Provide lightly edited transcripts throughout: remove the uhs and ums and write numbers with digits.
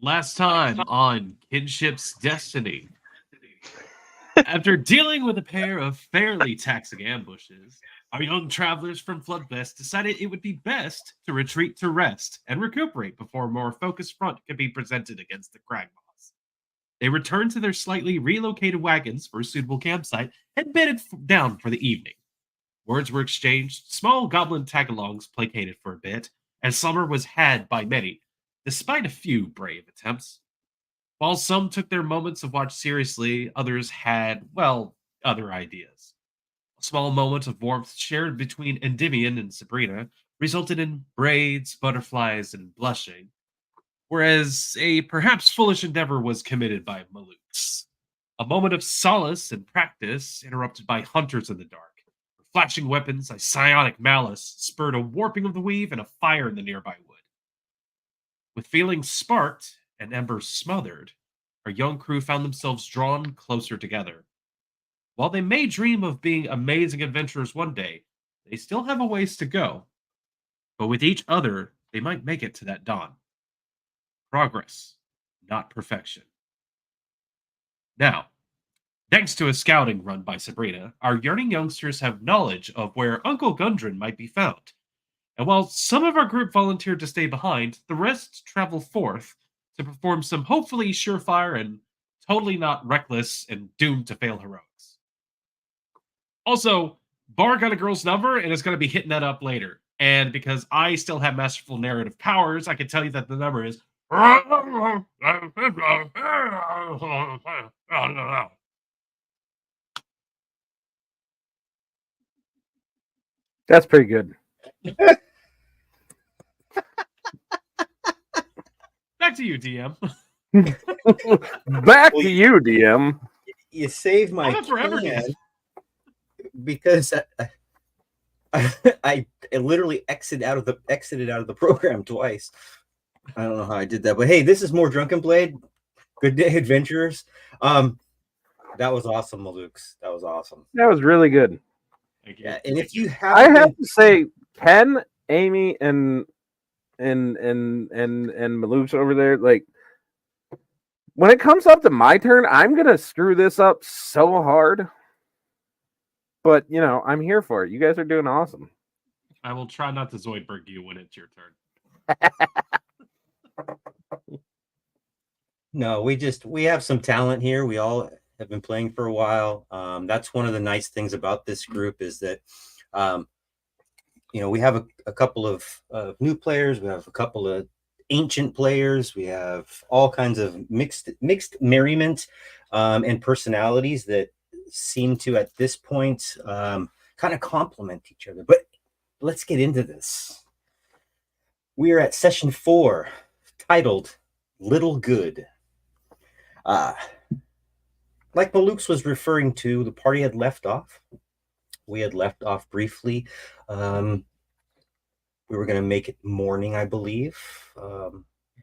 Last time on Kinship's Destiny. After dealing with a pair of fairly taxing ambushes, our young travelers from Floodvest decided it would be best to retreat to rest and recuperate before a more focused front could be presented against the Kragmaws. They returned to their slightly relocated wagons for a suitable campsite and bedded down for the evening. Words were exchanged, small goblin tagalongs placated for a bit, and slumber was had by many, despite a few brave attempts. While some took their moments of watch seriously, others had, well, other ideas. A small moment of warmth shared between Endymion and Sabrina resulted in braids, butterflies, and blushing, whereas a perhaps foolish endeavor was committed by Malux. A moment of solace and practice interrupted by hunters in the dark. Flashing weapons, a psionic malice spurred a warping of the weave and a fire in the nearby wood. With feelings sparked and embers smothered, our young crew found themselves drawn closer together. While they may dream of being amazing adventurers one day, they still have a ways to go. But with each other, they might make it to that dawn. Progress, not perfection. Now, thanks to a scouting run by Sabrina, our yearning youngsters have knowledge of where Uncle Gundren might be found. And while some of our group volunteered to stay behind, the rest travel forth to perform some hopefully surefire and totally not reckless and doomed to fail heroics. Also, Bar got a girl's number and is going to be hitting that up later. And because I still have masterful narrative powers, I can tell you that the number is. That's pretty good. Back to you, DM. Back to you, DM. You saved my I'm forever can good. because I literally exited out of the program twice. I don't know how I did that, but hey, this is more Drunken Blade. Good day, adventurers. That was awesome, Malux. That was awesome. That was really good. Thank you. Yeah, and if you I haven't, have to say, Ken, Amy, and Maloof's over there, like, when it comes up to my turn, I'm gonna screw this up so hard. But you know, I'm here for it. You guys are doing awesome. I will try not to Zoidberg you when it's your turn. no, we have some talent here. We all have been playing for a while. That's one of the nice things about this group is that, we have a couple of new players. We have a couple of ancient players. We have all kinds of mixed merriment and personalities that seem to, at this point, kind of complement each other. But let's get into this. We are at session 4, titled Little Good. Like Malux was referring to, the party had left off. We had left off briefly. We were going to make it morning, I believe.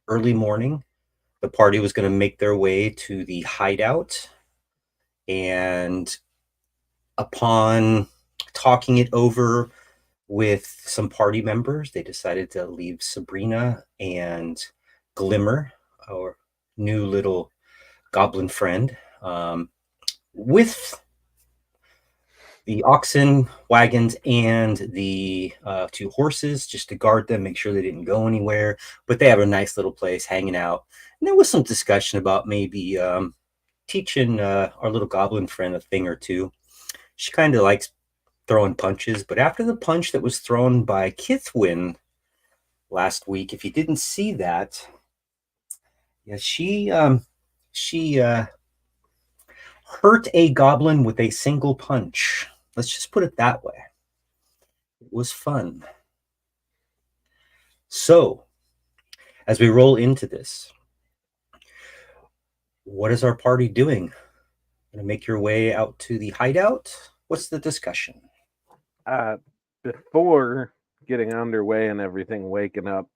Early morning. The party was going to make their way to the hideout. And upon talking it over with some party members, they decided to leave Sabrina and Glimmer, our new little goblin friend, with the oxen, wagons, and the 2 horses, just to guard them, make sure they didn't go anywhere. But they have a nice little place hanging out. And there was some discussion about maybe teaching our little goblin friend a thing or two. She kind of likes throwing punches, but after the punch that was thrown by Kithwin last week, if you didn't see that, yeah, she hurt a goblin with a single punch. Let's just put it that way. It was fun. So, as we roll into this, what is our party doing? Gonna make your way out to the hideout? What's the discussion? Before getting underway and everything, waking up,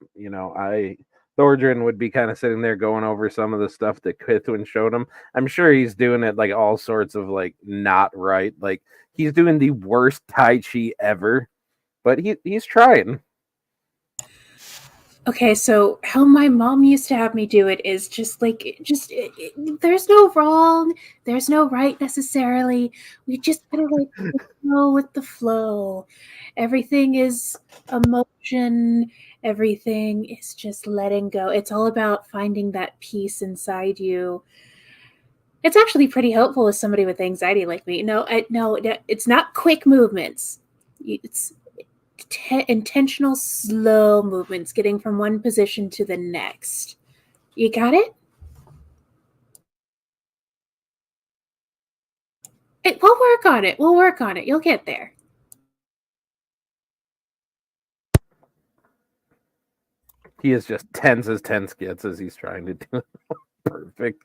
Thordrin would be kind of sitting there going over some of the stuff that Kithwin showed him. I'm sure he's doing it like all sorts of like not right. Like he's doing the worst Tai Chi ever, but he's trying. Okay, so how my mom used to have me do it is there's no wrong, there's no right necessarily. We just gotta go with the flow. Everything is emotion. Everything is just letting go. It's all about finding that peace inside you. It's actually pretty helpful with somebody with anxiety like me. No, it's not quick movements. It's intentional, slow movements, getting from one position to the next. You got it? We'll work on it. We'll work on it. You'll get there. He is just tense as tense gets as he's trying to do. Perfect.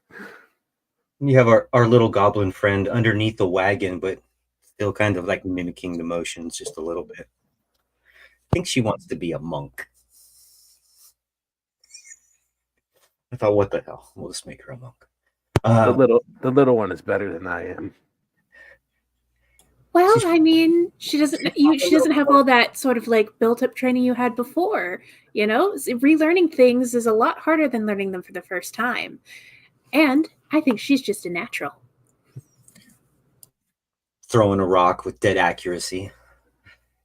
You have our little goblin friend underneath the wagon, but still kind of like mimicking the motions just a little bit. I think she wants to be a monk. I thought, what the hell? We'll just make her a monk. The little one is better than I am. Well, I mean, she doesn't have all that sort of like built up training you had before. You know, relearning things is a lot harder than learning them for the first time. And I think she's just a natural. Throwing a rock with dead accuracy.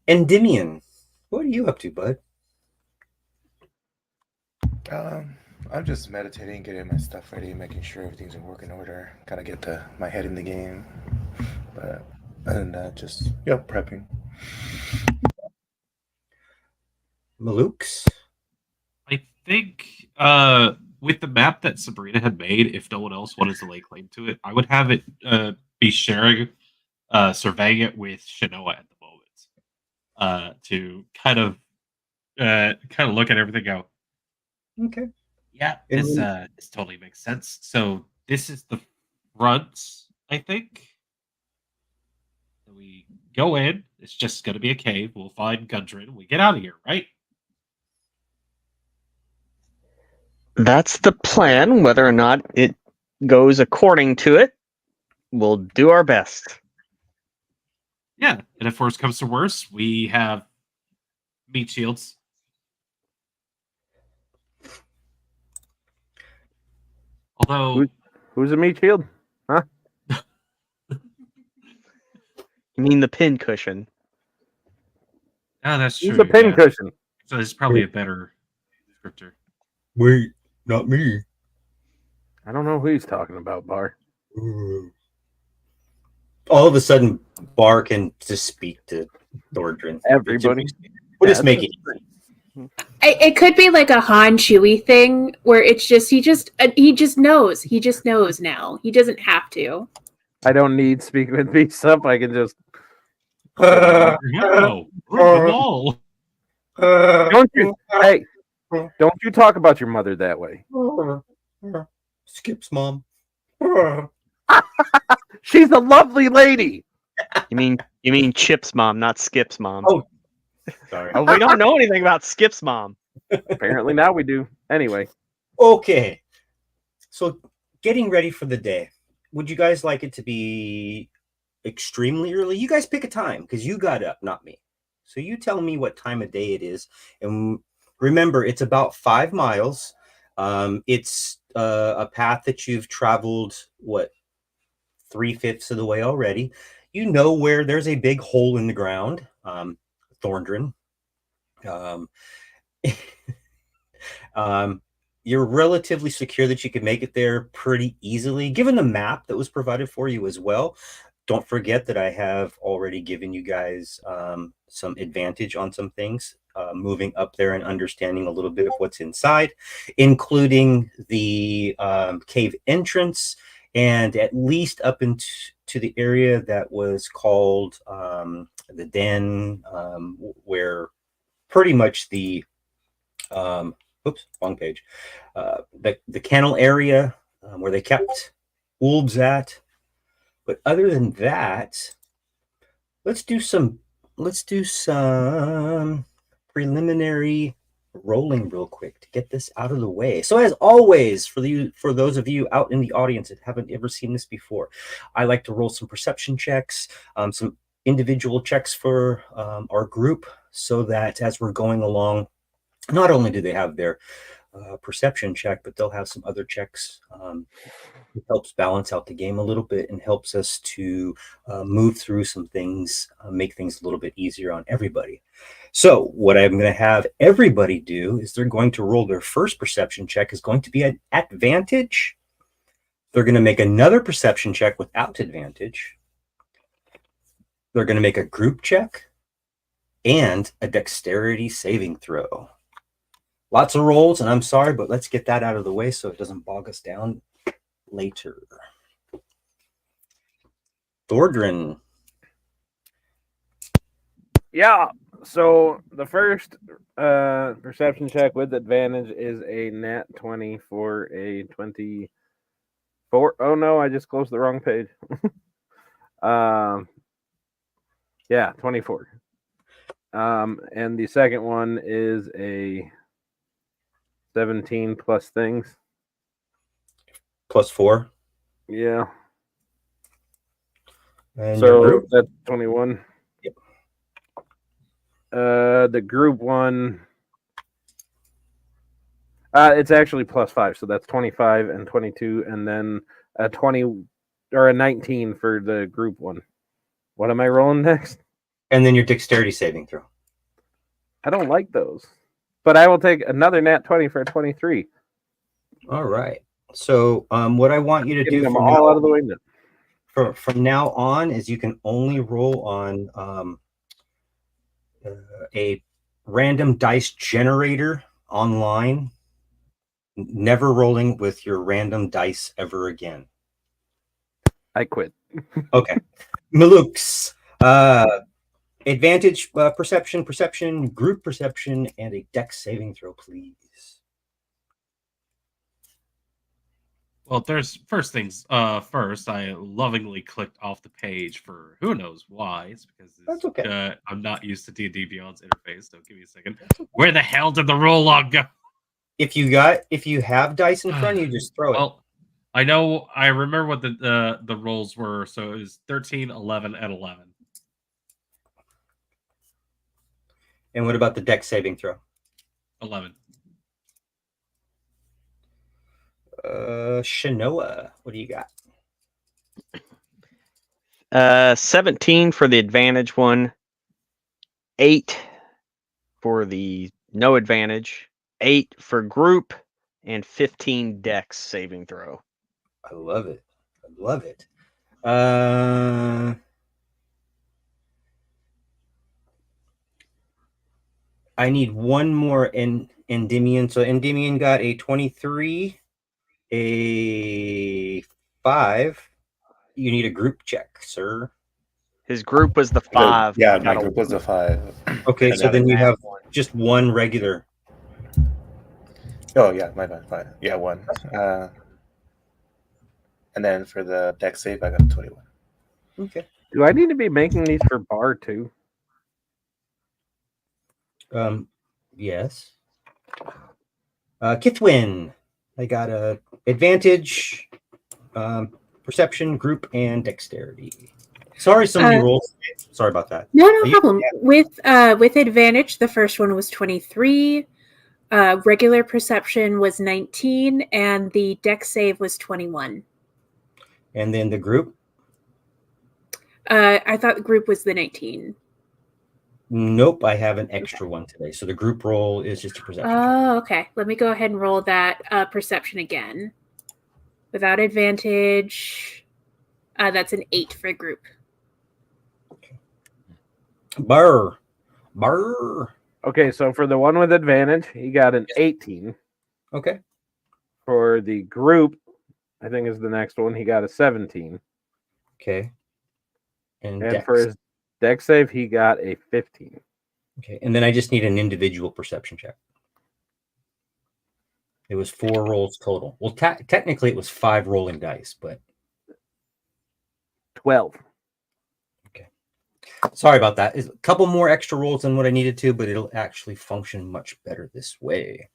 Endymion, what are you up to, bud? I'm just meditating, getting my stuff ready, making sure everything's in working order. Gotta get my head in the game. But other than that, just prepping. Malukes? I think with the map that Sabrina had made, if no one else wanted to lay claim to it, I would have it be sharing, surveying it with Shinoa at the moment, to kind of look at everything. Go, Okay. yeah, this totally makes sense. So this is the front, I think. We go in. It's just going to be a cave. We'll find Gundren. We get out of here, right? That's the plan. Whether or not it goes according to it, we'll do our best. Yeah, and if worse comes to worse, we have meat shields. Although, Who's a meat shield? Huh? You mean the pin cushion? oh, that's true. Who's a pin cushion? So this is probably a better descriptor. Wait, not me. I don't know who he's talking about, Bar. All of a sudden, Bar can just speak to Thordrin. Everybody. We'll just make it easy. It could be like a Han Chewie thing where it's just he just knows. He just knows now. He doesn't have to. I don't need speak with me stuff. I can just. No, all. Don't you? Hey, don't you talk about your mother that way. Skip's mom. She's a lovely lady. You mean Chip's mom, not Skip's mom. Oh, sorry. Oh, we don't know anything about Skip's mom. Apparently now we do. Anyway. Okay. So getting ready for the day. Would you guys like it to be extremely early? You guys pick a time because you got up, not me. So you tell me what time of day it is. And remember, it's about 5 miles. It's a path that you've traveled, 3/5 of the way already. You know where there's a big hole in the ground, Thorndrin. You're relatively secure that you can make it there pretty easily, given the map that was provided for you as well. Don't forget that I have already given you guys some advantage on some things, moving up there and understanding a little bit of what's inside, including the cave entrance and at least up into the area that was called the den, where pretty much the oops, wrong page. The kennel area where they kept wolves at. But other than that, let's do some preliminary rolling real quick to get this out of the way. So as always, for those of you out in the audience that haven't ever seen this before, I like to roll some perception checks, some individual checks for our group, so that as we're going along, not only do they have their perception check, but they'll have some other checks. It helps balance out the game a little bit and helps us to move through some things, make things a little bit easier on everybody. So what I'm going to have everybody do is they're going to roll their first perception check is going to be an advantage. They're going to make another perception check without advantage. They're going to make a group check and a dexterity saving throw. Lots of rolls, and I'm sorry, but let's get that out of the way so it doesn't bog us down later. Thordrin. Yeah. So the first perception check with advantage is a nat 20 for a 24. Oh no, I just closed the wrong page. Yeah, 24. And the second one is a 17 plus things. +4. Yeah. And your So group? that's 21. Yep. The group one, it's actually +5, so that's 25 and 22, and then a 20 or a 19 for the group one. What am I rolling next? And then your dexterity saving throw. I don't like those, but I will take another nat 20 for a 23. All right. So what I want you to Getting do them from all now, out of the way now. from now on is you can only roll on a random dice generator online, never rolling with your random dice ever again. I quit. Okay. Malooks. Advantage perception, group perception, and a dex saving throw, please. Well, there's first things first. I lovingly clicked off the page for who knows why. It's because That's okay. I'm not used to D&D Beyond's interface. So give me a second. Where the hell did the roll log go? If you have dice in front of you, just throw it. Well, I remember what the rolls were. So it was 13, 11, and 11. And what about the dex saving throw? 11. Shanoa, what do you got? 17 for the advantage one, 8 for the no advantage, 8 for group, and 15 dex saving throw. I love it. I love it. I need one more Endymion. So Endymion got a 23, a 5. You need a group check, sir. His group was the 5. Yeah, Got my a group was a 5. Okay, I so got then a you nat have one. just one regular. Oh yeah, my bad. Fine. Yeah, 1. And then for the dex save, I got a 21. Okay. Do I need to be making these for bar too? Yes. Kithwin, I got a advantage, perception, group, and dexterity. Sorry, so many rolls. Sorry about that. No problem. With advantage, the first one was 23. Regular perception was 19, and the dex save was 21. And then the group? I thought the group was the 19. Nope, I have an extra one today. So the group roll is just a perception. Oh, okay. Let me go ahead and roll that perception again. Without advantage, that's an 8 for group. Okay. Burr. Okay, so for the one with advantage, he got an 18. Okay. For the group, I think is the next one, he got a 17. Okay. And for his dex save, he got a 15. Okay, and then I just need an individual perception check. It was 4 rolls total. Well, technically it was 5 rolling dice, but 12. Okay. Sorry about that. It's a couple more extra rolls than what I needed to, but it'll actually function much better this way.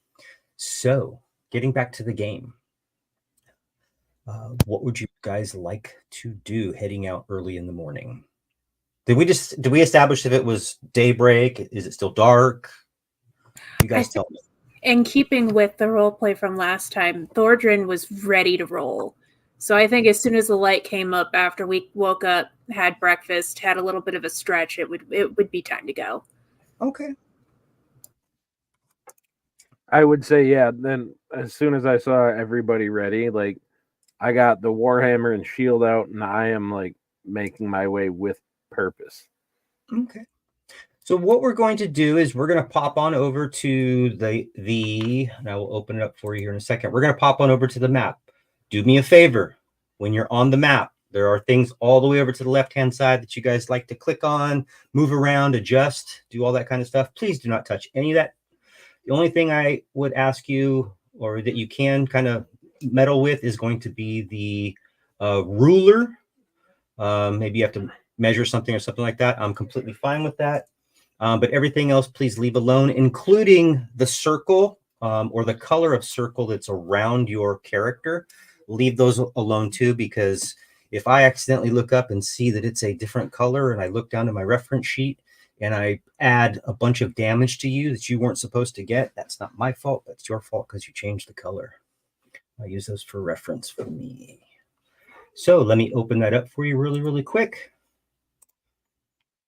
So, getting back to the game. What would you guys like to do heading out early in the morning? Did we establish if it was daybreak? Is it still dark? You guys tell me. In keeping with the role play from last time, Thordrin was ready to roll. So I think as soon as the light came up after we woke up, had breakfast, had a little bit of a stretch, it would be time to go. Okay. I would say, yeah, then as soon as I saw everybody ready, like I got the Warhammer and shield out, and I am like making my way with purpose. Okay. So what we're going to do is we're going to pop on over to the and I will open it up for you here in a second. We're going to pop on over to the map. Do me a favor. When you're on the map, There are things all the way over to the left-hand side that you guys like to click on, move around, adjust, do all that kind of stuff. Please do not touch any of that. The only thing I would ask you, or that you can kind of meddle with, is going to be the ruler. Maybe you have to measure something or something like that. I'm completely fine with that. But everything else, please leave alone, including the circle or the color of circle that's around your character. Leave those alone too, because if I accidentally look up and see that it's a different color and I look down to my reference sheet and I add a bunch of damage to you that you weren't supposed to get, that's not my fault. That's your fault because you changed the color. I use those for reference for me. So let me open that up for you really, really quick.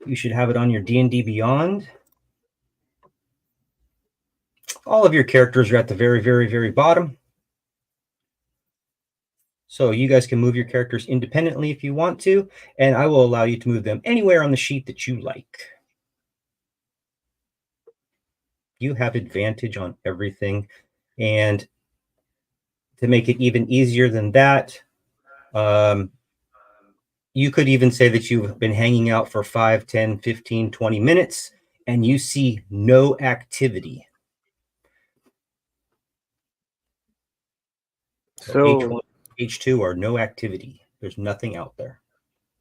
You should have it on your D&D Beyond. All of your characters are at the very, very, very bottom. So you guys can move your characters independently if you want to, and I will allow you to move them anywhere on the sheet that you like. You have advantage on everything. And to make it even easier than that, you could even say that you've been hanging out for 5, 10, 15, 20 minutes, and you see no activity. So H2 are no activity. There's nothing out there.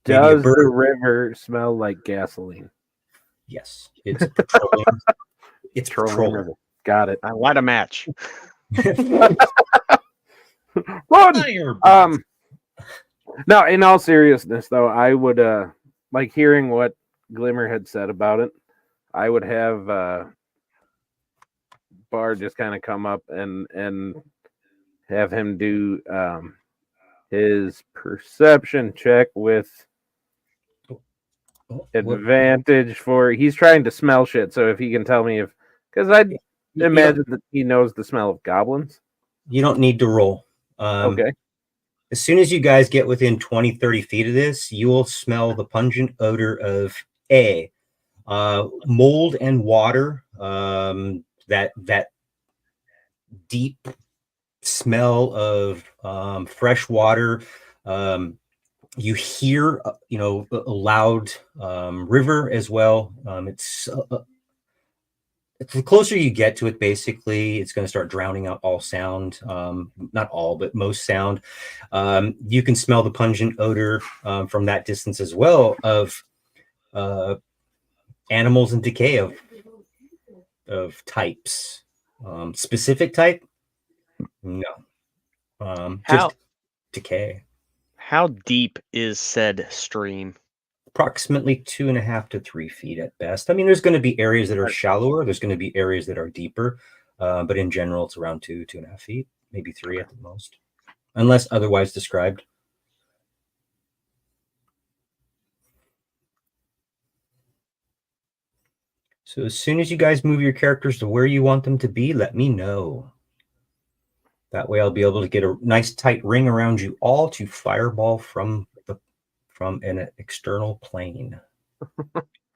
does the river smell like gasoline? Yes, it's petroleum. It's petroleum. River. Got it. I light a match. Run! No, in all seriousness, though, I would like hearing what Glimmer had said about it. I would have Bar just kind of come up and have him do his perception check with advantage for he's trying to smell shit. So if he can tell me if, because I'd imagine that he knows the smell of goblins. You don't need to roll. Okay. As soon as you guys get within 20, 30 feet of this, you will smell the pungent odor of mold and water. That deep smell of fresh water. You hear, a loud river as well. It's the closer you get to it, basically, it's going to start drowning out all sound. Not all, but most sound. You can smell the pungent odor from that distance as well of animals and decay of types. Specific type? No. Just decay. How deep is said stream? Approximately 2.5 to 3 feet at best. I mean, there's going to be areas that are shallower. There's going to be areas that are deeper. But in general, it's around 2.5 feet, maybe 3 at the most, unless otherwise described. So as soon as you guys move your characters to where you want them to be, let me know. That way I'll be able to get a nice tight ring around you all to fireball from an external plane.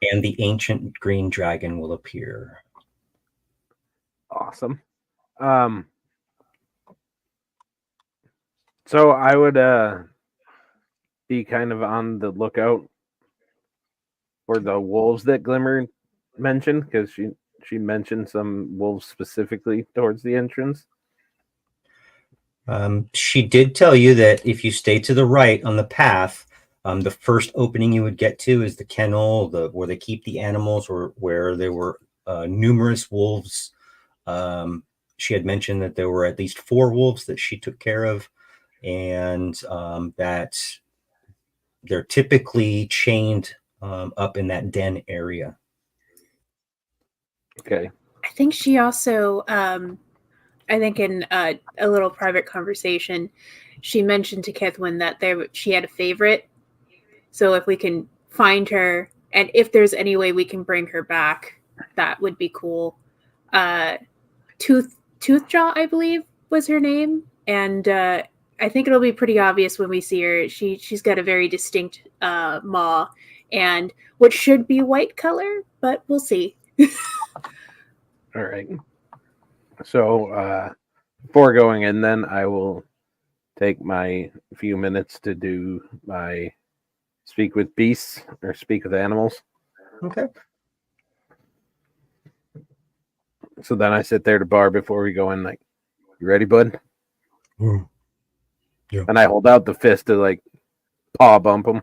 And the ancient green dragon will appear. Awesome. So I would be kind of on the lookout for the wolves that Glimmer mentioned, because she mentioned some wolves specifically towards the entrance. She did tell you that if you stay to the right on the path, the first opening you would get to is the kennel, where they keep the animals, or where there were numerous wolves. She had mentioned that there were at least 4 wolves that she took care of, and that they're typically chained up in that den area. Okay. I think she also, I think in a little private conversation, she mentioned to Kethwin that she had a favorite. So if we can find her, and if there's any way we can bring her back, that would be cool. Toothjaw, I believe, was her name, and I think it'll be pretty obvious when we see her. She's got a very distinct maw, and what should be white color, but we'll see. All right. So before going in, then I will take my few minutes to do my speak with beasts or speak with animals. Okay. So then I sit there to bar before we go in, like, you ready, bud? Yeah. And I hold out the fist to like paw bump him.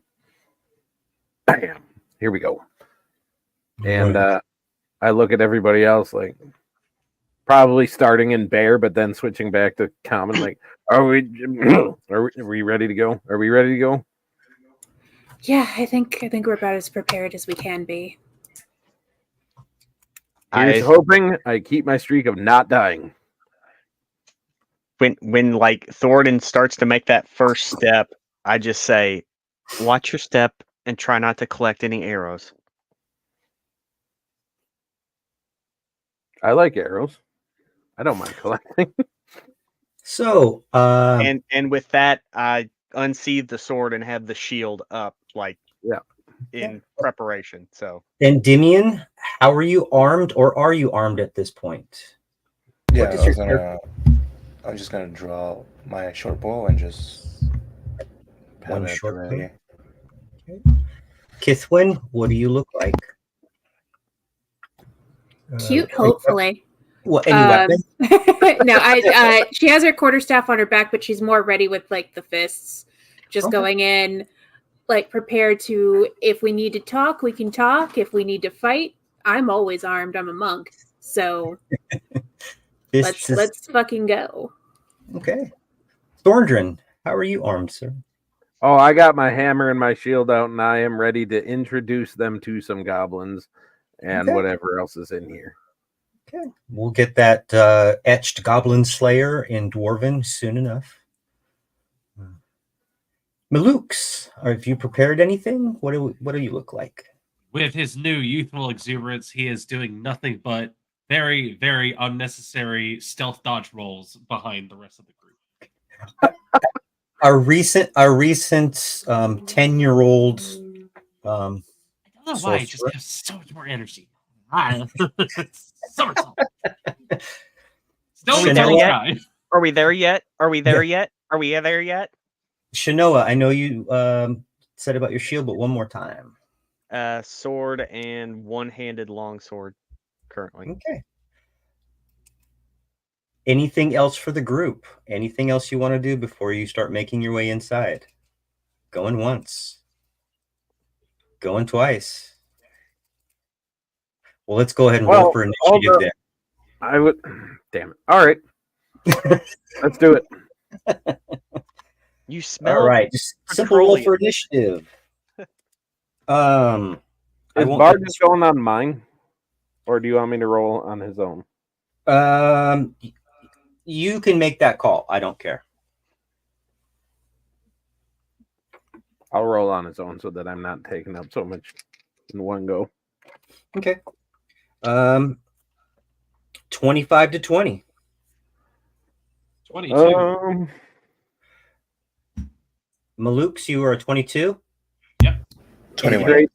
Bam! Here we go. And I look at everybody else like probably starting in bear, but then switching back to common. Like, are we ready to go? Are we ready to go? Yeah, I think we're about as prepared as we can be. Here's hoping I keep my streak of not dying. When like Thornton starts to make that first step, I just say, watch your step and try not to collect any arrows. I like arrows. I don't mind collecting. So, And with that, I unsheathe the sword and have the shield up, like in preparation. So Endymion, how are you armed, or are you armed at this point? Yeah, does your I'm just gonna draw my short bow and just One have it short ready. Kithwin, what do you look like? Cute, hopefully. What, any weapon? No, she has her quarterstaff on her back, but she's more ready with like the fists, just going in, like prepared to. If we need to talk, we can talk. If we need to fight, I'm always armed. I'm a monk, so let's fucking go. Okay, Thorndrin, how are you armed, sir? Oh, I got my hammer and my shield out, and I am ready to introduce them to some goblins and whatever else is in here. Okay, we'll get that etched goblin slayer in Dwarven soon enough. Malukes, have you prepared anything? What do you look like? With his new youthful exuberance, he is doing nothing but very, very unnecessary stealth dodge rolls behind the rest of the group. Our recent 10-year-old I don't know why I just have so much more energy. Somersault. Are we there yet? Are we there yet? Are we there yet? Are we there yet? Shanoa, I know you said about your shield, but one more time. Sword and one-handed longsword currently. Okay. Anything else for the group? Anything else you want to do before you start making your way inside? Going once. Going twice. Well, let's go ahead and roll for initiative there. I would. Damn it. All right. Let's do it. You smell. All right. Just simple roll for initiative. Is Bard just going on mine? Or do you want me to roll on his own? You can make that call. I don't care. I'll roll on his own so that I'm not taking up so much in one go. Okay. 25 to 20. 22. Malukes, you are 22? Yep. 21. Great.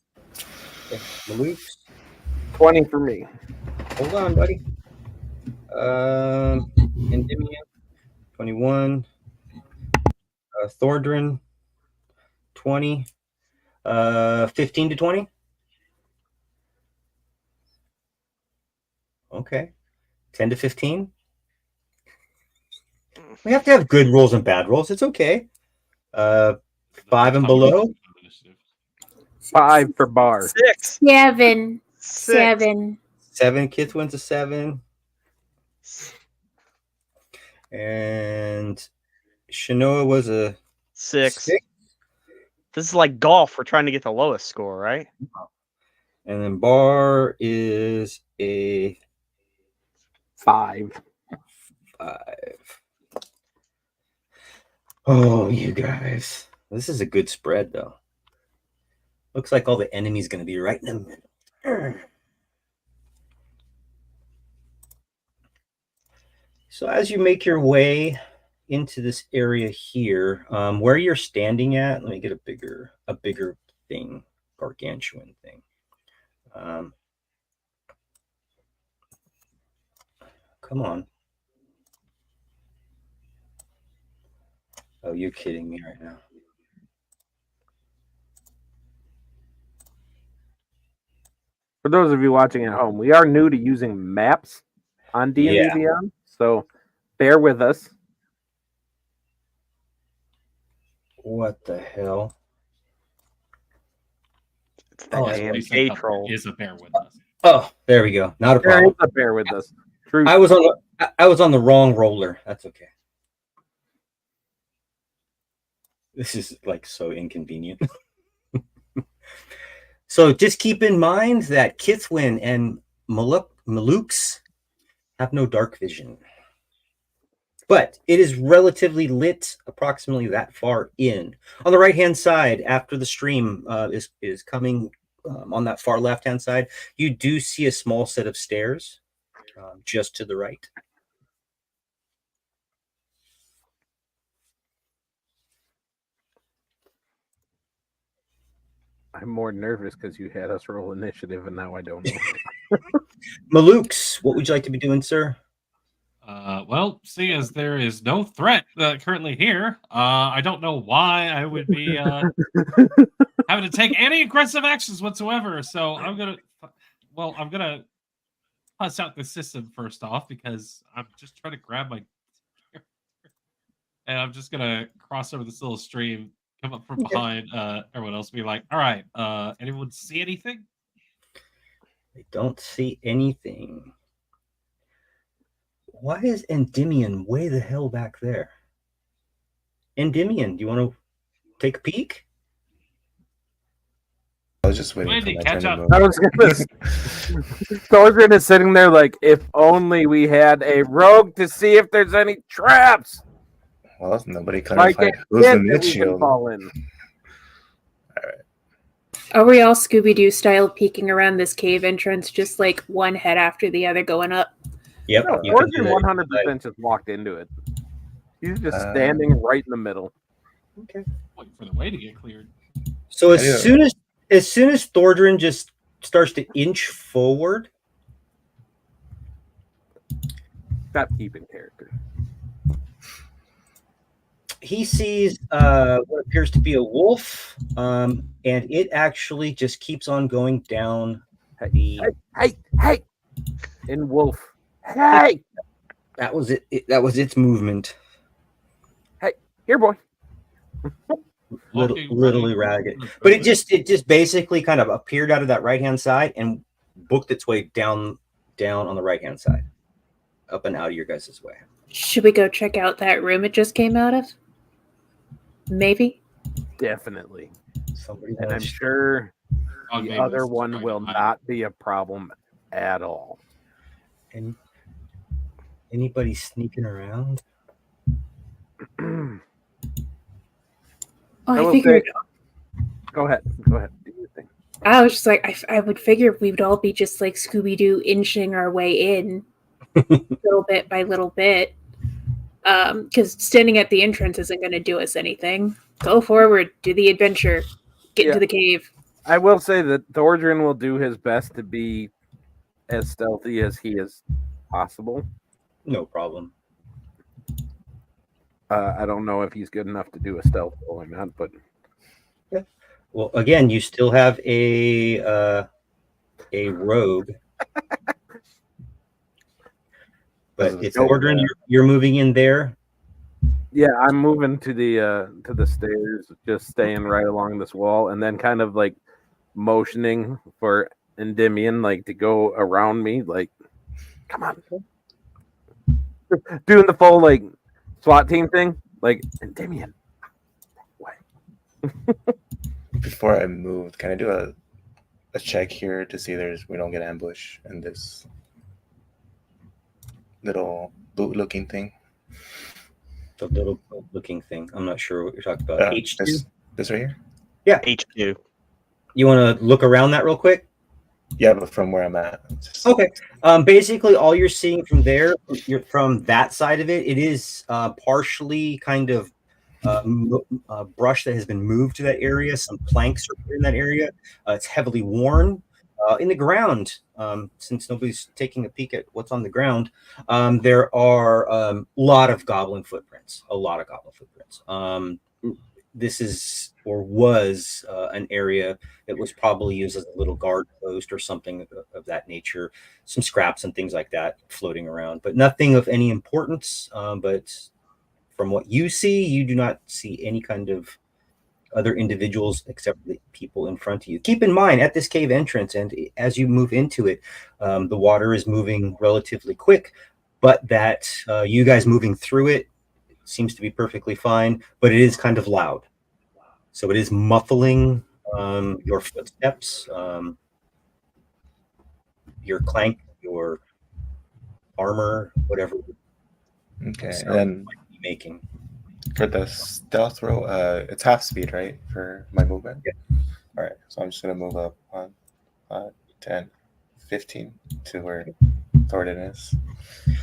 Okay. Malukes. 20 for me. Hold on, buddy. Endymion, 21. Thordrin, 20. 15 to 20? Okay. 10 to 15? We have to have good rolls and bad rolls. It's okay. 5 and below? 5 for Bar. 6. 7. 7. Kithwin's a 7. And Shanoa was a 6. This is like golf. We're trying to get the lowest score, right? And then Bar is a 5. 5. Oh, you guys. This is a good spread, though. Looks like all the enemies going to be right in the middle. So as you make your way into this area here, where you're standing at, let me get a bigger thing, gargantuan thing. Come on. Oh, you're kidding me right now. For those of you watching at home, we are new to using maps on D&D Yeah. Beyond, so bear with us. What the hell? It's Oh, that that's damn Please say K something troll. is a bear with us. Oh, there we go. Not a There is problem. a bear with us. True. I was on the wrong roller. That's okay. This is like so inconvenient. So just keep in mind that Kithwin and Maluks have no dark vision. But it is relatively lit, approximately that far in. On the right-hand side, after the stream is coming on that far left-hand side, you do see a small set of stairs just to the right. I'm more nervous because you had us roll initiative, and now I don't know. Maluks, what would you like to be doing, sir? Well, seeing as there is no threat currently here, I don't know why I would be having to take any aggressive actions whatsoever. So I'm gonna pass out the system first off because I'm just trying to grab my and I'm just gonna cross over this little stream, come up from behind everyone else, be like, "All right, anyone see anything?" I don't see anything. Why is Endymion way the hell back there? Endymion, do you want to take a peek? I was just waiting When for did my catch turn up? to I move. was gonna. Thorgren is sitting there like, if only we had a rogue to see if there's any traps. Well, nobody Like clarified a who's the kid that mid we can shield. fall in. Are we all Scooby Doo style peeking around this cave entrance, just like one head after the other going up? Yep. No, you can do Thorgren that. 100% just walked into it. He's just Uh, standing right in the middle. Okay. Waiting for the way to get cleared. So I as do. soon as Thordrin just starts to inch forward, Stop keeping character. he sees what appears to be a wolf, and it actually just keeps on going down the. Hey! In wolf. Hey! That was it. That was its movement. Here, boy. Walking, Literally running, ragged. But it just basically kind of appeared out of that right hand side and booked its way down on the right hand side, up and out of your guys' way. Should we go check out that room it just came out of? Maybe. Definitely. Somebody And I'm wants- sure Dog the made other this one trying to will hide. not be a problem at all. Anybody sneaking around? Oh, I I will figured. Go ahead. Do your thing. I was just like, I would figure we would all be just like Scooby Doo inching our way in, little bit by little bit. Because standing at the entrance isn't going to do us anything. Go forward, do the adventure, get Yeah. into the cave. I will say that Thordrin will do his best to be as stealthy as he is possible. No problem. I don't know if he's good enough to do a stealth roll or not, but Well, again, you still have a rogue, but Doesn't it's say ordering. that. You're moving in there. yeah, I'm moving to the stairs, just staying right along this wall, and then kind of like motioning for Endymion like to go around me, like, come on, doing the full like SWAT team thing, like Endymion. Before I move, can I do a check here to see we don't get ambushed in this little boot-looking thing? The little looking thing. I'm not sure what you're talking about. H2. This right here? H2. You want to look around that real quick? Yeah, but from where I'm at. Okay. Basically, all you're seeing from there, from that side of it, it is partially kind of brush that has been moved to that area. Some planks are in that area. It's heavily worn. In the ground, since nobody's taking a peek at what's on the ground, there are a lot of goblin footprints. A lot of goblin footprints. This is or was an area that was probably used as a little guard post or something of that nature. Some scraps and things like that floating around, but nothing of any importance. But from what you see, you do not see any kind of other individuals except the people in front of you. Keep in mind, at this cave entrance, and as you move into it, the water is moving relatively quick, but that you guys moving through it seems to be perfectly fine, but it is kind of loud. So it is muffling your footsteps, your clank, your armor, whatever Okay, sound and then you might be making. for the stealth roll, it's half speed, right, for my movement? Yeah. All right, so I'm just going to move up on 10, 15 to where Thornton is.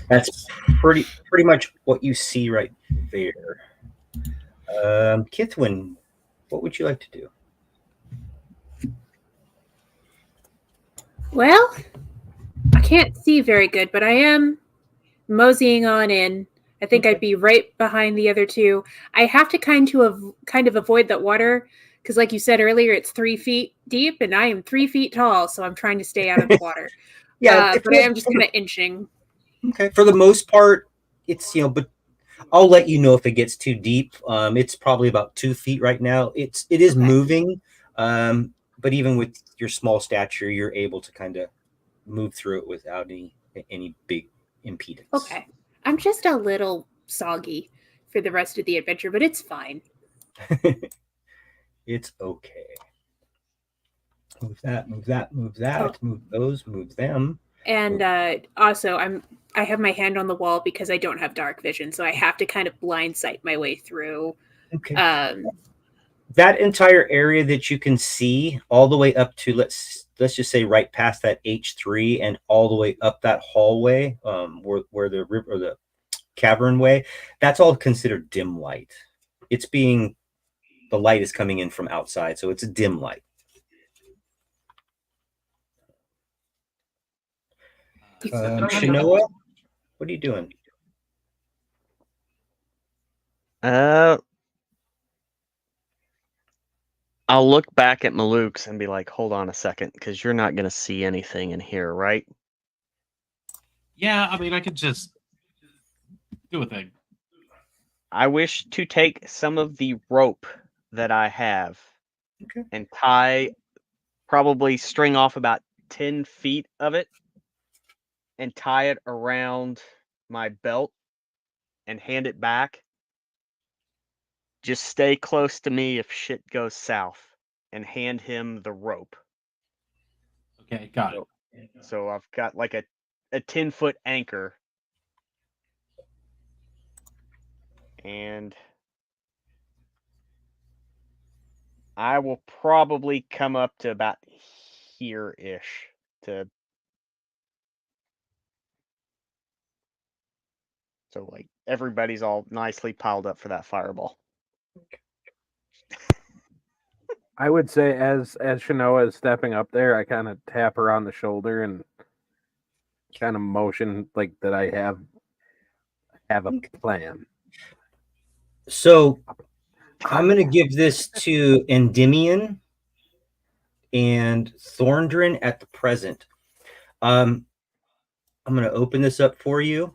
That's pretty much what you see right there. Kithwin, what would you like to do? Well, I can't see very good, but I am moseying on in. I think I'd be right behind the other two. I have to kind of avoid that water because, like you said earlier, it's 3 feet deep, and I am 3 feet tall, so I'm trying to stay out of the water. Yeah, But I am just kind of inching. Okay, for the most part, it's but I'll let you know if it gets too deep. It's probably about 2 feet right now. It is Okay. moving, but even with your small stature, you're able to kind of move through it without any big impedance. Okay. I'm just a little soggy for the rest of the adventure, but it's fine. It's okay. Move that, move that, move that, move those, move them. And also, I have my hand on the wall because I don't have dark vision, so I have to kind of blind sight my way through. Okay. That entire area that you can see all the way up to let's just say right past that H3 and all the way up that hallway, where the river or the cavern way, that's all considered dim light. The light is coming in from outside, so it's a dim light. Shanoa, what are you doing? I'll look back at Maluk's and be like, hold on a second, because you're not going to see anything in here, right? Yeah, I mean, I could just do a thing. I wish to take some of the rope that I have and probably string off about 10 feet of it and tie it around my belt and hand it back. Just stay close to me if shit goes south and hand him the rope. Okay, got it. So I've got like a 10-foot anchor. And I will probably come up to about here-ish to. So like everybody's all nicely piled up for that fireball. I would say as Shanoa is stepping up there, I kind of tap her on the shoulder and kind of motion like that I have a plan. So I'm going to give this to Endymion and Thorndrin at the present. I'm going to open this up for you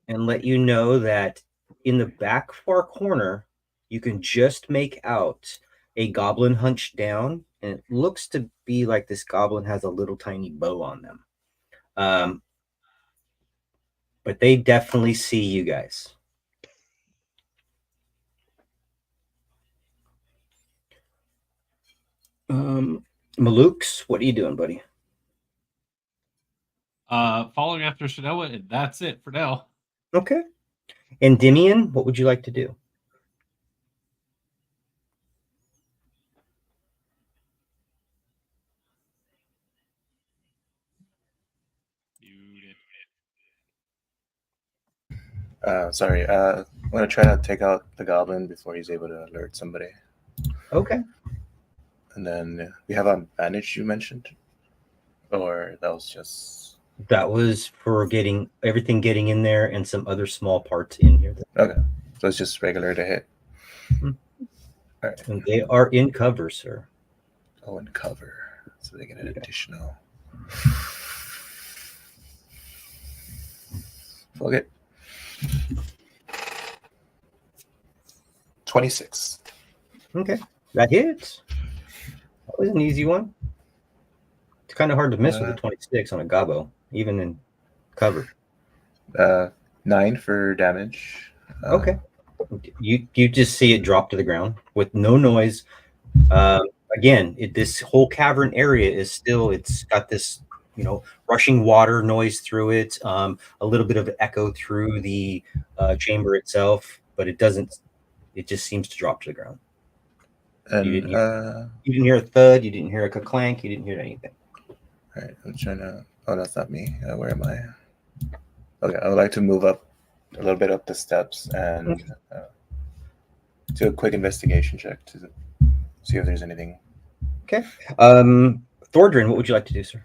and let you know that in the back far corner, you can just make out a goblin hunched down, and it looks to be like this goblin has a little tiny bow on them. But they definitely see you guys. Malukes, what are you doing, buddy? Following after Shanoa, and that's it for now. Okay. Endymion, what would you like to do? Sorry. I'm going to try to take out the goblin before he's able to alert somebody. Okay. And then we have an advantage you mentioned. Or that was just That was for getting everything getting in there and some other small parts in here. okay. So it's just regular to hit. Mhm. All right. And they are in cover, sir. Oh, and cover. So they get an additional. Fuck it. 26. Okay, that hits. That was an easy one. It's kind of hard to miss with a 26 on a gobbo, even in cover. 9 for damage. Okay. You just see it drop to the ground with no noise. Again, this whole cavern area is still, it's got this, rushing water noise through it, a little bit of echo through the chamber itself, but it just seems to drop to the ground. You And didn't hear a thud, you didn't hear a clank, you didn't hear anything. all right, I'm trying to. Oh, that's not me. Where am I? Okay, I would like to move up a little bit up the steps and do a quick investigation check to see if there's anything. Okay. Thordrin, what would you like to do, sir?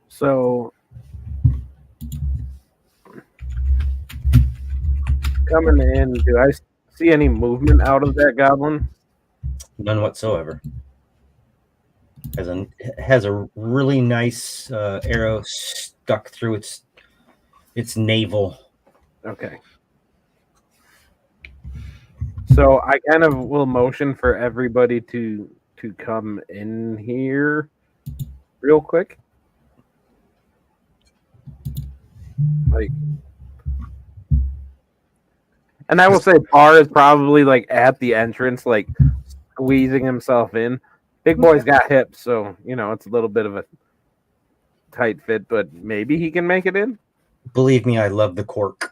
So coming in, do I see any movement out of that goblin? None whatsoever. Has a really nice arrow stuck through its navel. Okay. So I kind of will motion for everybody to come in here real quick. Like, and I will say Parr is probably like at the entrance, like squeezing himself in. Big boy's got hips, so it's a little bit of a tight fit, but maybe he can make it in. Believe me, I love the cork.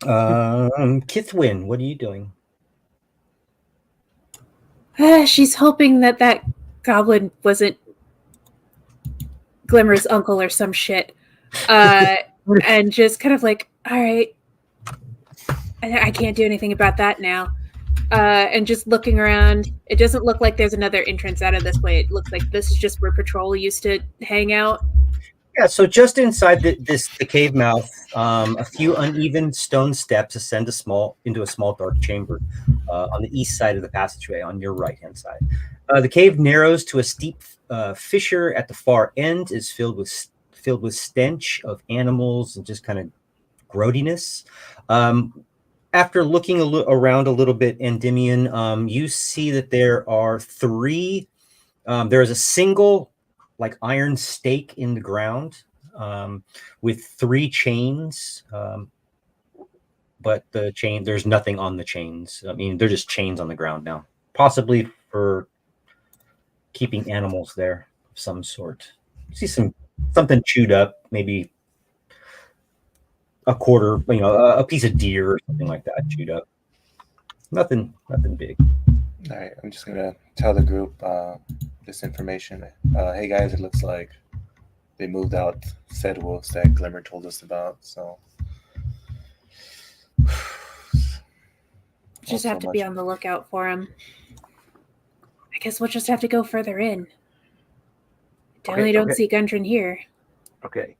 Kithwin, what are you doing? She's hoping that goblin wasn't Glimmer's uncle or some shit. And just kind of like, all right, I can't do anything about that now. And just looking around, it doesn't look like there's another entrance out of this way. It looks like this is just where patrol used to hang out. Yeah, so just inside the cave mouth, a few uneven stone steps ascend into a small dark chamber on the east side of the passageway on your right-hand side. The cave narrows to a steep fissure at the far end, is filled with stench of animals and just kind of grody-ness. After looking around a little bit, Endymion, you see that there are three. There is a single iron stake in the ground with 3 chains, but there's nothing on the chains. I mean, they're just chains on the ground now, possibly for keeping animals there of some sort. You see something chewed up, maybe a quarter, a piece of deer or something like that chewed up. Nothing big. All right, I'm just gonna tell the group this information. Hey guys, it looks like they moved out said wolves that Glimmer told us about. So Just have to be on the lookout for him. I guess we'll just have to go further in. Definitely don't see Gundren here. Okay.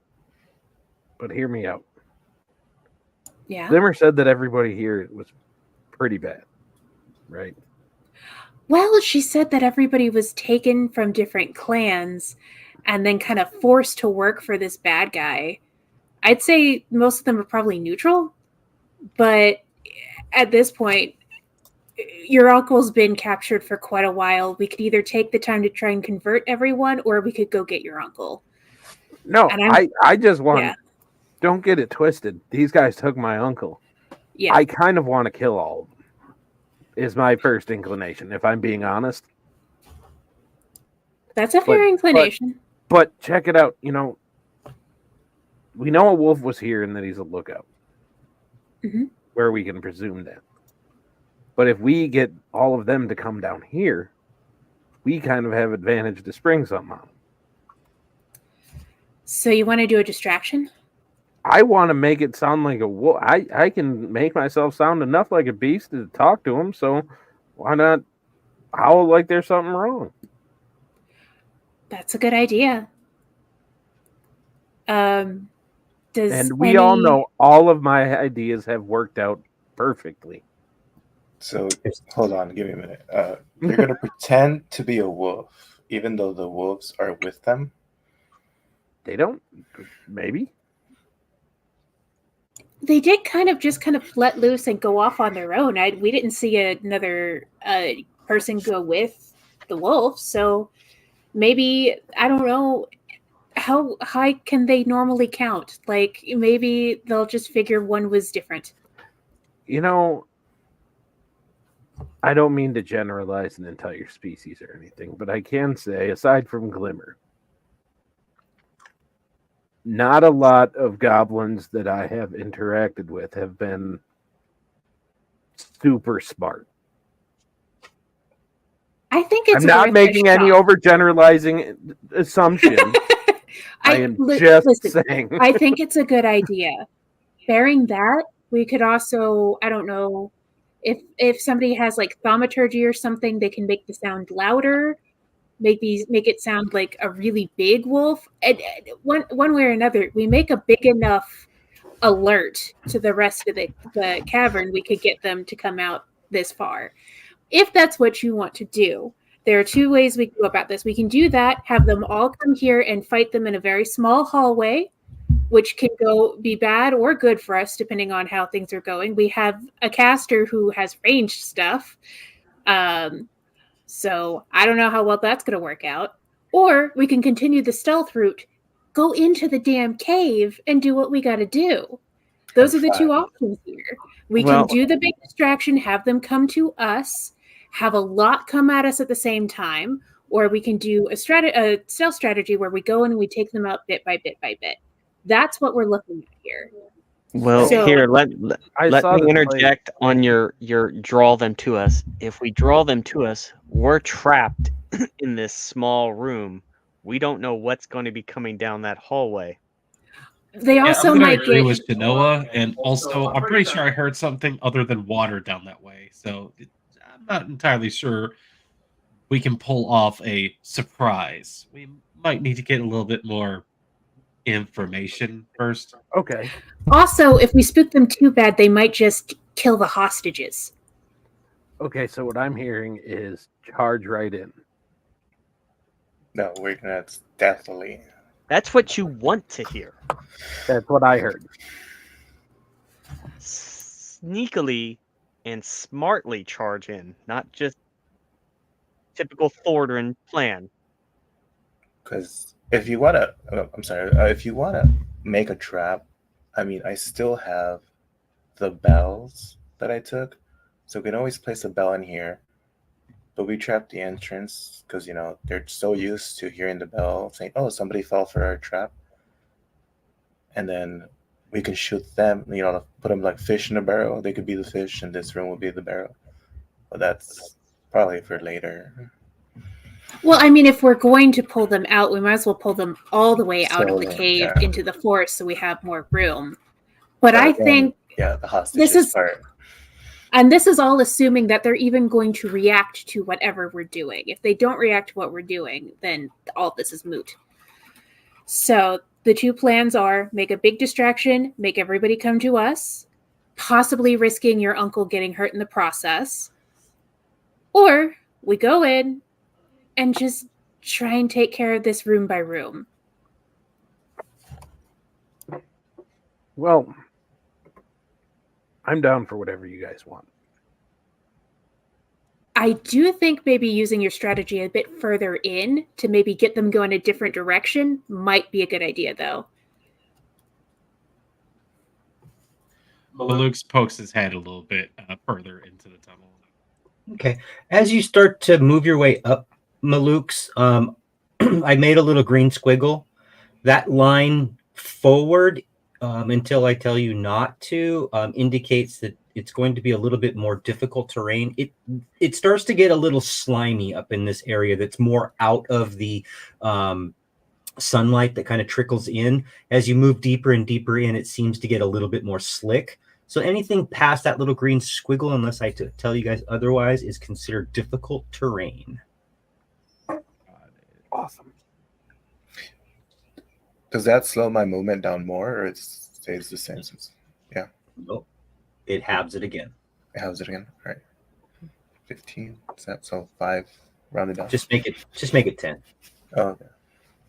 But hear me out. Yeah. Glimmer said that everybody here was pretty bad, right? Well, she said that everybody was taken from different clans and then kind of forced to work for this bad guy. I'd say most of them are probably neutral, but at this point, your uncle's been captured for quite a while. We could either take the time to try and convert everyone, or we could go get your uncle. No, I just want... Yeah. Don't get it twisted. These guys took my uncle. Yeah. I kind of want to kill all of them, is my first inclination, if I'm being honest. That's a fair inclination. But check it out. We know a wolf was here and that he's a lookout. Mm-hmm. Where we can presume that. But if we get all of them to come down here, we kind of have advantage to spring something on them. So you want to do a distraction? I want to make it sound like a wolf. I can make myself sound enough like a beast to talk to him, so why not howl like there's something wrong? That's a good idea. Does And we all know all of my ideas have worked out perfectly. So hold on, give me a minute. They're gonna pretend to be a wolf, even though the wolves are with them. They don't? Maybe. They did kind of let loose and go off on their own. We didn't see another person go with the wolf, so maybe, I don't know, how high can they normally count? Like, maybe they'll just figure one was different. You know, I don't mean to generalize an entire species or anything, but I can say, aside from Glimmer, not a lot of goblins that I have interacted with have been super smart. I think it's I'm not worth making a any shot. overgeneralizing assumption. I am just saying. I think it's a good idea. Bearing that, we could also, I don't know, if somebody has like thaumaturgy or something, they can make the sound louder, make it sound like a really big wolf. And one way or another, we make a big enough alert to the rest of the cavern, we could get them to come out this far. If that's what you want to do, there are two ways we can go about this. We can do that, have them all come here and fight them in a very small hallway, which can be bad or good for us, depending on how things are going. We have a caster who has ranged stuff. So I don't know how well that's going to work out. Or we can continue the stealth route, go into the damn cave, and do what we got to do. Those are the two options here. We can do the big distraction, have them come to us, have a lot come at us at the same time, or we can do a stealth strategy where we go in and we take them out bit by bit by bit. That's what we're looking at here. Well, So- here, let me the interject on your draw them to us. If we draw them to us, we're trapped in this small room. We don't know what's going to be coming down that hallway. They also I'm gonna might agree get with Shanoa, and also I'm pretty sure I heard something other than water down that way. So I'm not entirely sure we can pull off a surprise. We might need to get a little bit more information first. Okay. Also, if we spook them too bad, they might just kill the hostages. Okay, so what I'm hearing is charge right in. No, we're gonna stealthily. That's what you want to hear. That's what I heard. Sneakily and smartly charge in, not just typical Thorndrin plan. Because if you wanna, if you wanna make a trap, I mean, I still have the bells that I took, so we can always place a bell in here. But we trapped the entrance because they're so used to hearing the bell saying, "Oh, somebody fell for our trap," and then we can shoot them. Put them like fish in a barrel. They could be the fish, and this room will be the barrel. But that's probably for later. Well, I mean, if we're going to pull them out, we might as well pull them all the way out of the So, cave yeah. into the forest so we have more room. But I think the hostages part. And this is all assuming that they're even going to react to whatever we're doing. If they don't react to what we're doing, then all this is moot. So the two plans are make a big distraction, make everybody come to us, possibly risking your uncle getting hurt in the process. Or we go in and just try and take care of this room by room. Well, I'm down for whatever you guys want. I do think maybe using your strategy a bit further in to maybe get them going a different direction might be a good idea, though. Maluk pokes his head a little bit further into the tunnel. Okay. As you start to move your way up, Maluk's, I made a little green squiggle. That line forward until I tell you not to indicates that it's going to be a little bit more difficult terrain. It starts to get a little slimy up in this area that's more out of the sunlight that kind of trickles in. As you move deeper and deeper in, it seems to get a little bit more slick. So anything past that little green squiggle, unless I tell you guys otherwise, is considered difficult terrain. Awesome. Does that slow my movement down more, or it stays the same? Since Nope. It halves it again. it has it again. All right, 15. Is that so 5 rounded down? Just make it 10. Oh, okay.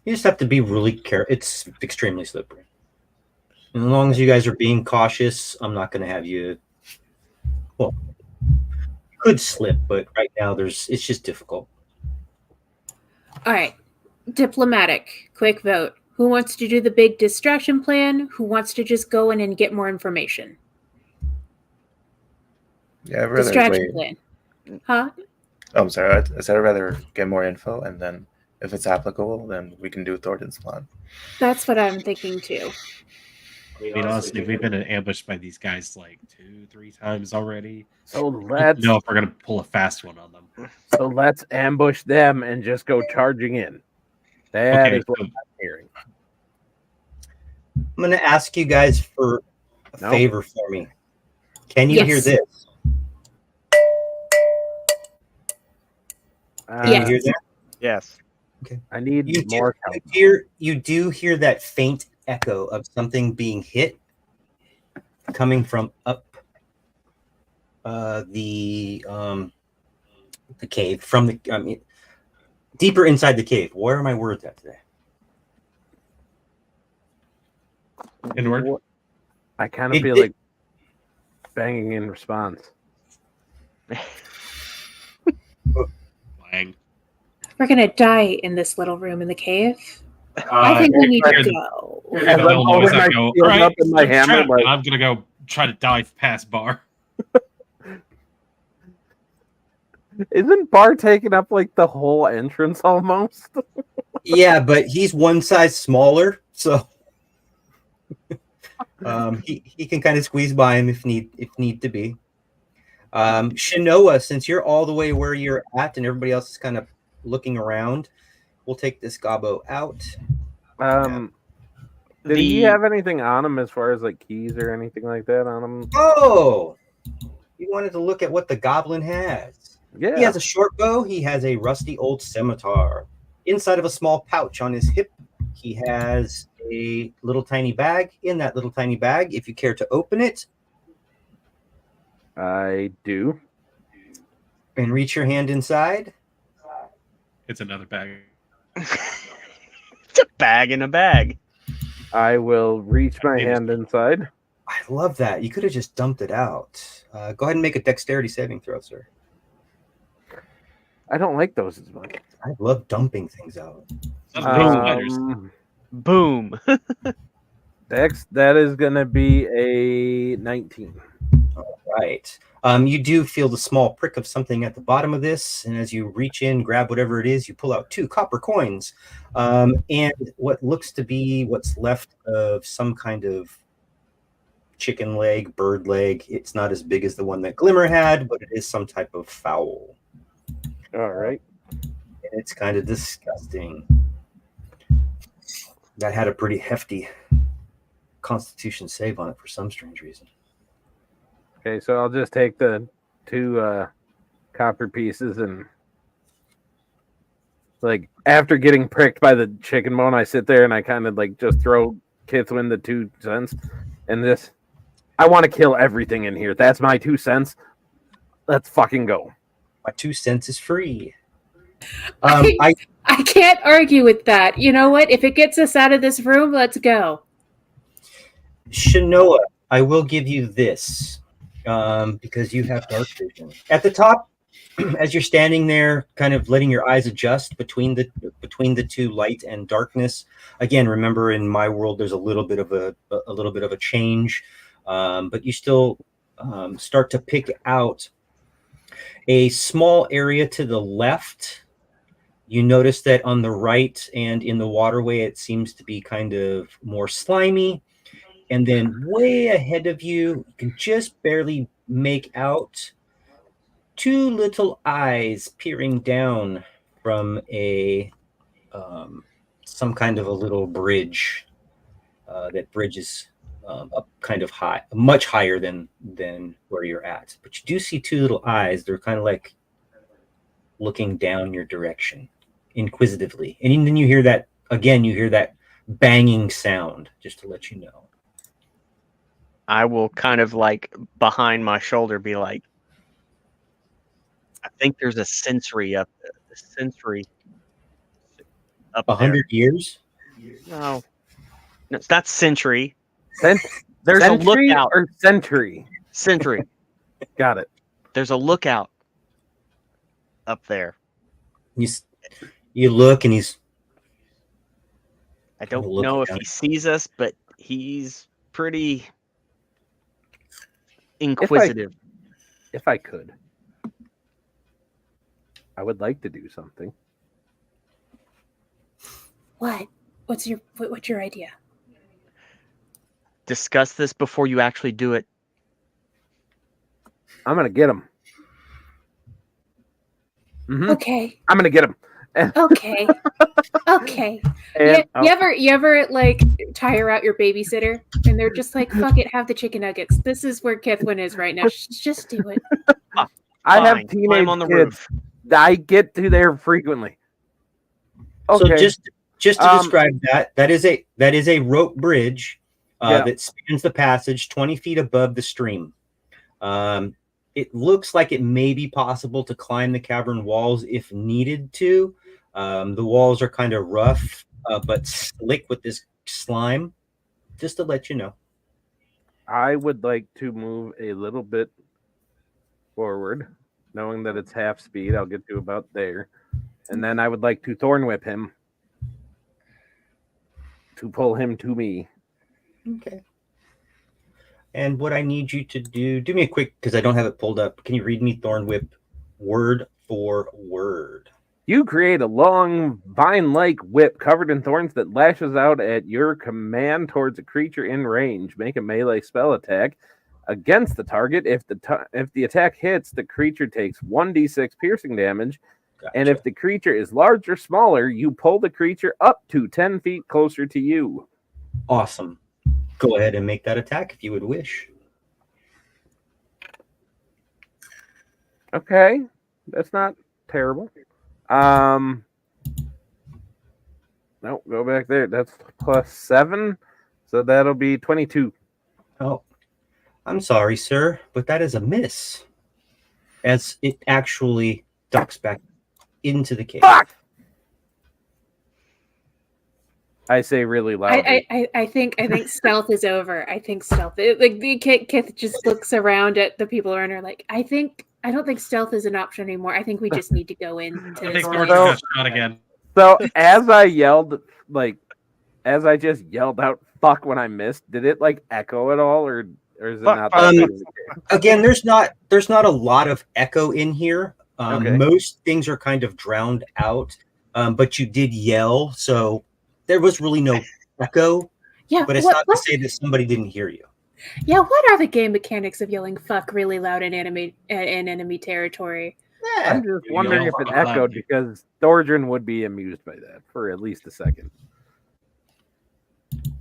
You just have to be really careful. It's extremely slippery. And as long as you guys are being cautious, I'm not going to have you. Well, you could slip, but right now it's just difficult. All right. Diplomatic. Quick vote. Who wants to do the big distraction plan? Who wants to just go in and get more information? Yeah, I'd rather Distraction wait. plan. Huh? Oh, I'm sorry. I said I'd rather get more info, and then if it's applicable, then we can do Thornton's plan. That's what I'm thinking too. I mean, honestly, we've been ambushed by these guys like 2-3 times already. So I don't let's know if we're gonna pull a fast one on them. ambush them and just go charging in. That Okay, is what so- I'm hearing. I'm going to ask you guys for a Nope. favor for me. Can you hear Yes. this? Can Yes. you hear that? Yes. I need You more. you do hear that faint echo of something being hit coming from up the cave, from the deeper inside the cave. Where are my words at today? Inward. I kind of It feel did- like banging in response. Lang. We're gonna die in this little room in the cave. Uh, I think we need to here's- go. Here's As the I'm little noise holding I my go, shield "All right, up and my I'm hammer, trapped, like- and I'm gonna go try to dive past Bar. Isn't Bar taking up like the whole entrance almost? yeah, but he's one size smaller, so he can kind of squeeze by him if need to be. Shinoa, since you're all the way where you're at and everybody else is kind of looking around, we'll take this gobbo out. Did he have anything on him as far as like keys or anything like that on him? Oh, you wanted to look at what the goblin has. Yeah. He has a short bow. He has a rusty old scimitar. Inside of a small pouch on his hip, he has a little tiny bag. In that little tiny bag, if you care to open it I do. and reach your hand inside, It's another bag. It's a bag in a bag. I will reach my hand inside. I love that. You could have just dumped it out. Go ahead and make a dexterity saving throw, sir. I don't like those as much. I love dumping things out. Those are big spiders. Boom. Dex, that is gonna be a 19. Right. You do feel the small prick of something at the bottom of this, and as you reach in, grab whatever it is, you pull out 2 copper coins, and what looks to be what's left of some kind of chicken leg, bird leg. It's not as big as the one that Glimmer had, but it is some type of fowl. All right. And it's kind of disgusting. That had a pretty hefty Constitution save on it for some strange reason. Okay, so I'll just take the 2 copper pieces and like after getting pricked by the chicken bone, I sit there and I kind of like just throw Kithwin the 2 cents and this. I want to kill everything in here. That's my 2 cents. Let's fucking go. My 2 cents is free. I can't argue with that. You know what? If it gets us out of this room, let's go. Shinoa, I will give you this because you have dark vision. At the top, as you're standing there, kind of letting your eyes adjust between the 2 light and darkness. Again, remember, in my world, there's a little bit of a change, but you still start to pick out a small area to the left. You notice that on the right and in the waterway, it seems to be kind of more slimy. And then way ahead of you, you can just barely make out 2 little eyes peering down from a some kind of a little bridge that bridges up kind of high, much higher than where you're at. But you do see two little eyes. They're kind of like looking down your direction inquisitively. And then you hear that again, you hear that banging sound, just to let you know. I will kind of like behind my shoulder be like, I think there's a sensory up there. The sensory up 100 years? there. No, it's not century. Cent- There's century a lookout. or century? Century. Got it. There's a lookout up there. You look, and he's. I don't Looking know if down. he sees us, but he's pretty inquisitive. If I could, I would like to do something. What? What's your idea? Discuss this before you actually do it. I'm gonna get him. Mhm. Okay. I'm gonna get him. Okay. Okay. And, You ever like tire out your babysitter and they're just like, fuck it, have the chicken nuggets. This is where Kithwin is right now. Just do it. I have Fine. teenage Climb on the kids. roof. I get to there frequently. Okay. So just to describe that is a rope bridge that spans the passage 20 feet above the stream. It looks like it may be possible to climb the cavern walls if needed to. The walls are kind of rough, but slick with this slime. Just to let you know. I would like to move a little bit forward, knowing that it's half speed. I'll get to about there. And then I would like to thorn whip him to pull him to me. Okay. And what I need you to do me a quick, because I don't have it pulled up. Can you read me Thorn Whip word for word? You create a long vine-like whip covered in thorns that lashes out at your command towards a creature in range. Make a melee spell attack against the target. If the attack hits, the creature takes 1d6 piercing damage. Gotcha. And if the creature is large or smaller, you pull the creature up to 10 feet closer to you. Awesome. Go ahead and make that attack if you would wish. Okay, that's not terrible. No, go back there. That's +7, so that'll be 22. Oh, I'm sorry, sir, but that is a miss. As it actually ducks back into the cave. Fuck! I say really loud. I think stealth is over. I think stealth. Kith just looks around at the people around her like, I don't think stealth is an option anymore. I think we just need to go in. I To think this Thornton place. got shot again. So as I just yelled out "fuck" when I missed, did it like echo at all, or is it not? Again, there's not a lot of echo in here. Okay. Most things are kind of drowned out, but you did yell, so there was really no echo. Yeah, But it's not to say that somebody didn't hear you. Yeah, what are the game mechanics of yelling "fuck" really loud in enemy territory? I'm just wondering if it echoed because Thorgrin would be amused by that for at least a second.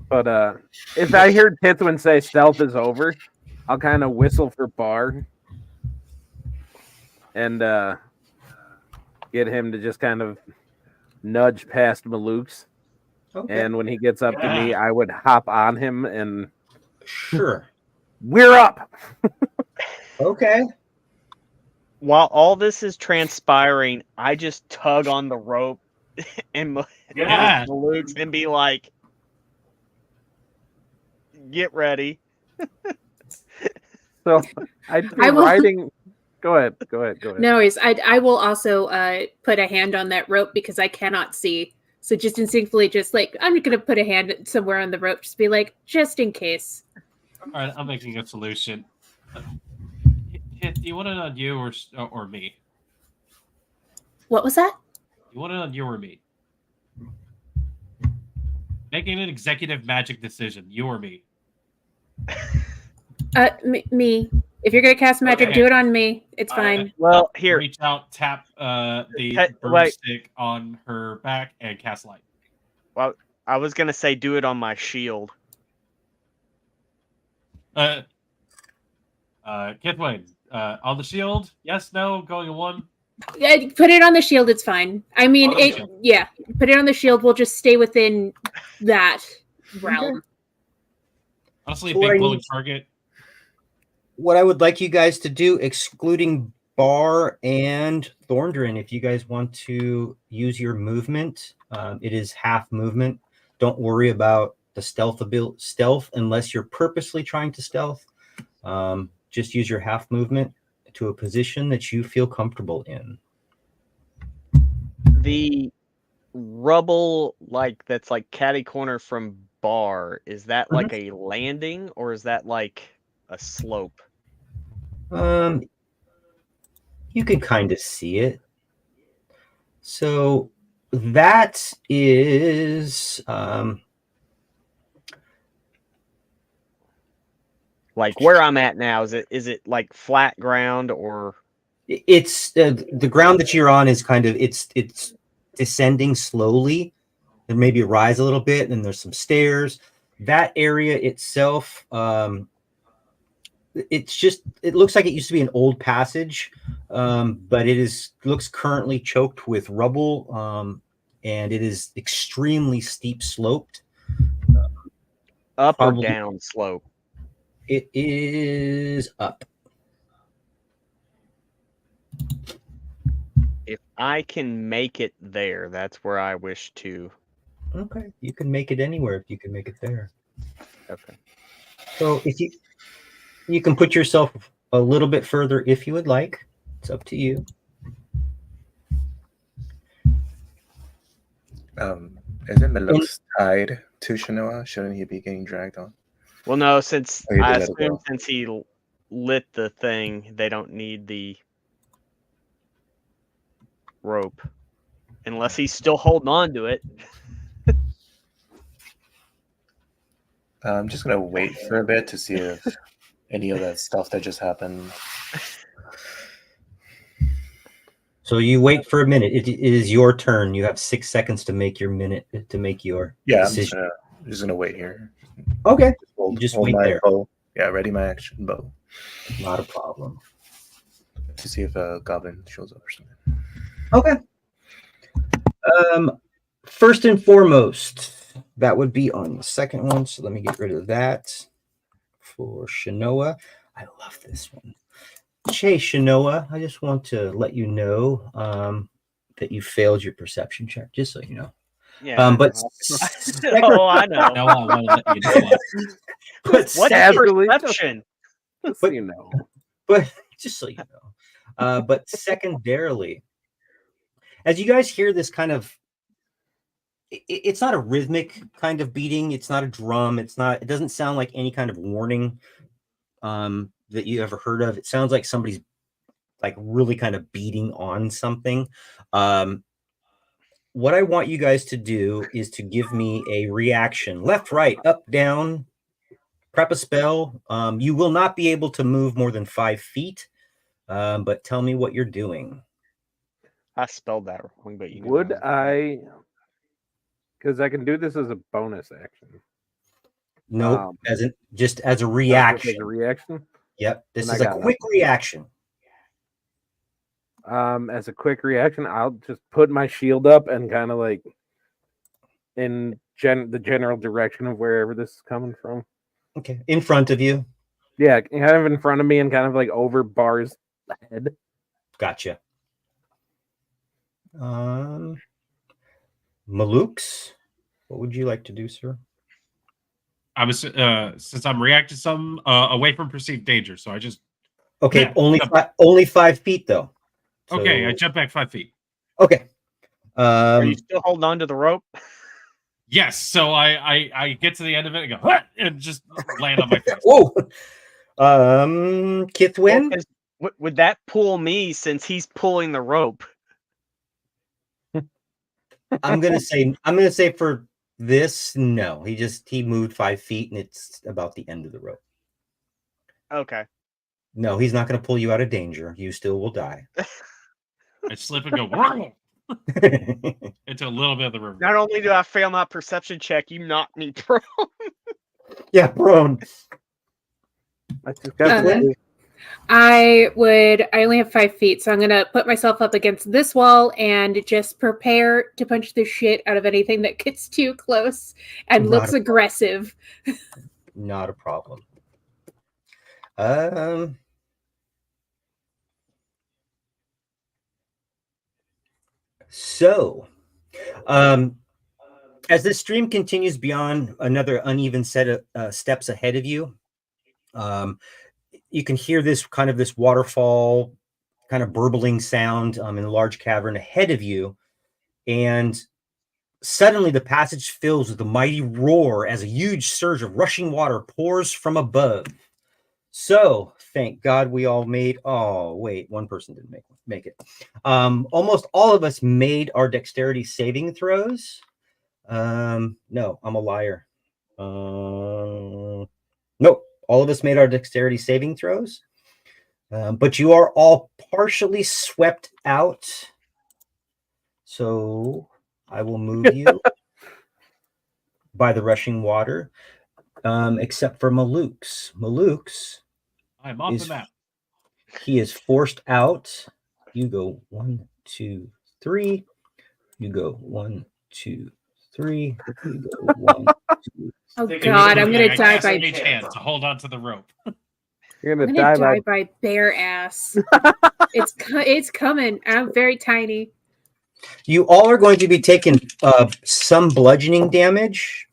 But if I hear Tithwin say stealth is over, I'll kind of whistle for Bar and get him to just kind of nudge past Maluk's. Okay. And when he gets up to me, I would hop on him and Sure. we're up. Okay. While all this is transpiring, I just tug on the rope and Yeah. Luke's and be like, "Get ready." So I'd be I will- riding. Go ahead. No worries. I will also put a hand on that rope because I cannot see. So just instinctively, just like I'm going to put a hand somewhere on the rope, just be like, just in case. All right, I'm making a solution. Kith, do you want it on you or me? What was that? You want it on you or me? Making an executive magic decision, you or me? Me. If you're going to cast magic, Okay. do it on me. It's fine. Well, here, Reach out, tap the Wait. broomstick on her back, and cast light. Well, I was gonna say do it on my shield. Kithwayne, on the shield? Yes, no, going in one. Yeah, put it on the shield. It's fine. I mean, On the shield. yeah, put it on the shield. We'll just stay within that realm. Honestly, a So what big I glowing need- target. What I would like you guys to do, excluding Bar and Thorndrin, if you guys want to use your movement, it is half movement. Don't worry about the stealth unless you're purposely trying to stealth. Just use your half movement to a position that you feel comfortable in. The rubble, like that's like catty corner from Bar, is that like a landing or is that like a slope? You can kind of see it. So that is Like where I'm at now, is it like flat ground or it's the ground that you're on is kind of it's descending slowly and maybe rise a little bit, and there's some stairs. That area itself, it's just it looks like it used to be an old passage, but looks currently choked with rubble, and it is extremely steep sloped. up Probably- or down slope? It is up. If I can make it there, that's where I wish to. Okay, you can make it anywhere if you can make it there. Okay. So if you can put yourself a little bit further if you would like. It's up to you. Isn't Melux tied to Shanoa? Shouldn't he be getting dragged on? Well, no, since Oh, you I did let it assume go. since he lit the thing, they don't need the rope, unless he's still holding on to it. I'm just gonna wait for a bit to see if any of that stuff that just happened. So you wait for a minute. It is your turn. You have 6 seconds to make your minute to make your Yeah, I'm decision. just gonna wait here. Okay, Just wait my there. bow. Yeah, ready my action bow Not a problem. to see if a goblin shows up or something. Okay. First and foremost, that would be on the second one. So let me get rid of that for Shanoa. I love this one. Hey, Shanoa, I just want to let you know that you failed your perception check, just so you know. Yeah. But Oh, I know. No, I want to let you know. but What's Casually, perception? Just so you know. but just so you know. But secondarily, as you guys hear this kind of, it's not a rhythmic kind of beating. It's not a drum. It doesn't sound like any kind of warning that you ever heard of. It sounds like somebody's like really kind of beating on something. What I want you guys to do is to give me a reaction, left, right, up, down, prep a spell. You will not be able to move more than 5 feet, but tell me what you're doing. I spelled that wrong, but you know. Would I? Because I can do this as a bonus action. Nope, just as a Not reaction. As a reaction. Yep, this Then I is a got it. quick reaction. As a quick reaction, I'll just put my shield up and kind of like in the general direction of wherever this is coming from. Okay, in front of you. Yeah, kind of in front of me and kind of like over Bar's head. Gotcha. Malukes, what would you like to do, sir? Since I'm reacting some away from perceived danger, so I just Okay, Yeah. only 5 feet though. okay. I So- jump back 5 feet. Okay. Are you still holding on to the rope? Yes, so I get to the end of it and go "What?" and just land on my face. Whoa. Kithwin. Well, 'cause would that pull me since he's pulling the rope? I'm gonna say for this, no. He moved 5 feet and it's about the end of the rope. Okay. No, he's not gonna pull you out of danger. You still will die. I slip and go. "Whoa." into a little bit of the river. Not only do I fail my perception check, you knocked me prone. Yeah, prone. I just got Flynn? I only have 5 feet, so I'm gonna put myself up against this wall and just prepare to punch the shit out of anything that gets too close and Not looks a- aggressive. Not a problem. So, as the stream continues beyond another uneven set of steps ahead of you, you can hear this waterfall kind of burbling sound in a large cavern ahead of you. And suddenly the passage fills with a mighty roar as a huge surge of rushing water pours from above. So thank God we all made. Oh wait, one person didn't make it. Almost all of us made our dexterity saving throws. No, I'm a liar. Nope, all of us made our dexterity saving throws. But you are all partially swept out. So I will move you by the rushing water, except for Maluk's. Maluk's. I'm off the map. He is forced out. You go 1, 2, 3. You go 1, 2, 3. You go 1, 2. Oh God, I'm gonna die by Mage hand to hold on to the rope. You're I'm gonna gonna die die by bare ass. It's coming. I'm very tiny. You all are going to be taking some bludgeoning damage.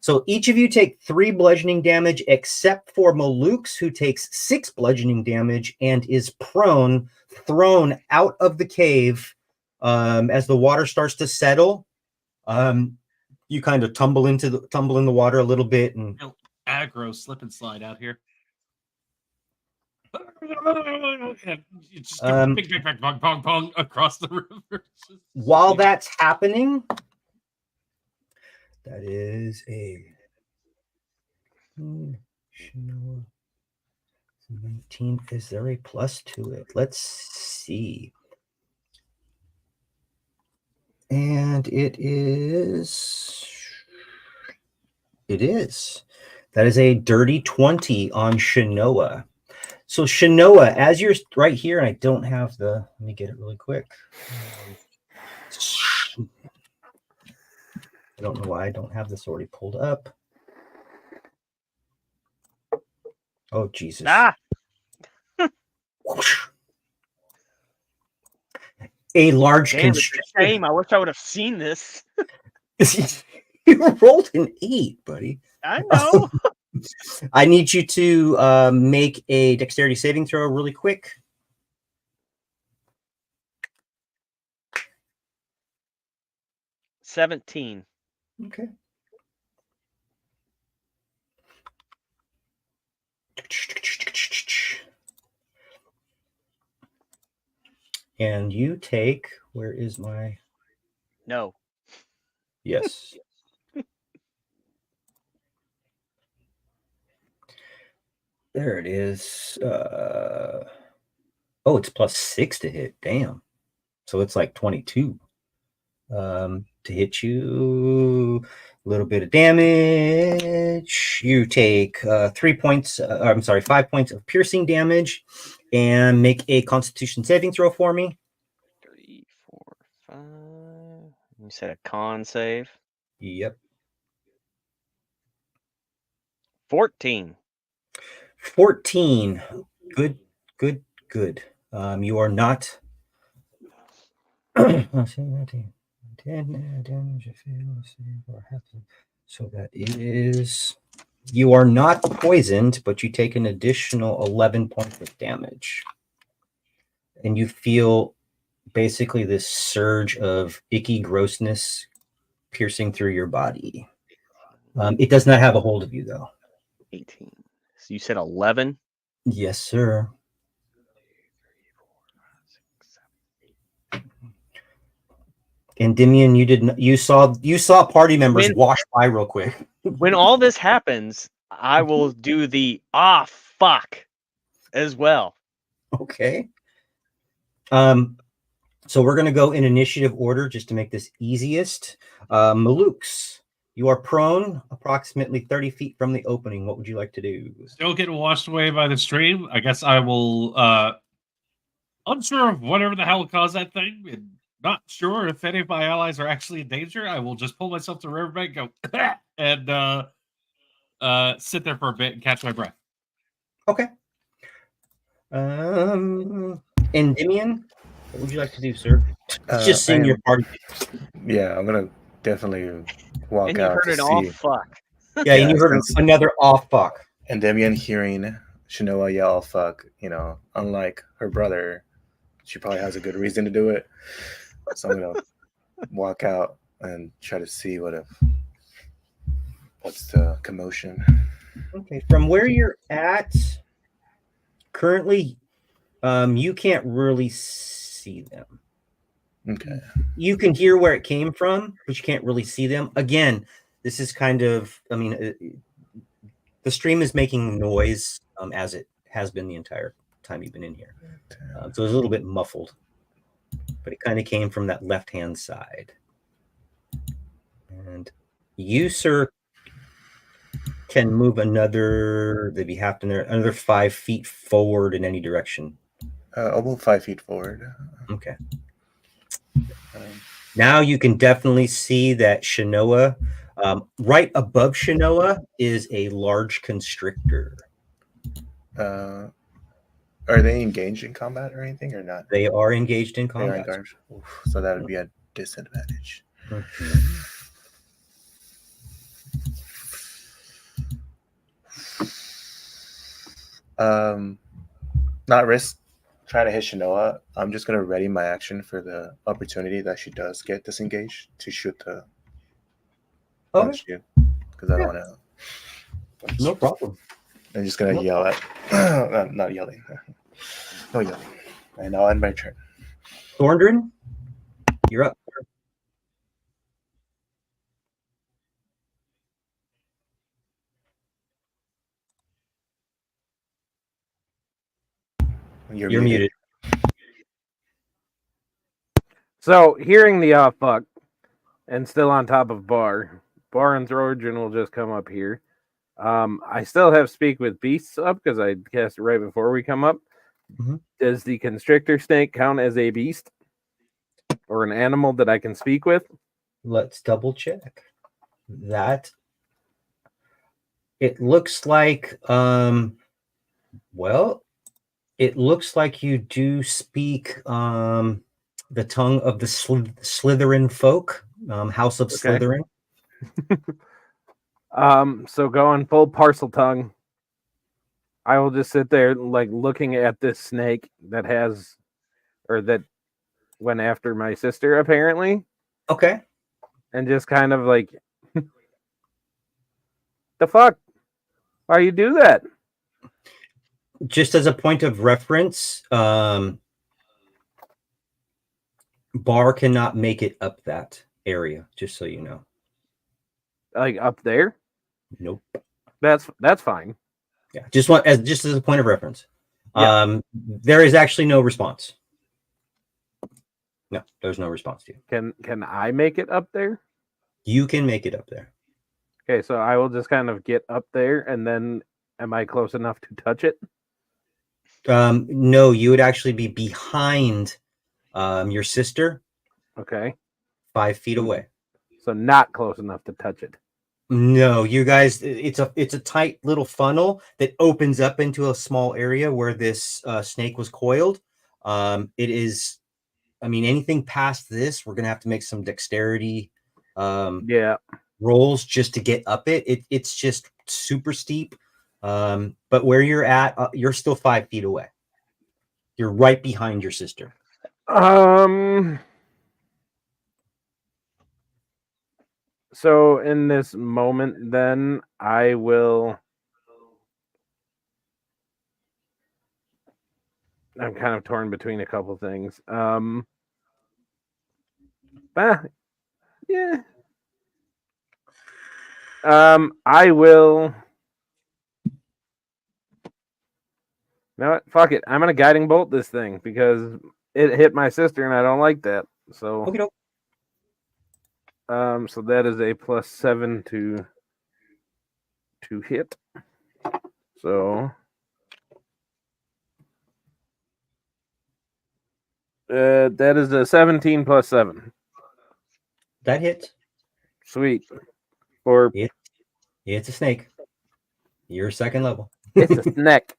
So each of you take 3 bludgeoning damage, except for Maluk's, who takes 6 bludgeoning damage and is thrown out of the cave as the water starts to settle. You kind of tumble in the water a little bit, and aggro slip and slide out here. You just big bang, pong, pong across the river. While that's happening, that is a 19. Is there a plus to it? Let's see. And it is. That is a dirty 20 on Shinoa. So Shinoa, as you're right here, and I don't have let me get it really quick. I don't know why I don't have this already pulled up. Oh, Jesus. Ah! A large Damn, it's a shame. I wish I would have seen this. You rolled an 8, buddy. I know. I need you to make a dexterity saving throw really quick. $17. Okay. And you take, where is my? No. Yes. There it is. Oh, it's +6 to hit. Damn. So it's like 22 to hit you. A little bit of damage. You take 5 points of piercing damage, and make a Constitution saving throw for me. 3, 4, 5. You said a con save. Yep. 14. 14. Good. You are not. So that is. You are not poisoned, but you take an additional 11 points of damage. And you feel basically this surge of icky grossness piercing through your body. It does not have a hold of you, though. 18. So you said 11? Yes, sir. And Dimian, you saw party members wash by real quick. When all this happens, I will do the fuck as well. Okay. So we're going to go in initiative order just to make this easiest. Malukes, you are prone approximately 30 feet from the opening. What would you like to do? Still getting washed away by the stream. I guess I will, unsure of whatever the hell caused that thing, and not sure if any of my allies are actually in danger. I will just pull myself to the riverbank, go, and sit there for a bit and catch my breath. Okay. Endymion, what would you like to do, sir? Just seeing your party. Yeah, I'm gonna definitely walk And you out heard to it all. see. Fuck. Yeah, and you heard since- another off fuck. And Demian hearing Shanoa yell "fuck," unlike her brother, she probably has a good reason to do it. So I'm gonna walk out and try to see what's the commotion. Okay, from where you're at currently, you can't really see them. Okay. You can hear where it came from, but you can't really see them. Again, this is kind of, the stream is making noise as it has been the entire time you've been in here. So it's a little bit muffled, but it kind of came from that left-hand side. And you, sir, can move another 5 feet forward in any direction. I'll move 5 feet forward. Okay. Now you can definitely see that Shanoa, right above Shanoa is a large constrictor. Are they engaged in combat or anything, or not? They are engaged in They are combat. engaged. Oof, so that would be a disadvantage. Mhm. Not risk trying to hit Shanoa. I'm just gonna ready my action for the opportunity that she does get disengaged to shoot the punch you, because I don't want to. No problem. I'm just gonna yell at. Not yelling. No yelling. And I'll end my turn. Thorndrin, you're up. You're muted. So hearing the fuck and still on top of Bar and Trojan will just come up here. I still have Speak with Beasts up because I cast it right before we come up. Mhm. Does the constrictor snake count as a beast or an animal that I can speak with? Let's double check that. It looks like, it looks like you do speak the tongue of the Slytherin folk, House of Okay. Slytherin. So going full parcel tongue, I will just sit there like looking at this snake that went after my sister apparently, Okay. and just kind of like, the fuck? Why you do that? Just as a point of reference, Bar cannot make it up that area, just so you know. Like up there? Nope. That's fine. Yeah, just as a point of reference. Yeah. There is actually no response. No, there's no response to you. Can I make it up there? You can make it up there. Okay, so I will just kind of get up there, and then am I close enough to touch it? No, you would actually be behind your sister, Okay, 5 feet away. so not close enough to touch it. No, you guys, it's a tight little funnel that opens up into a small area where this snake was coiled. It is, anything past this, we're gonna have to make some dexterity Yeah. rolls just to get up it. It's just super steep. But where you're at, you're still 5 feet away. You're right behind your sister. So in this moment, then I will. I'm kind of torn between a couple things. Yeah. I will. You know what? Fuck it. I'm gonna guiding bolt this thing because it hit my sister, and I don't like that. So, Okay, so that is a +7 to hit. So, that is a 17 + 7. that hits. Sweet. Or It's a snake. You're second level. it's a snake.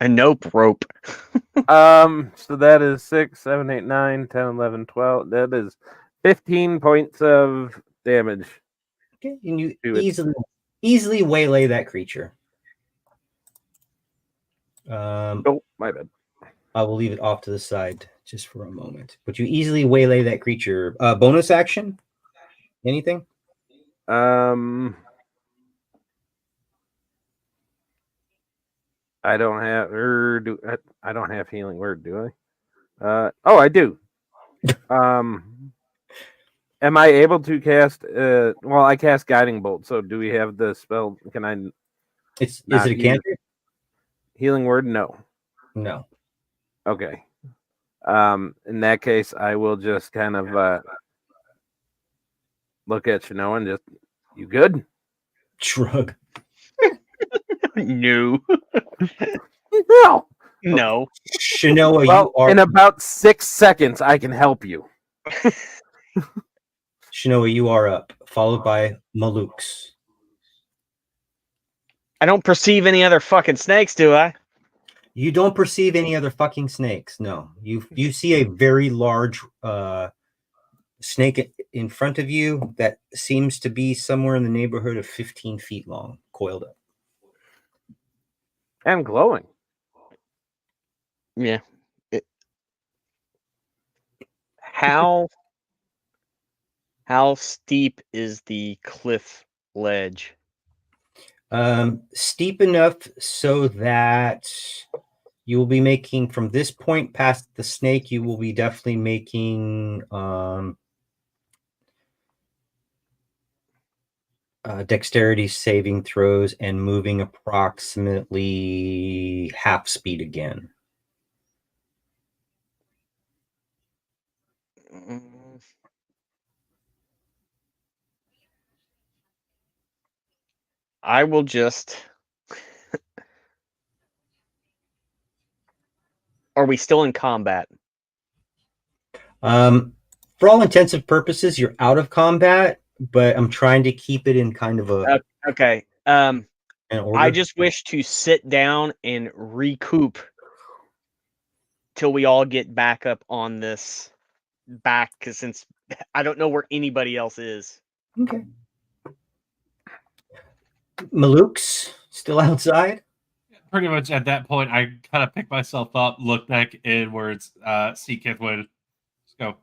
A nope rope. So that is 6, 7, 8, 9, 10, 11, 12. That is 15 points of damage. Okay, and you Do it. easily waylay that creature. Oh, my bad. I will leave it off to the side just for a moment. But you easily waylay that creature. Bonus action? Anything? I don't have I don't have healing word, do I? Oh, I do. Am I able to cast well, I cast guiding bolt, so do we have the spell? Can I Is not it a use cantrip? healing word? No. No. Okay. In that case, I will just kind of look at Shanoa and just, you good? Shrug. No. No. No. Shanoa, Well, in about 6 seconds, I can help you. Shanoa, you are up, followed by Maluk's. I don't perceive any other fucking snakes, do I? You don't perceive any other fucking snakes. No. You see a very large snake in front of you that seems to be somewhere in the neighborhood of 15 feet long, coiled up. And glowing. Yeah. How steep is the cliff ledge? Steep enough so that you will be making from this point past the snake, you will be definitely making dexterity saving throws and moving approximately half speed again. I will just. Are we still in combat? For all intensive purposes, you're out of combat, but I'm trying to keep it in kind of a Okay. an order. I just wish to sit down and recoup till we all get back up on this back, because since I don't know where anybody else is. Okay. Maluk's still outside. Pretty much at that point, I kind of pick myself up, look back inwards, see Kithwood, just go.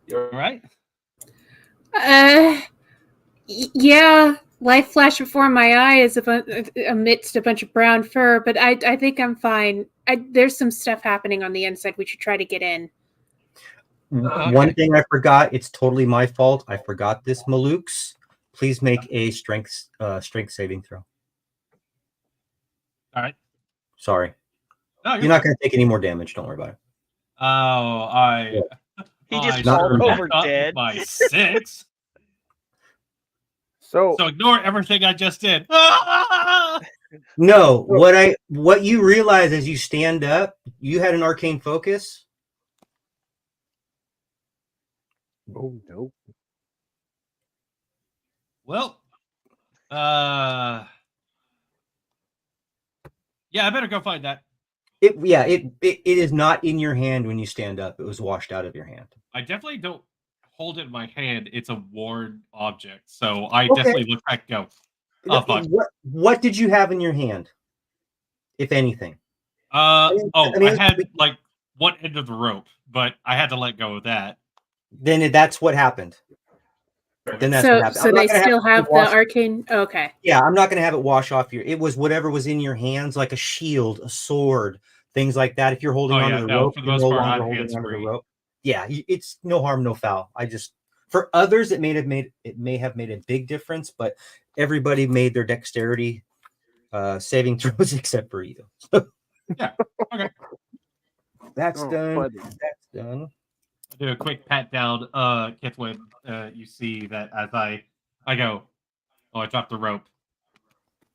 You all right? Yeah. Life flashed before my eyes amidst a bunch of brown fur, but I think I'm fine. There's some stuff happening on the inside. We should try to get in. Okay. One thing I forgot. It's totally my fault. I forgot this, Maluk's. Please make a strength saving throw. All right. Sorry. No, You're not going to take any more damage. Don't worry about it. Oh, He just Not rolled really. over dead. By 6. So So ignore everything I just did. No, what you realize as you stand up, you had an arcane focus. oh no. Well, yeah, I better go find that. It is not in your hand when you stand up. It was washed out of your hand. I definitely don't hold it in my hand. It's a worn object, so I Okay. definitely look back and go, oh, fuck. What did you have in your hand, if anything? I mean, had like one end of the rope, but I had to let go of that. Then that's what happened. Then that's what happened. So they still have the arcane. Okay. Yeah, I'm not going to have it wash off your. It was whatever was in your hands, like a shield, a sword, things like that. If you're holding onto the rope, for the you're most no part, longer I'm holding onto the hands-free. rope. Yeah, it's no harm, no foul. I just for others, it may have made a big difference, but everybody made their dexterity saving throws except for you. Yeah. Okay. That's Oh, done. buddy. That's done. I do a quick pat down, Kithwin. You see that as I go, oh, I dropped the rope.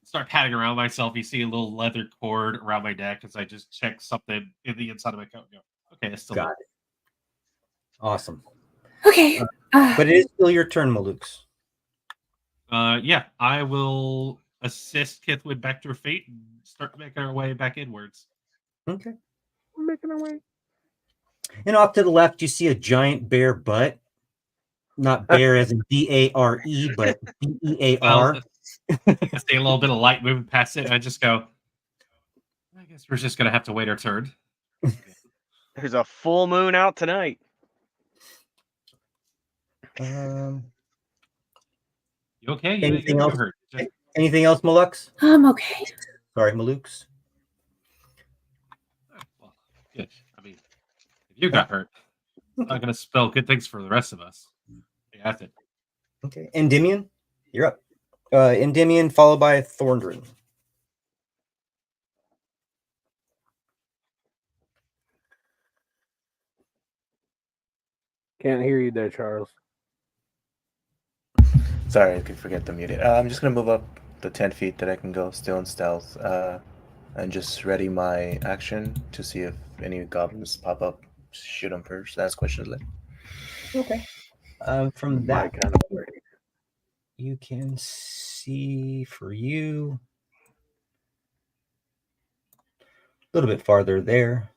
Start patting around myself. You see a little leather cord around my neck as I just check something in the inside of my coat. Go, okay, it's still Got it. Awesome. Okay. But it is still your turn, Malukes. Yeah, I will assist Kithwin back to her feet and start making our way back inwards. Okay. We're making our way. And off to the left, you see a giant bear butt. Not bear as in Dare, but Bear. I see a little bit of light moving past it. I just go, I guess we're just going to have to wait our turn. There's a full moon out tonight. You okay? Anything you else? hurt. Anything else, Malux? I'm okay. Sorry, Malukes. Well, good. I mean, if you got hurt, it's not going to spell good things for the rest of us. Yeah, that's it. Okay. Endymion, you're up. Endymion followed by Thorndrin. Can't hear you there, Charles. Sorry, I could forget to mute it. I'm just gonna move up the 10 feet that I can go, still in stealth, and just ready my action to see if any goblins pop up. Shoot them first. Ask questions later. Okay. From My that, kind of way. you can see for you a little bit farther there.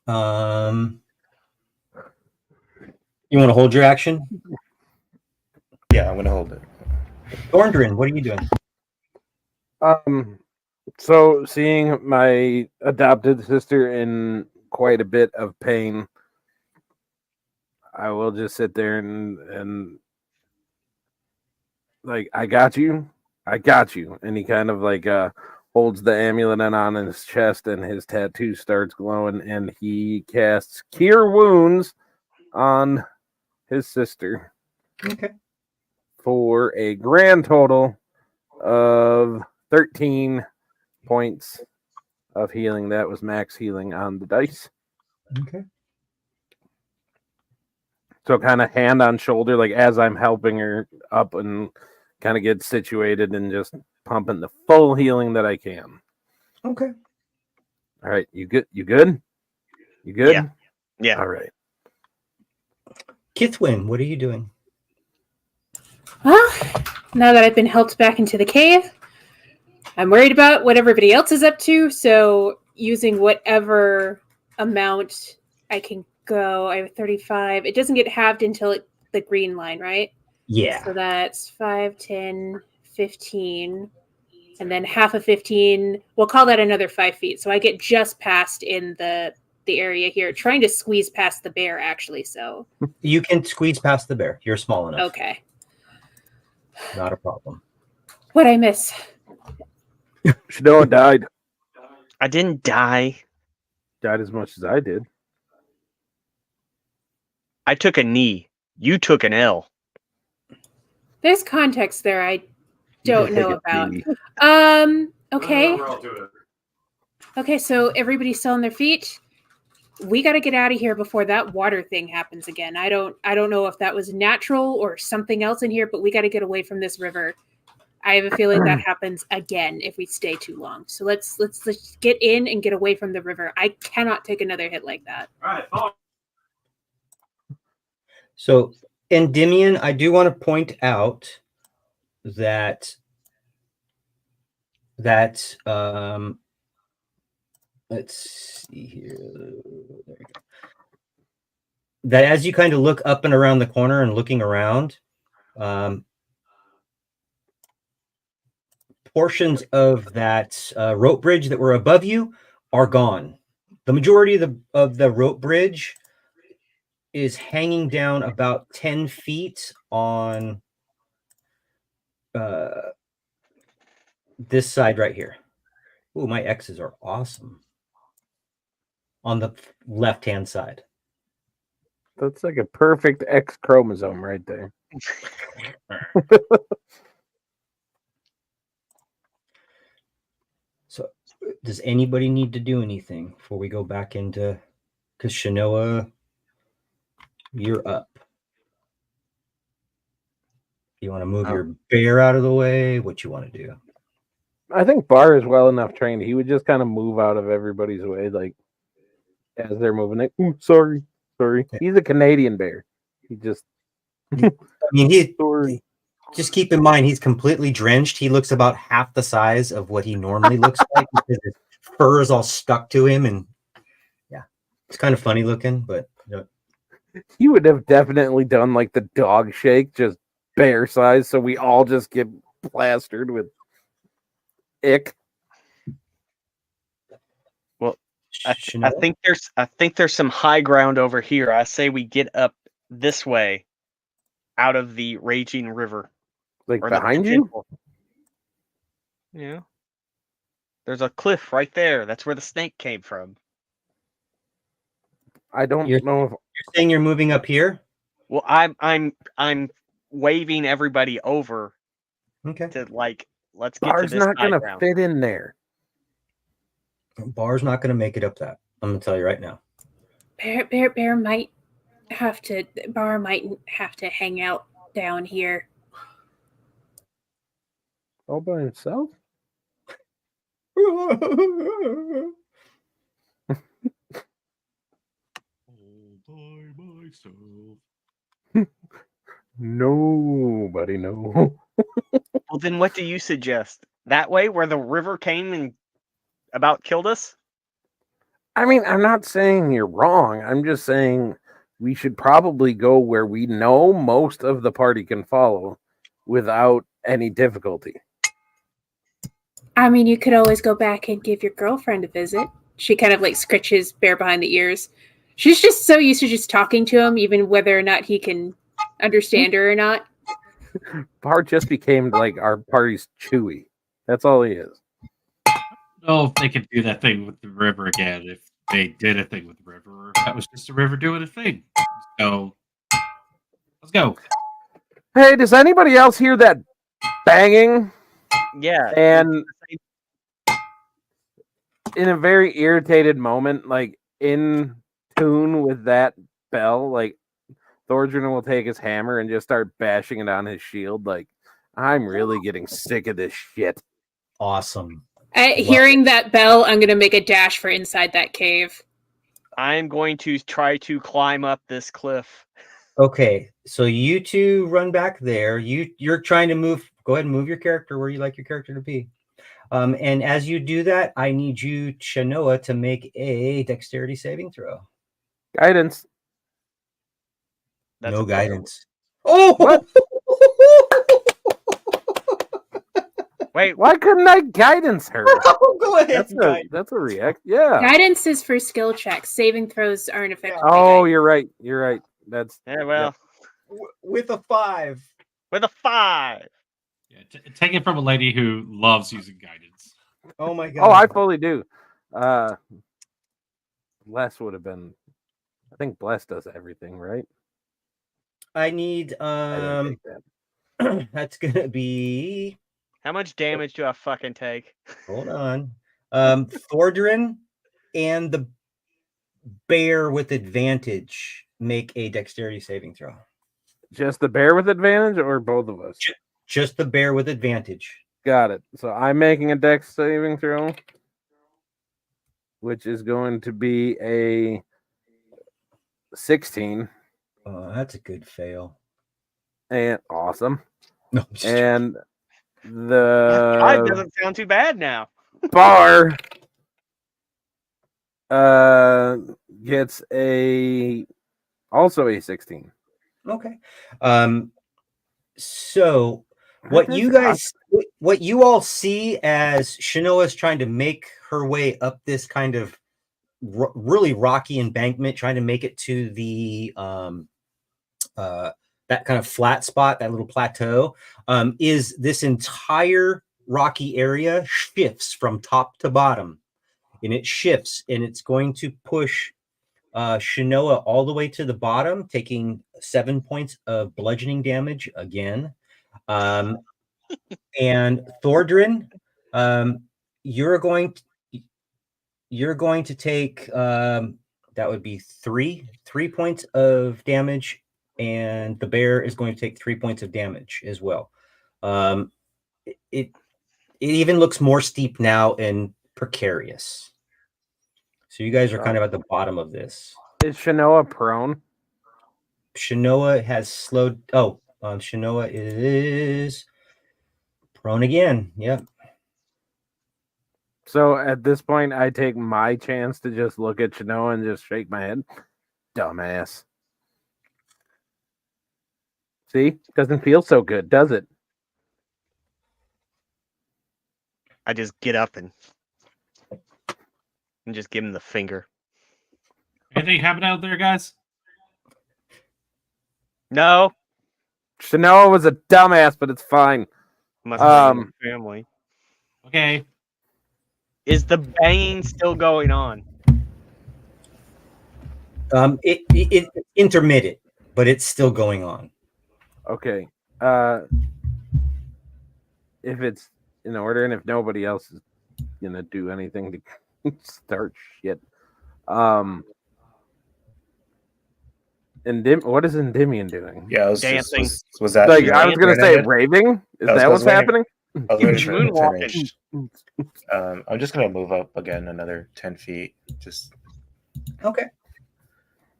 You want to hold your action? Yeah, I'm gonna hold it. Thorndrin, what are you doing? So seeing my adopted sister in quite a bit of pain, I will just sit there and like, I got you. And he kind of like holds the amulet on his chest, and his tattoo starts glowing, and he casts Cure Wounds on his sister. Okay. For a grand total of 13 points of healing. That was max healing on the dice. Okay. So kind of hand on shoulder, like as I'm helping her up and kind of get situated and just pumping the full healing that I can. Okay. All right. You good? You good? You good? Yeah. Yeah. All right. Kithwin, what are you doing? Well, now that I've been helped back into the cave, I'm worried about what everybody else is up to. So using whatever amount I can go, I have 35. It doesn't get halved until the green line, right? Yeah. So that's 5, 10, 15. And then half of 15, we'll call that another 5 feet. So I get just past in the area here, trying to squeeze past the bear, actually. So You can squeeze past the bear. You're small enough. okay. Not a problem. What'd I miss? Shanoa died. I didn't die. Died as much as I did. I took a knee. You took an L. There's context there I don't know about. D. Okay. Okay, so everybody's still on their feet. We got to get out of here before that water thing happens again. I don't know if that was natural or something else in here, but we got to get away from this river. I have a feeling that happens again if we stay too long. So let's get in and get away from the river. I cannot take another hit like that. All right. So, Endymion, I do want to point out that let's see here. There we go. That as you kind of look up and around the corner and looking around, portions of that rope bridge that were above you are gone. The majority of the rope bridge is hanging down about 10 feet on this side right here. Ooh, my X's are awesome. On the left-hand side. That's like a perfect X chromosome right there. Does anybody need to do anything before we go back into? Because Shanoa, you're up. You want to move your bear out of the way? What you want to do? I think Bar is well enough trained. He would just kind of move out of everybody's way, like as they're moving it. Ooh, sorry. He's a Canadian bear. He just. I mean, Sorry. just keep in mind he's completely drenched. He looks about half the size of what he normally looks like because his fur is all stuck to him, and yeah, it's kind of funny looking. But He would have definitely done like the dog shake, just bear size, so we all just get plastered with ick. Well, I think there's some high ground over here. I say we get up this way, out of the raging river. Like Or behind you? Yeah. There's a cliff right there. That's where the snake came from. I don't know if you're saying you're moving up here. Well, I'm waving everybody over Okay. to like let's get to Bar's this not high gonna ground. fit in there. Bar's not going to make it up that. I'm going to tell you right now. Bear might have to. Bar might have to hang out down here. All by himself? All by myself. Nobody know. Well, then what do you suggest? That way, where the river came and about killed us? I mean, I'm not saying you're wrong. I'm just saying we should probably go where we know most of the party can follow without any difficulty. I mean, you could always go back and give your girlfriend a visit. She kind of like scritches Bear behind the ears. She's just so used to just talking to him, even whether or not he can understand her or not. Bar just became like our party's Chewy. That's all he is. know if they could do that thing with the river again if they did a thing with the river, or if that was just a river doing a thing. So let's go. Hey, does anybody else hear that banging? Yeah. And in a very irritated moment, like in tune with that bell, like Thorgrin will take his hammer and just start bashing it on his shield. Like, I'm really getting sick of this shit. Awesome. Hearing that bell, I'm going to make a dash for inside that cave. I'm going to try to climb up this cliff. Okay, so you two run back there. You're trying to move. Go ahead and move your character where you like your character to be. And as you do that, I need you, Shanoa, to make a dexterity saving throw. Guidance. That's no a fail. guidance. Oh, What? Wait, Why couldn't I guidance her? Go ahead. That's a react. Yeah. Guidance is for skill checks. Saving throws aren't affected. by Oh, guidance. you're right. You're right. That's yeah, well, With a 5. with a 5. Yeah, take it from a lady who loves using guidance. Oh my god. Oh, I fully do. Bless would have been. I think Bless does everything, right? I need I didn't take that. that's gonna be. How much damage do I fucking take? Hold on. Thordrin and the bear with advantage make a dexterity saving throw. Just the bear with advantage, or both of us? Just the bear with advantage. Got it. So I'm making a dex saving throw, which is going to be a 16. Oh, that's a good fail. And awesome. No, And 5 the doesn't sound too bad now. bar gets also a 16. okay. So what you all see as Shanoa's trying to make her way up this kind of really rocky embankment, trying to make it to the that kind of flat spot, that little plateau, is this entire rocky area shifts from top to bottom, and it shifts, and it's going to push Shanoa all the way to the bottom, taking 7 points of bludgeoning damage again. And Thordrin, you're going to, you're going to take that would be 3 points of damage, and the bear is going to take 3 points of damage as well. It even looks more steep now and precarious. So you guys are kind of at the bottom of this. Is Shanoa prone? Shanoa has slowed. Shanoa is prone again. Yep. So at this point, I take my chance to just look at Shanoa and just shake my head. Dumbass. See? Doesn't feel so good, does it? I just get up and just give him the finger. Anything happen out there, guys? No, Shanoa was a dumbass, but it's fine. must be family. Okay. Is the banging still going on? It's intermittent, but it's still going on. Okay. If it's in order and if nobody else is gonna do anything to start shit. What is Endymion doing? Yeah, I was Dancing. was that Like your I was gonna turn say ahead? raving? Is I was- that I what's was waiting- happening? I was waiting for him to Moonwalking. finish. I'm just gonna move up again another 10 feet, just Okay.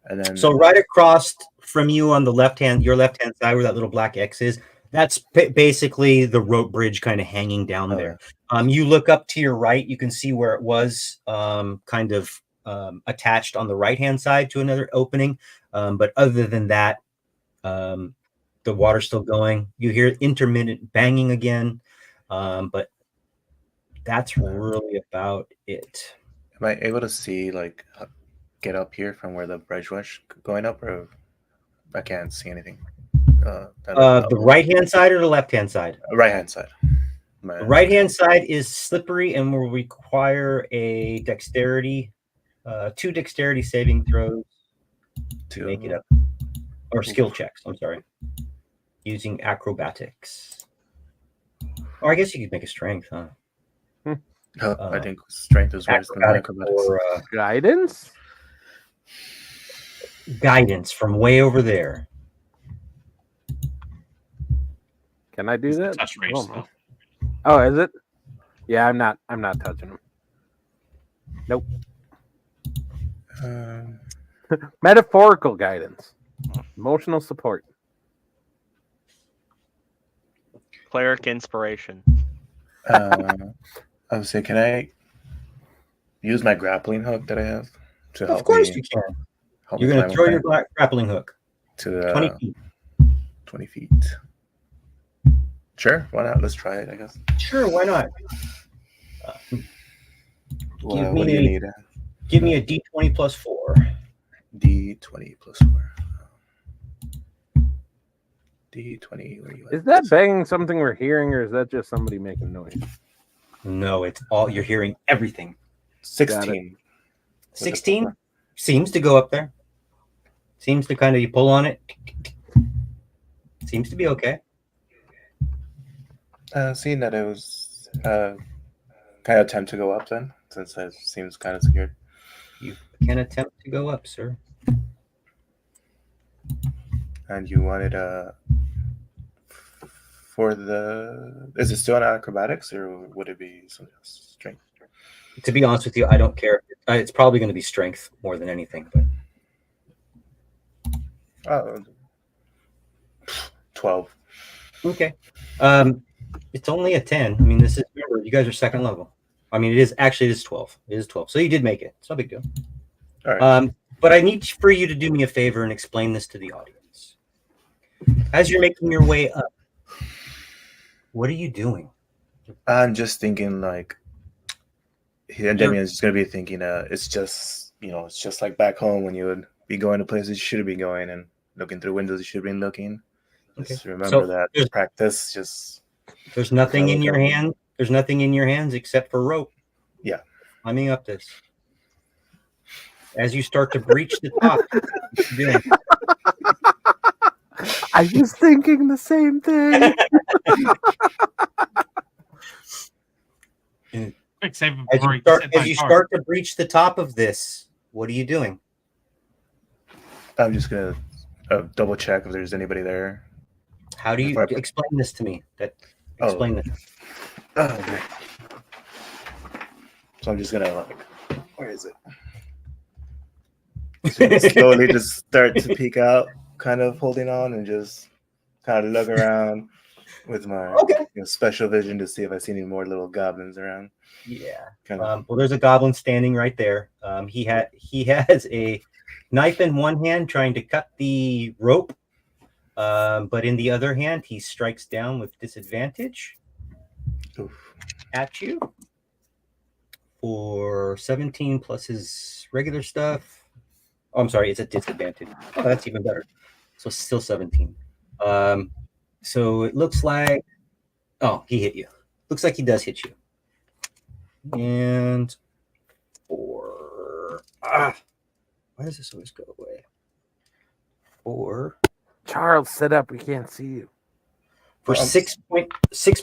and then So right across from you on the your left hand side where that little black X is, that's basically the rope bridge kind of hanging down there. You look up to your right, you can see where it was kind of attached on the right hand side to another opening. But other than that, the water's still going. You hear intermittent banging again, but that's really about it. am I able to see like get up here from where the bridge was going up, or I can't see anything? The right hand side or the left hand side? Right hand side. The right hand side is slippery and will require a dexterity, 2 dexterity saving throws to make it up, or skill checks. I'm sorry, using acrobatics. Or I guess you could make a strength, huh? I think strength is worse than acrobatics. Or Guidance? guidance from way over there. Can I do that? Touch range still. Oh, is it? Yeah, I'm not touching him. Nope. Metaphorical guidance. Emotional support. Cleric inspiration. I would say, can I use my grappling hook that I have to help? Of course me, you can. help You're me going to climb throw up your grappling hook to 20 feet. 20 feet. Sure, why not? Let's try it, I guess. Sure, why not? What do you need? Give me a D20 plus 4. D20 plus 4. D20, where you at? Is that banging something we're hearing, or is that just somebody making noise? No, it's all you're hearing everything. 16. 16 seems to go up there. Seems to kind of, you pull on it. Seems to be okay. Seeing that it was kind of attempt to go up then, since it seems kind of secured. You can attempt to go up, sir. And you wanted for the, is it still an acrobatics or would it be something else? Strength? To be honest with you, I don't care. It's probably going to be strength more than anything. But 12. okay. It's only a 10. I mean, this is, remember, you guys are second level. I mean, it is 12. It is 12. So you did make it. It's no big deal. All right. But I need for you to do me a favor and explain this to the audience. As you're making your way up, what are you doing? I'm just thinking like, Damien's just going to be thinking, it's just, it's just like back home when you would be going to places you shouldn't be going and looking through windows you should have been looking. Just remember that practice. Just there's nothing in your hand. There's nothing in your hands except for rope. Yeah. Climbing up this. As you start to breach the top, I was thinking the same thing. Quick, save him As before you he start, hit my as you car. start to breach the top of this, what are you doing? I'm just gonna double check if there's anybody there. How do you If I- explain this to me? Oh. Explain this. Okay. So I'm just gonna where is it? Slowly just start to peek out, kind of holding on, and just kind of look around with my Okay. special vision to see if I see any more little goblins around. Yeah. Kind of. Well, there's a goblin standing right there. He has a knife in one hand, trying to cut the rope, but in the other hand, he strikes down with disadvantage Oof. at you for 17 plus his regular stuff. Oh, I'm sorry, it's a disadvantage. Oh, that's even better. So still 17. So it looks like, oh, he hit you. Looks like he does hit you. And why does this always go away? Charles, sit up. We can't see you. For 6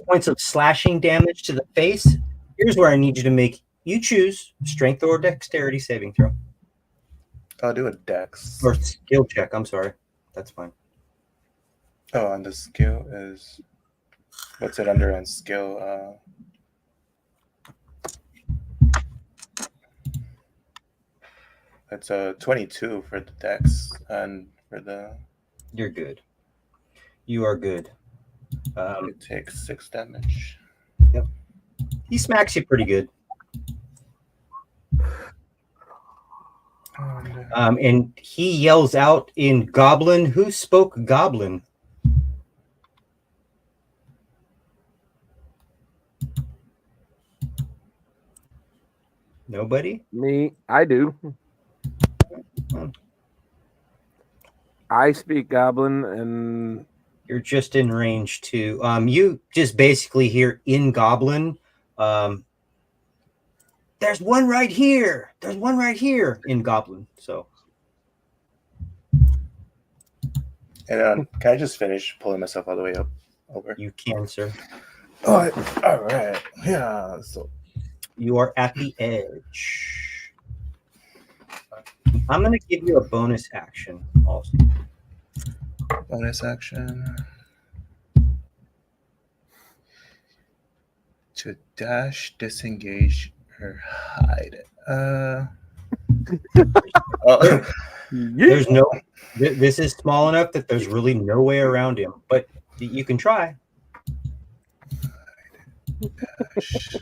points of slashing damage to the face. Here's where I need you to make, you choose strength or dexterity saving throw. I'll do a dex. Or skill check, I'm sorry. That's fine. Oh, and the skill is what's it under on skill? It's a 22 for the dex, and for the You're good. You are good. it takes 6 damage. He smacks you pretty good. And he yells out in Goblin. Who spoke Goblin? Nobody? Me, I do. I speak Goblin, and You're just in range too. You just basically hear in Goblin. There's one right here. There's one right here in Goblin. So. And can I just finish pulling myself all the way up over? You can, sir. All right. Yeah. So You are at the edge. I'm going to give you a bonus action also. bonus action to dash, disengage, or hide. There's no. This is small enough that there's really no way around him, but you can try. Dash,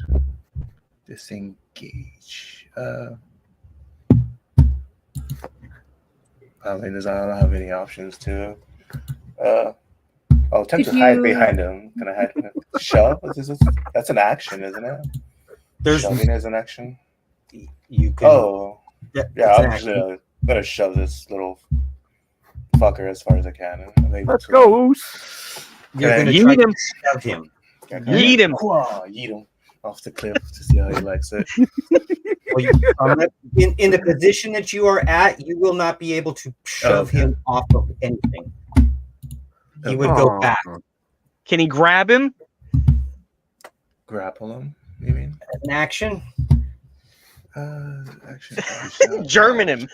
disengage. I mean, I don't have any options to. I'll attempt to hide behind him. Can I hide? Shove? That's an action, isn't it? Shoving is an action. You can. Oh, yeah. I'm just gonna shove this little fucker as far as I can. let's go. You're gonna Yeet try him. to shove him. Yeet him. Yeet him off the cliff to see how he likes it. Well, in the position that you are at, you will not be able to shove him off of anything. He would go back. Can he grab him? Grapple him, you mean? As an action. Action. German him.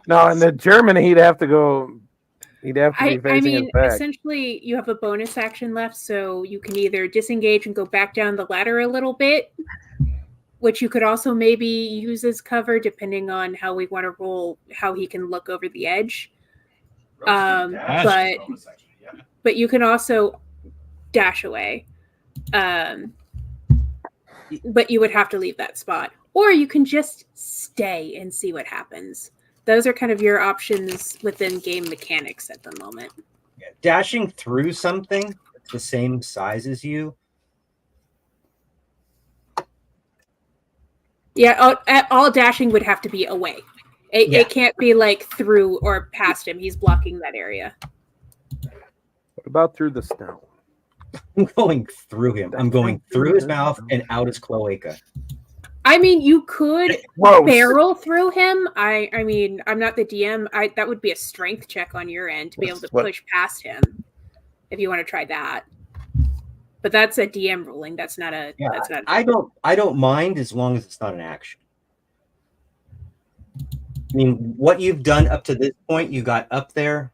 No, in the German, he'd have to go. He'd have to be facing his back. Essentially, you have a bonus action left, so you can either disengage and go back down the ladder a little bit, which you could also maybe use as cover, depending on how we want to roll, how he can look over the edge. But you can also dash away. But you would have to leave that spot. Or you can just stay and see what happens. Those are kind of your options within game mechanics at the moment. Yeah, dashing through something that's the same size as you. Yeah, all dashing would have to be away. It can't be like through or past him. He's blocking that area. What about through the snow? I'm going through him. I'm going through his mouth and out his cloaca. I mean, you could Gross. barrel through him. I mean, I'm not the DM. That would be a strength check on your end to be able to push past him. If you want to try that. But that's a DM ruling. That's not a. Yeah, That's not. I don't mind as long as it's not an action. I mean, what you've done up to this point, you got up there,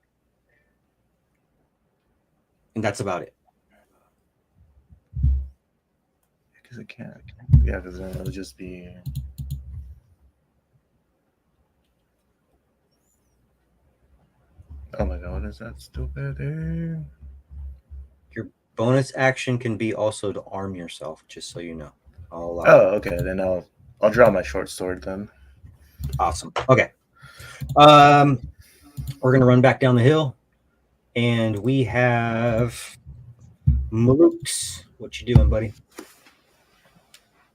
and that's about it. Because it can't. Yeah, because then it'll just be. Oh my god, what is that stupid thing? Your bonus action can be also to arm yourself, just so you know. I'll allow Oh, okay. Then I'll draw my short sword then. Awesome. Okay. We're gonna run back down the hill, and we have Malukes. What you doing, buddy?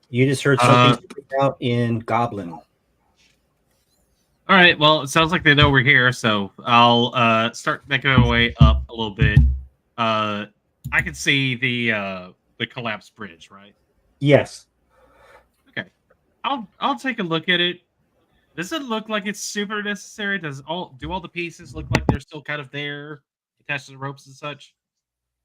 You just heard something out in Goblin. All right. Well, it sounds like they know we're here, so I'll start making my way up a little bit. I can see the collapsed bridge, right? Yes. Okay. I'll take a look at it. Does it look like it's super necessary? Do all the pieces look like they're still kind of there, attached to the ropes and such?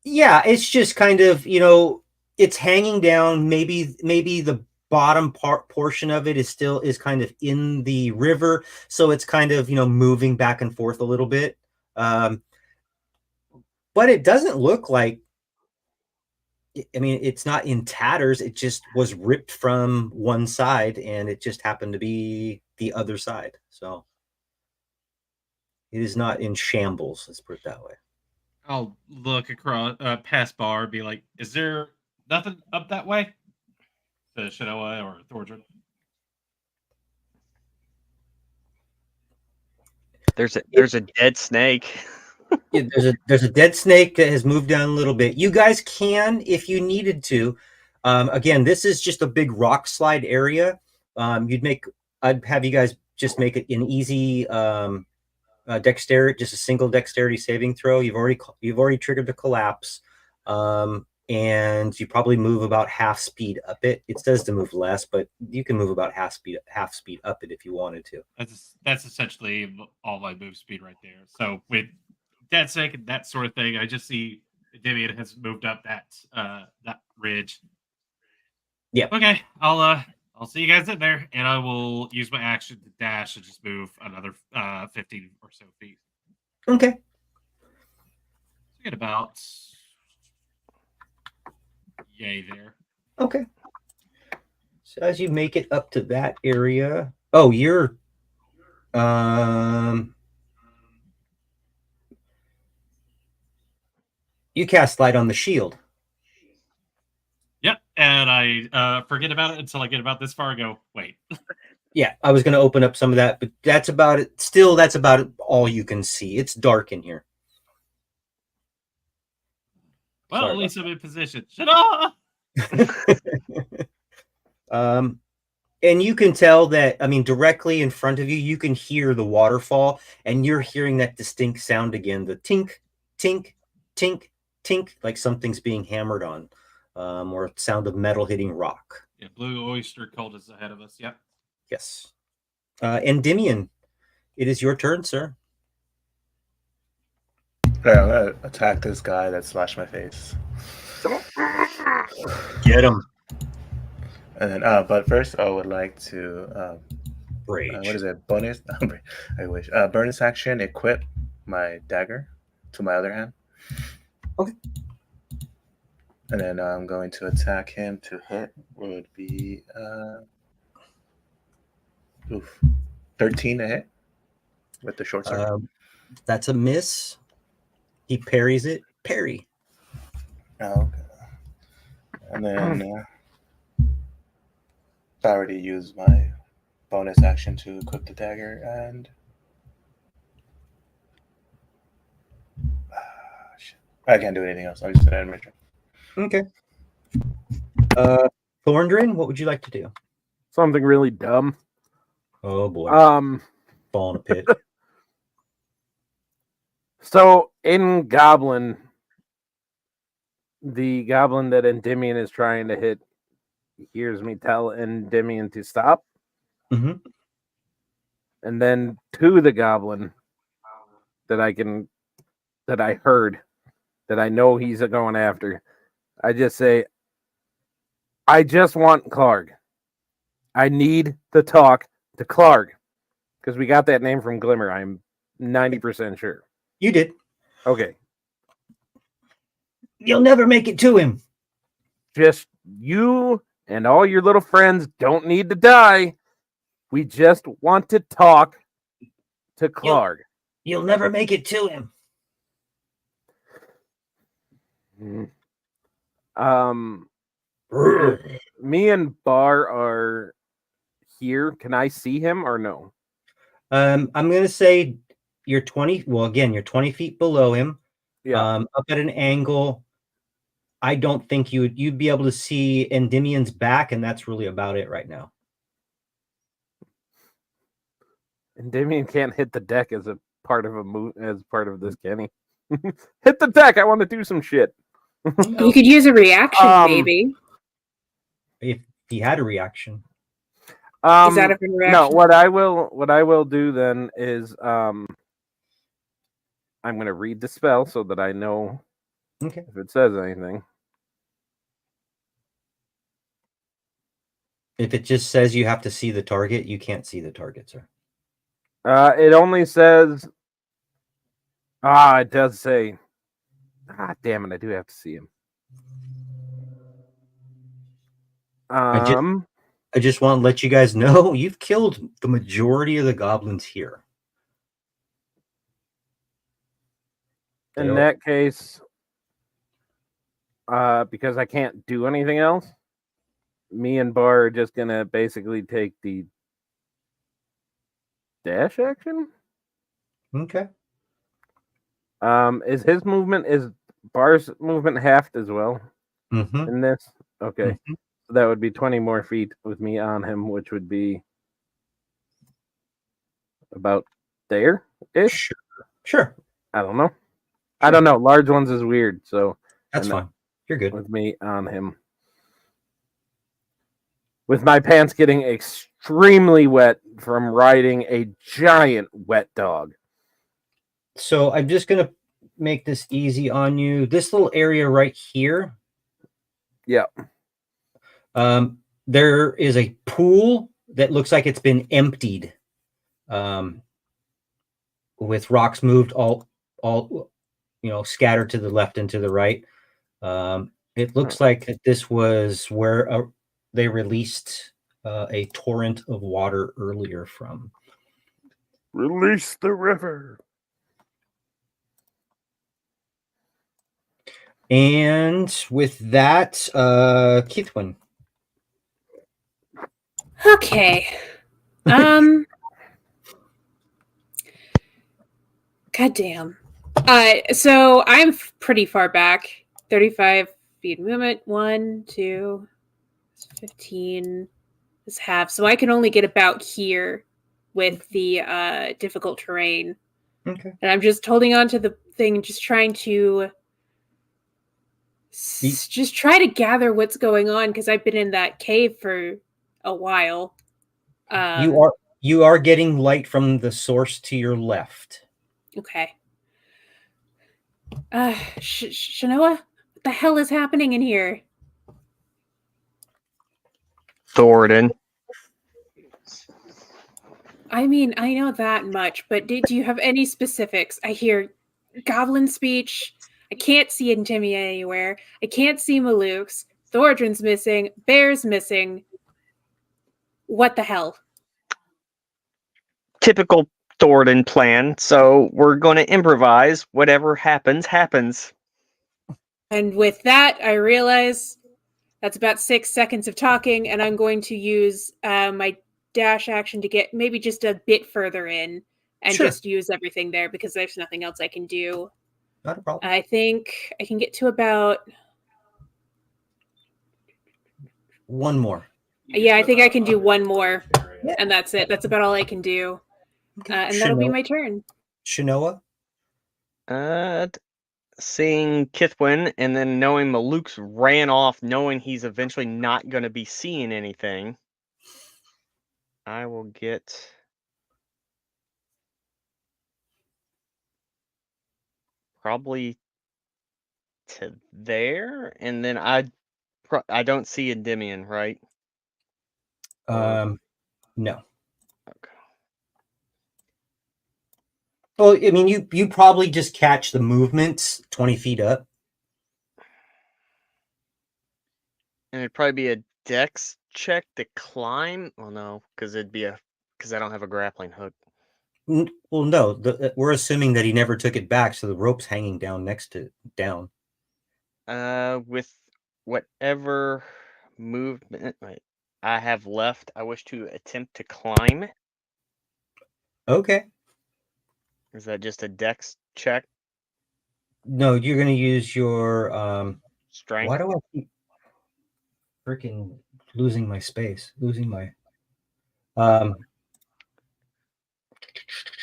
Yeah, it's just kind of, it's hanging down. Maybe the bottom portion of it is kind of in the river, so it's kind of moving back and forth a little bit. But it doesn't look like. I mean, it's not in tatters. It just was ripped from one side, and it just happened to be the other side. So it is not in shambles. Let's put it that way. I'll look across past Bar, be like, "Is there nothing up that way?" To Shinoa or Thordrin. There's a dead snake. Yeah, there's a dead snake that has moved down a little bit. You guys can, if you needed to. Again, this is just a big rock slide area. I'd have you guys just make it an easy dexterity, just a single dexterity saving throw. You've already triggered the collapse, and you probably move about half speed up it. It says to move less, but you can move about half speed up it if you wanted to. That's essentially all my move speed right there. So with dead snake and that sort of thing, I just see Endymion has moved up that ridge. Yeah. Okay, I'll see you guys in there, and I will use my action to dash and just move another 15 or so feet. Okay. So get about yay there. Okay. So as you make it up to that area, oh, you're you cast light on the shield. Yep, and I forget about it until I get about this far and go, wait. Yeah, I was going to open up some of that, but that's about it. Still, that's about all you can see. It's dark in here. Well, Sorry at least about I'm in position. Shut And you can tell that, I mean, directly in front of you, you can hear the waterfall, and you're hearing that distinct sound again, the tink, tink, tink, tink, like something's being hammered on, or sound of metal hitting rock. Yeah, Blue Oyster Cult is ahead of us. Yep. Yes. Endymion, it is your turn, sir. Yeah, I'm gonna attack this guy that slashed my face. Get him. And then, but first, I would like to Rage. what is it? Bonus? I wish. Bonus action. Equip my dagger to my other hand. Okay. And then I'm going to attack him to hit. Would be 13 to hit with the short sword. That's a miss. He parries it. Parry. Oh, okay. And then I already used my bonus action to equip the dagger, and shit. I can't do anything else. I'm just gonna end my turn. Okay. Thorndrin, what would you like to do? Something really dumb. Oh boy. Fall in a pit. So in Goblin, the goblin that Endymion is trying to hit hears me tell Endymion to stop. Mm-hmm. And then to the goblin that I heard, that I know he's going after, I just say, I just want Clark. I need to talk to Clark. Because we got that name from Glimmer, I'm 90% sure. You did. Okay. You'll never make it to him. Just you and all your little friends don't need to die. We just want to talk to Clark. You'll never make it to him. If me and Bar are here, can I see him or no? I'm gonna say you're 20. Well, again, you're 20 feet below him. Yeah. Up at an angle. I don't think you'd be able to see Endymion's back, and that's really about it right now. And Damien can't hit the deck as a part of a move as part of this, can he? Hit the deck. I want to do some shit. You could use a reaction, maybe. If he had a reaction. Is that a reaction? No, what I will do then is I'm gonna read the spell so that I know if it says anything. If it just says you have to see the target, you can't see the target, sir. It only says it does say damn it, I do have to see him. I just want to let you guys know you've killed the majority of the goblins here. In that case, because I can't do anything else, me and Bar are just gonna basically take the dash action. Okay. Is Bar's movement halved as well in this? Okay. So that would be 20 more feet with me on him, which would be about there-ish. Sure. I don't know. I don't know. Large ones is weird, so that's fine. You're good. With me on him. With my pants getting extremely wet from riding a giant wet dog. So I'm just going to make this easy on you. This little area right here. Yeah. There is a pool that looks like it's been emptied. With rocks moved all scattered to the left and to the right. It looks like this was where they released a torrent of water earlier from. Release the river. And with that, Keithwin. Okay. Goddamn. So I'm pretty far back. 35 feet movement. 1, 2, 15 is half. So I can only get about here with the difficult terrain. Okay. And I'm just holding on to the thing, just trying to gather what's going on, because I've been in that cave for a while. You are getting light from the source to your left. Okay. Shanoa, what the hell is happening in here? Thoradin. I mean, I know that much, but do you have any specifics? I hear goblin speech. I can't see Intimia anywhere. I can't see Maluk's. Thoradrin's missing. Bear's missing. What the hell? Typical Thoradin plan. So we're going to improvise. Whatever happens, happens. And with that, I realize that's about 6 seconds of talking, and I'm going to use my dash action to get maybe just a bit further in and just use everything there, because there's nothing else I can do. Not a problem. I think I can get to about... one more. Yeah, I think I can do one more, and that's it. That's about all I can do. Okay. And that'll be my turn. Shanoa? Seeing Kithwin and then knowing Maluk's ran off, knowing he's eventually not going to be seeing anything, I will get probably to there, and then I don't see Endymion, right? No. Okay. Well, I mean, you probably just catch the movements 20 feet up. And it'd probably be a dex check to climb. Well, no, because I don't have a grappling hook. Well, no, we're assuming that he never took it back, so the rope's hanging down next to down. With whatever movement I have left, I wish to attempt to climb. Okay. Is that just a dex check? No, you're going to use your Strength. Why do I keep freaking losing my space? Losing my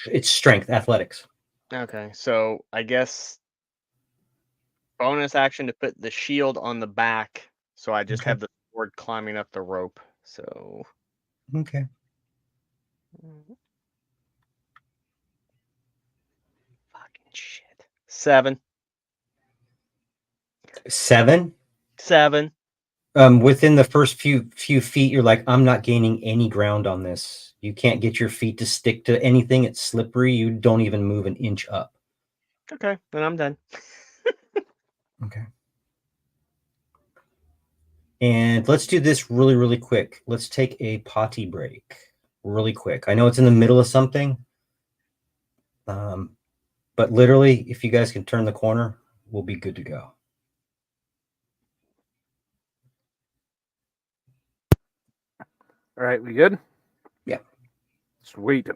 it's strength, athletics. Okay, so I guess bonus action to put the shield on the back, so I just Okay. have the sword climbing up the rope. So Okay. fucking shit. 7. 7. Within the first few feet, you're like, I'm not gaining any ground on this. You can't get your feet to stick to anything. It's slippery. You don't even move an inch up. Okay, then I'm done. Okay. And let's do this really, really quick. Let's take a potty break really quick. I know it's in the middle of something. But literally, if you guys can turn the corner, we'll be good to go. All right, we good? Yeah. Sweet.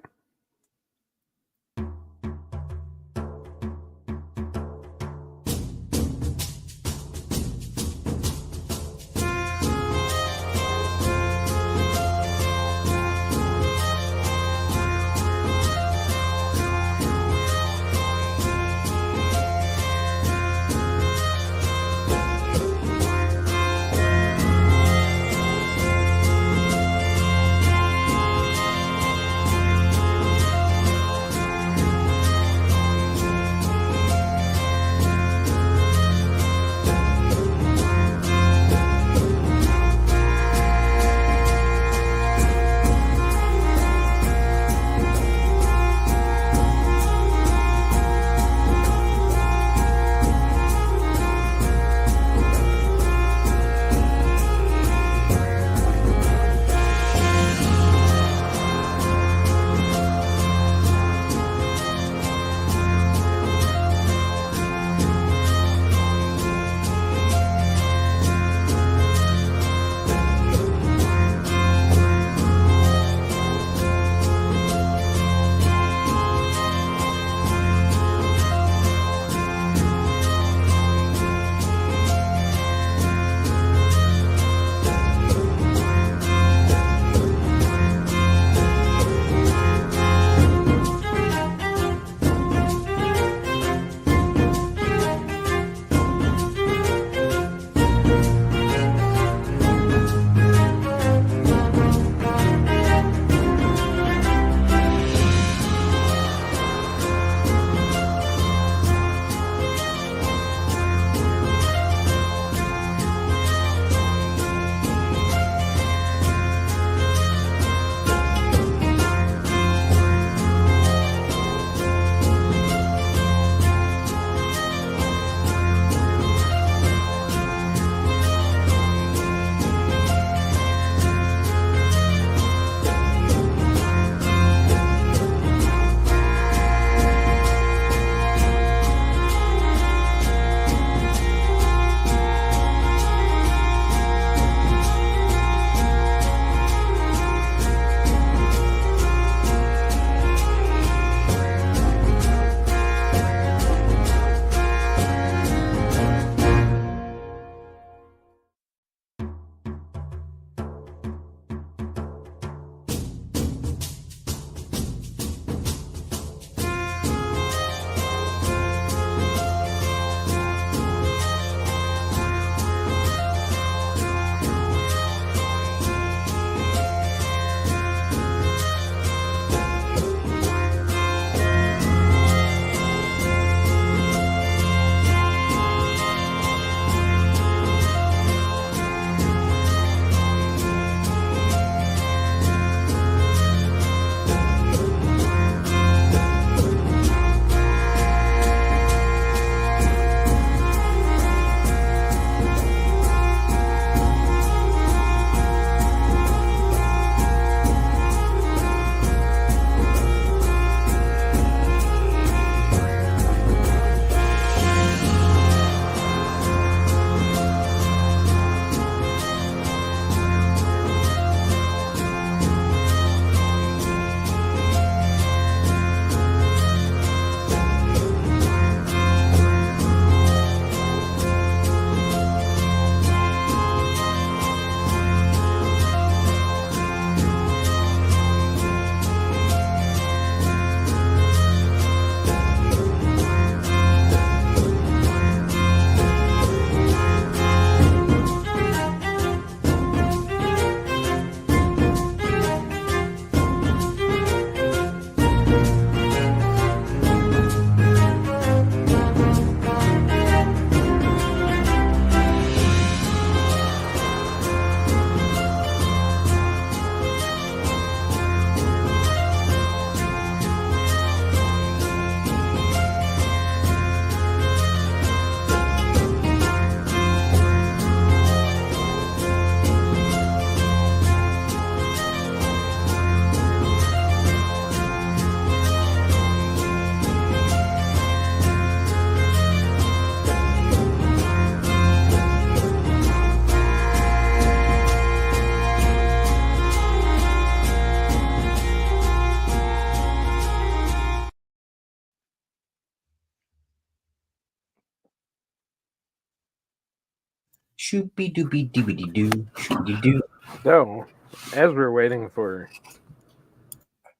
Shoopy doopy doobity doo. Shoopy doo. So, as we're waiting for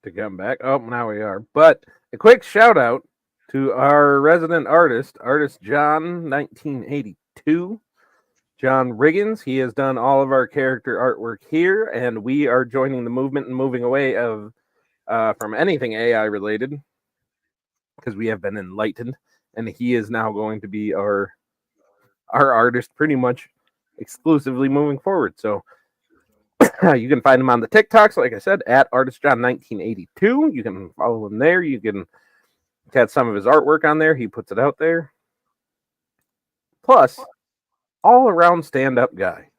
to come back, oh, now we are. But a quick shout out to our resident artist John, 1982. John Riggins. He has done all of our character artwork here, and we are joining the movement and moving away from anything AI related because we have been enlightened, and he is now going to be our artist pretty much exclusively moving forward. So you can find him on the TikToks, like I said, at artistjohn1982. You can follow him there. You can catch some of his artwork on there. He puts it out there. Plus, all around stand up guy.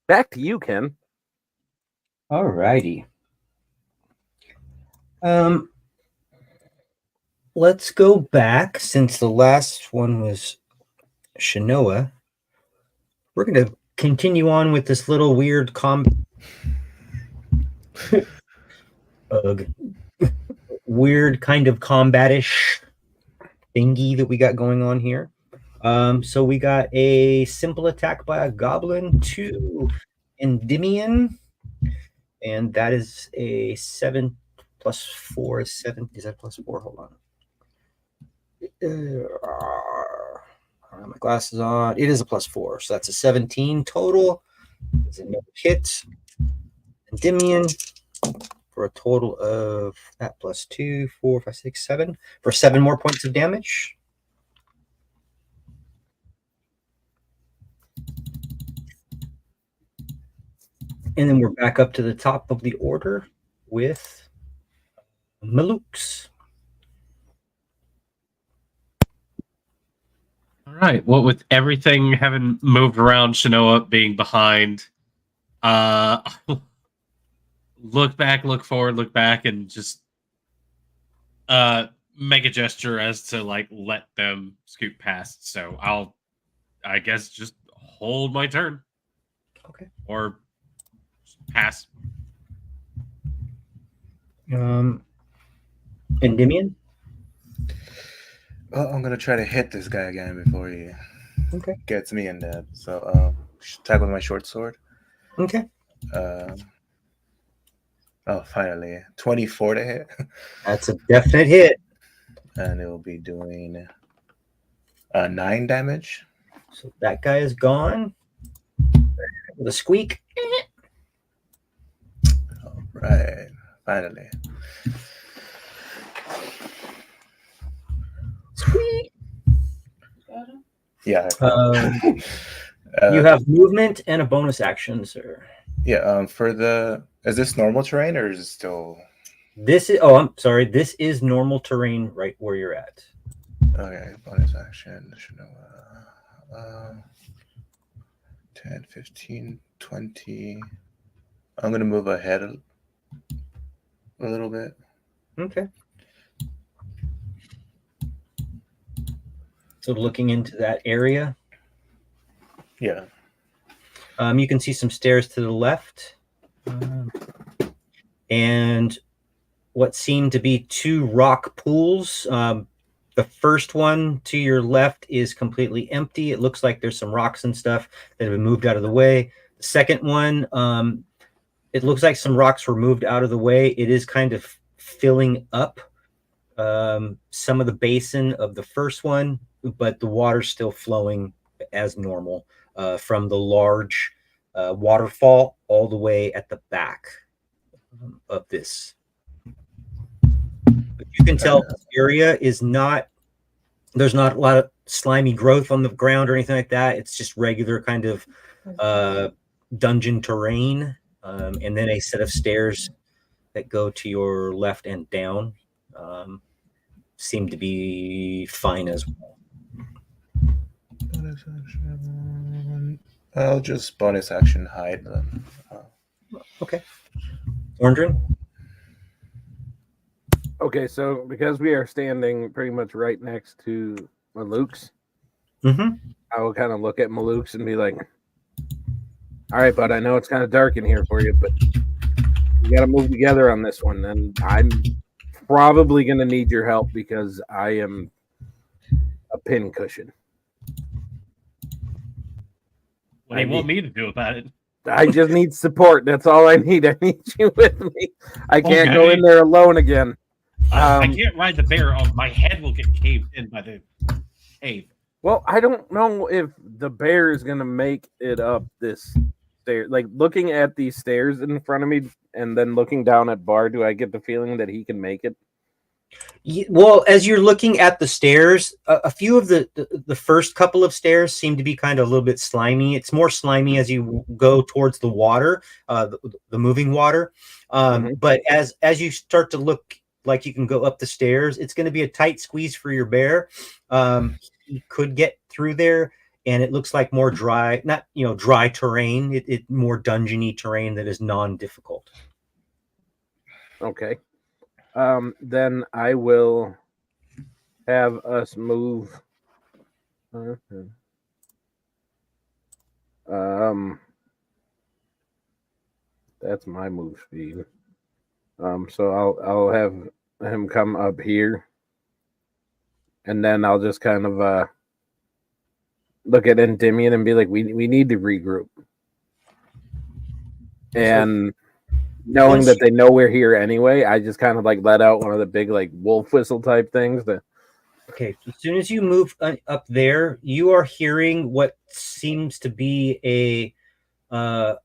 Back to you, Ken. All righty. Let's go back since the last one was Shinoa. We're going to continue on with this little weird weird kind of combatish thingy that we got going on here. So we got a simple attack by a goblin to Endymion, and that is a 7 plus 4 is 7. Is that plus 4? Hold on. I have my glasses on. It is a plus 4, so that's a 17 total. It's another hit. Endymion for a total of that plus 2, 4, 5, 6, 7 for 7 more points of damage. And then we're back up to the top of the order with Malukes. All right. Well, with everything having moved around, Shinoa being behind, look back, look forward, look back, and just make a gesture as to like let them scoot past. So I guess just hold my turn. Okay. Or pass. Endymion? Well, I'm gonna try to hit this guy again before he gets me in there. So attack with my short sword. Okay. Finally, 24 to hit. That's a definite hit. And it will be doing 9 damage. So that guy is gone. With a squeak. All right, finally. Squeak. Yeah. You have movement and a bonus action, sir. Yeah. Is this normal terrain or is it still? This is. Oh, I'm sorry. This is normal terrain, right where you're at. Okay. Bonus action. 10, 15, 20. I'm gonna move ahead a little bit. Okay. So looking into that area. Yeah. You can see some stairs to the left. And what seem to be 2 rock pools. The first one to your left is completely empty. It looks like there's some rocks and stuff that have been moved out of the way. The second one, it looks like some rocks were moved out of the way. It is kind of filling up some of the basin of the first one, but the water's still flowing as normal from the large waterfall all the way at the back of this. But you can tell this area is not, there's not a lot of slimy growth on the ground or anything like that. It's just regular kind of dungeon terrain. And then a set of stairs that go to your left and down seem to be fine as well. Bonus action. I'll just bonus action hide them. Okay. Orndrin? Okay, so because we are standing pretty much right next to Malukes, Mm-hmm. I will kind of look at Malukes and be like, all right, bud, I know it's kind of dark in here for you, but you got to move together on this one. And I'm probably going to need your help because I am a pin cushion. What do you want me to do about it? I just need support. That's all I need. I need you with me. I can't go in Okay. there alone again. I can't ride the bear. Oh, my head will get caved in by the cave. Well, I don't know if the bear is gonna make it up this stair. Like looking at these stairs in front of me and then looking down at Bar, do I get the feeling that he can make it? Well, as you're looking at the stairs, a few of the first couple of stairs seem to be kind of a little bit slimy. It's more slimy as you go towards the water, the moving water. But as you start to look like you can go up the stairs, it's going to be a tight squeeze for your bear. He could get through there, and it looks like more dry, not dry terrain. It more dungeony terrain that is non-difficult. Okay. Then I will have us move. That's my move speed. So I'll have him come up here, and then I'll just kind of look at Endymion and be like, we need to regroup. And knowing that they know we're here anyway, I just kind of like let out one of the big like wolf whistle type things. Okay, as soon as you move up there, you are hearing what seems to be a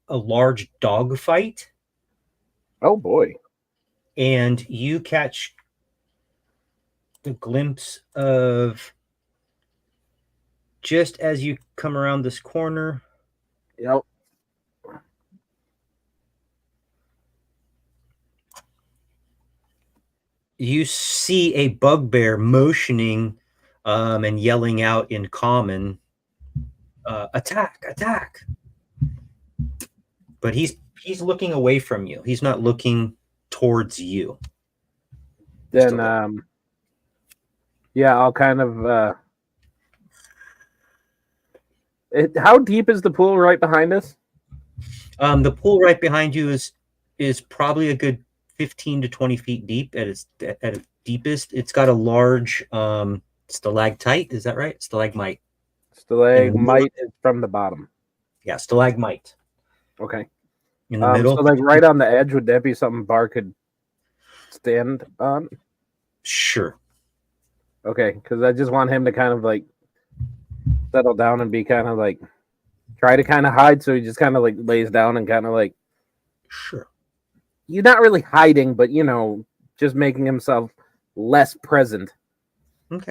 large dog fight. Oh boy! And you catch the glimpse of, just as you come around this corner. Yep. You see a bugbear motioning and yelling out in common, attack, attack. But he's looking away from you. He's not looking towards you. Then yeah, I'll kind of how deep is the pool right behind us? The pool right behind you is probably a good 15 to 20 feet deep at its deepest. It's got a large stalactite. Is that right? Stalagmite. Stalagmite is from the bottom. Yeah, stalagmite. Okay. In the middle. So like right on the edge, would that be something Bar could stand on? Sure. Okay, because I just want him to kind of like settle down and be kind of like try to kind of hide, so he just kind of like lays down and kind of like sure. You're not really hiding, but just making himself less present. Okay.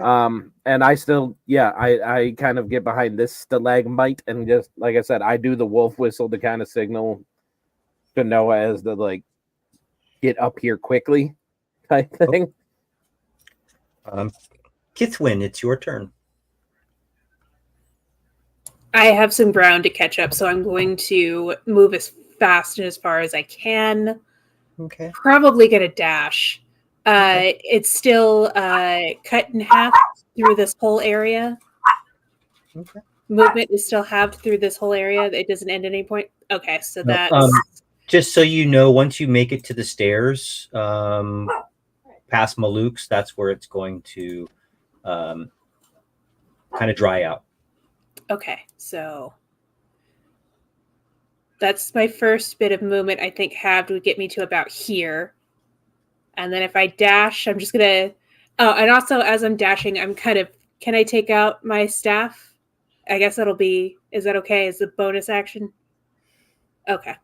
And I still, I kind of get behind this stalagmite and just like I said, I do the wolf whistle to kind of signal to Noah as the like get up here quickly type thing. Kithwin, it's your turn. I have some ground to catch up, so I'm going to move as fast and as far as I can. Okay. Probably get a dash. It's still cut in half through this whole area. Okay. Movement is still halved through this whole area. It doesn't end at any point. Okay, so that's just so you know, once you make it to the stairs, past Maluk's, that's where it's going to kind of dry out. Okay, so that's my first bit of movement. I think halved would get me to about here. And then if I dash, I'm just going to... Oh, and also as I'm dashing, I'm kind of... Can I take out my staff? I guess that'll be... Is that okay? Is the bonus action? Okay.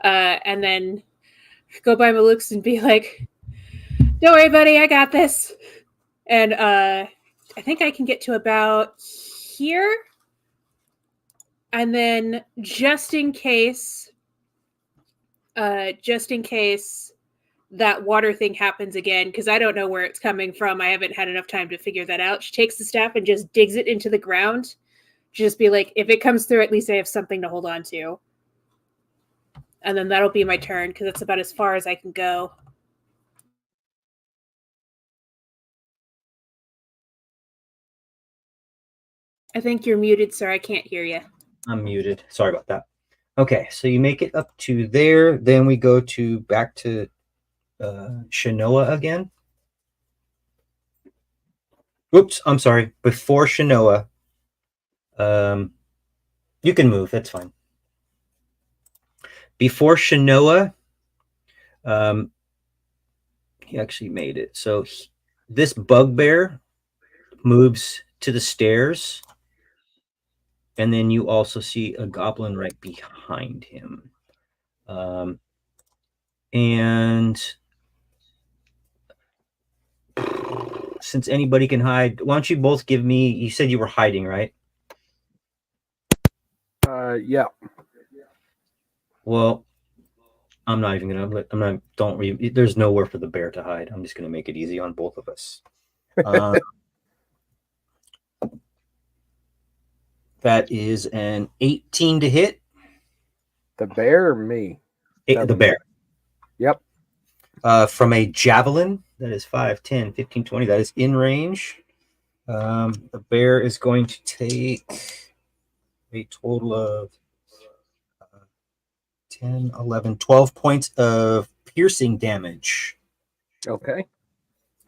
And then go by Maluk's and be like, don't worry, buddy, I got this. And I think I can get to about here. And then just in case that water thing happens again, because I don't know where it's coming from. I haven't had enough time to figure that out. She takes the staff and just digs it into the ground. Just be like, if it comes through, at least I have something to hold on to. And then that'll be my turn, because that's about as far as I can go. I think you're muted, sir. I can't hear you. I'm muted. Sorry about that. Okay, so you make it up to there. Then we go back to Shanoa again. Oops, I'm sorry. Before Shanoa, you can move. That's fine. Before Shanoa, he actually made it. So this bugbear moves to the stairs, and then you also see a goblin right behind him. And since anybody can hide, why don't you both give me? You said you were hiding, right? Yeah. Well, I'm not even gonna. I'm not. Don't read. There's nowhere for the bear to hide. I'm just gonna make it easy on both of us. That is an 18 to hit. The bear or me? The bear. Yep. From a javelin, that is 5, 10, 15, 20. That is in range. The bear is going to take a total of 10, 11, 12 points of piercing damage. Okay.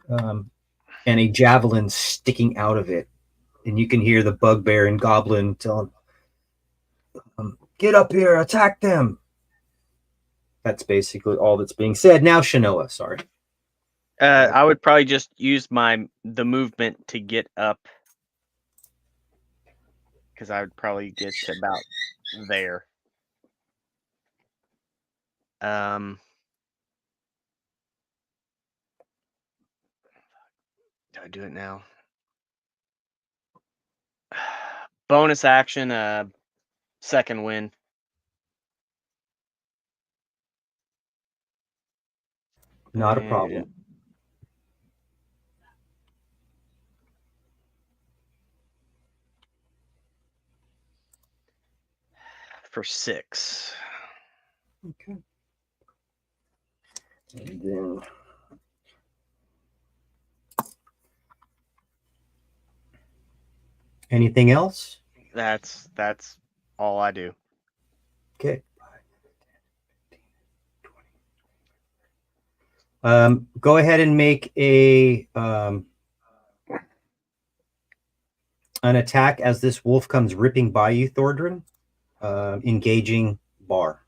And a javelin sticking out of it. And you can hear the bugbear and goblin tell him, get up here, attack them. That's basically all that's being said. Now, Shanoa, sorry. I would probably just use the movement to get up, because I would probably get to about there. Do I do it now? Bonus action, second win. Not a problem. For 6. Okay. And then anything else? That's all I do. Okay. Go ahead and make an attack as this wolf comes ripping by you, Thordrin. Engaging Bar.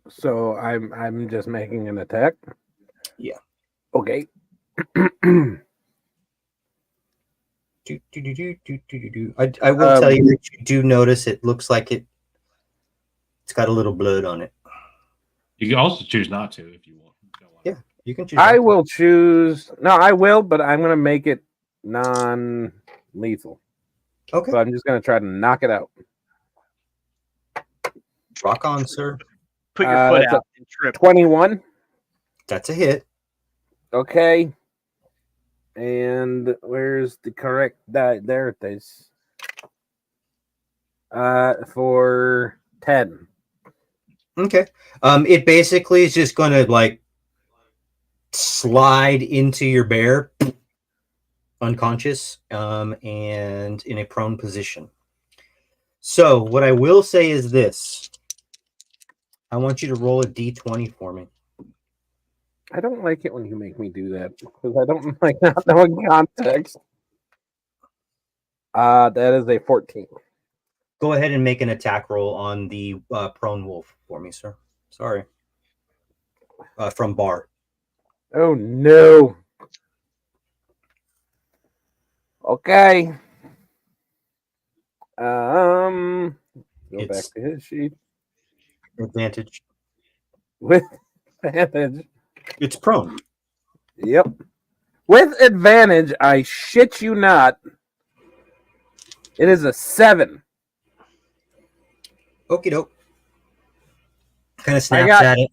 So I'm just making an attack. Yeah. Okay. I will tell you that you do notice it looks like it's got a little blood on it. You can also choose not to if you want. Yeah, you can choose. I will choose. No, I will, but I'm gonna make it non-lethal. Okay. So I'm just gonna try to knock it out. Rock on, sir. Put your foot out and trip. 21. That's a hit. Okay. And where's the correct die? There it is. For 10. Okay. It basically is just going to like slide into your bear, unconscious, and in a prone position. So what I will say is this: I want you to roll a d20 for me. I don't like it when you make me do that because I don't like not knowing context. That is a 14. Go ahead and make an attack roll on the prone wolf for me, sir. Sorry. From Bar. Oh no. Okay. Go back to his sheet. Advantage. With advantage. It's prone. Yep. With advantage, I shit you not. It is a 7. Okie doke. Kind of snaps at it.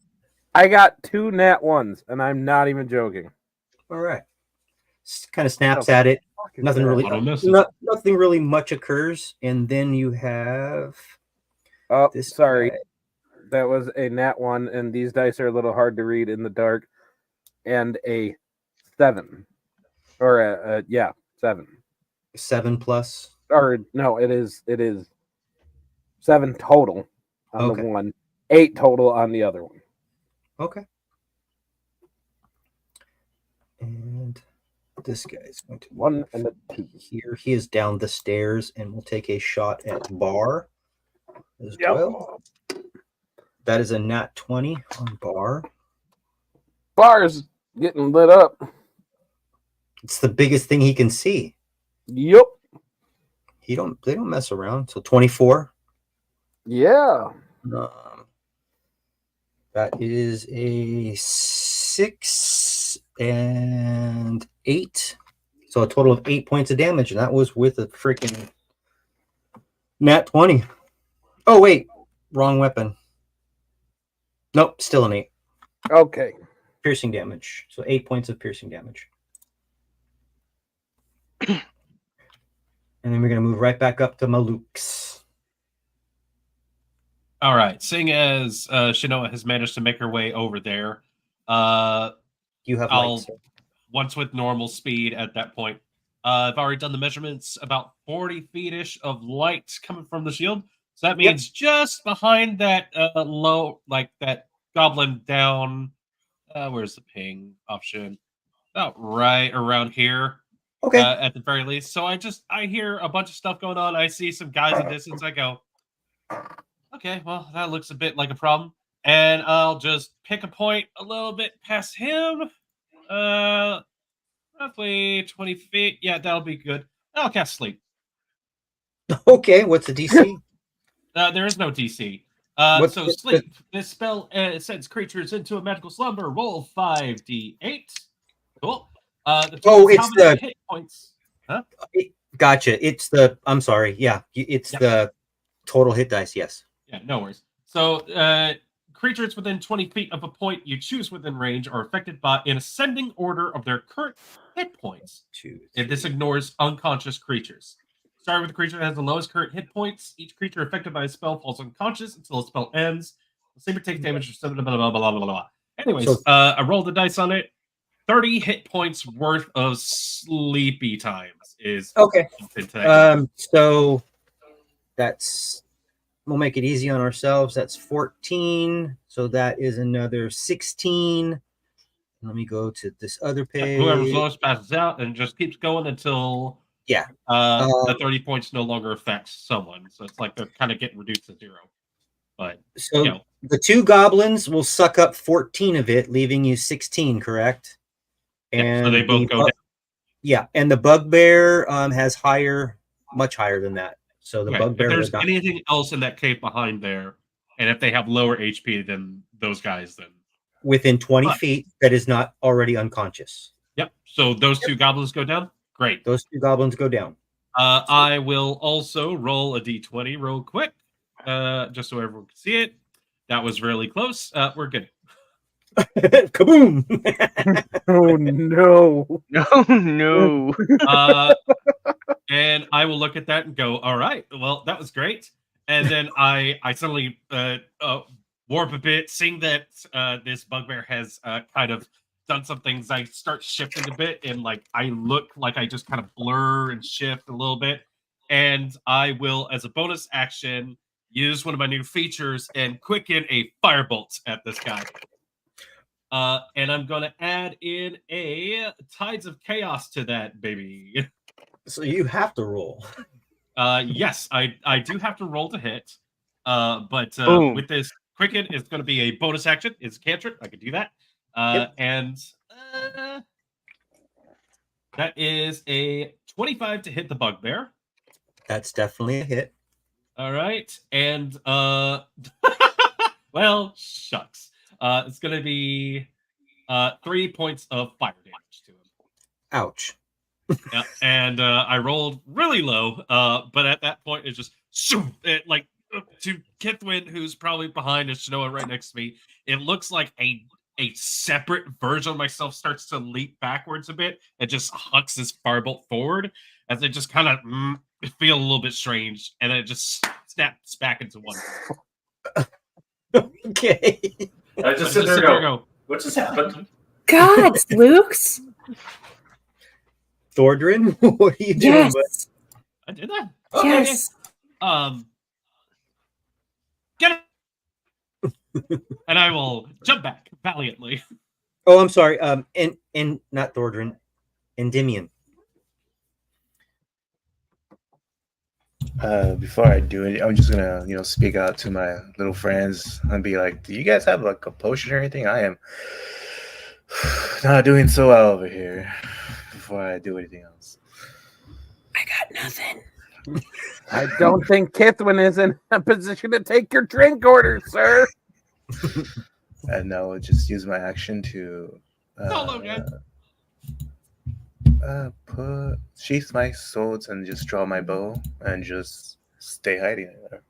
I got 2 nat 1s, and I'm not even joking. All right. Kind of snaps at it. Nothing really. Nothing really much occurs, and then you have. Oh, sorry. That was a nat 1, and these dice are a little hard to read in the dark. And a 7. Or yeah, 7. 7 plus. Or no, it is 7 total on the one, 8 total on the other one. Okay. And This guy's going to 1 and a 2. here. He is down the stairs, and we'll take a shot at Bar as Yep. well. That is a nat 20 on Bar. Bar's getting lit up. It's the biggest thing he can see. Yep. They don't mess around. So 24. Yeah. That is a 6 and 8. So a total of 8 points of damage, and that was with a freaking nat 20. Oh wait, wrong weapon. Nope, still an 8. Okay. Piercing damage. So 8 points of piercing damage. And then we're going to move right back up to Maluk's. All right. Seeing as Shinoa has managed to make her way over there, You have I'll lights. once with normal speed at that point. I've already done the measurements, about 40 feet-ish of light coming from the shield. So that means just behind that low, like that goblin down. Where's the ping option? About right around here. Okay. At the very least. So I hear a bunch of stuff going on. I see some guys in distance. I go, okay, well, that looks a bit like a problem. And I'll just pick a point a little bit past him. Roughly 20 feet. Yeah, that'll be good. I'll cast Sleep. Okay, what's the DC? There is no DC. What's So the- Sleep. This spell sends creatures into a magical slumber. Roll 5d8. Cool. Oh, it's how many the- hit points. Huh? Gotcha. It's the, I'm sorry. Yeah, it's Yep. the total hit dice. Yes. Yeah, no worries. So, creatures within 20 feet of a point you choose within range are affected by an ascending order of their current hit points. 2, If this ignores unconscious creatures. Starting with the creature that has the lowest current hit points, each creature affected by a spell falls unconscious until the spell ends. The saber takes damage or blah, blah, blah, blah, blah, blah. Anyways, So- I rolled the dice on it. 30 hit points worth of sleepy times is Okay. into that. So that's, we'll make it easy on ourselves. That's 14. So that is another 16. Let me go to this other page. Whoever's lowest passes out and just keeps going until the 30 points no longer affects someone. So it's like they're kind of getting reduced to 0. But So you know, the 2 goblins will suck up 14 of it, leaving you 16, correct? yeah, so they both go down. Yeah, and the bugbear has much higher than that. So the Okay, bugbear if there's will not- anything else in that cave behind there, and if they have lower HP than those guys, then within 20 But- feet that is not already unconscious. yep. So those 2 goblins go down. Great. Those 2 goblins go down. I will also roll a d20 real quick, just so everyone can see it. That was really close. We're good. Kaboom! Oh no. No, no. And I will look at that and go, all right, well, that was great. And then I suddenly warp a bit, seeing that this bugbear has kind of done some things. I start shifting a bit, and like I look like I just kind of blur and shift a little bit. And I will, as a bonus action, use one of my new features and quicken a firebolt at this guy. And I'm going to add in a Tides of Chaos to that, baby. So you have to roll. Yes, I do have to roll to hit. But Boom. with this quicken, it's going to be a bonus action. It's a cantrip. I can do that. Yep. And that is a 25 to hit the bugbear. That's definitely a hit. All right. And well, shucks. It's going to be 3 points of fire damage to him. Ouch. Yeah, and I rolled really low, but at that point, it just like to Kithwin, who's probably behind, and Shinoa right next to me. It looks like a separate version of myself starts to leap backwards a bit and just hucks this firebolt forward as it just kind of feel a little bit strange, and then it just snaps back into one. Okay. I just sit there and go, what just happened? God, Luke's. Thordrin, what are you doing? Yes. bud? I did that. Yes. Get it, and I will jump back valiantly. Oh, I'm sorry. And not Thordrin. Endymion. Before I do it, I'm just gonna, speak out to my little friends and be like, "Do you guys have like a potion or anything? I am not doing so well over here." Before I do anything else, I got nothing. I don't think Kithwin is in a position to take your drink order, sir. and I'll just use my action to sheath my swords and just draw my bow and just stay hiding there.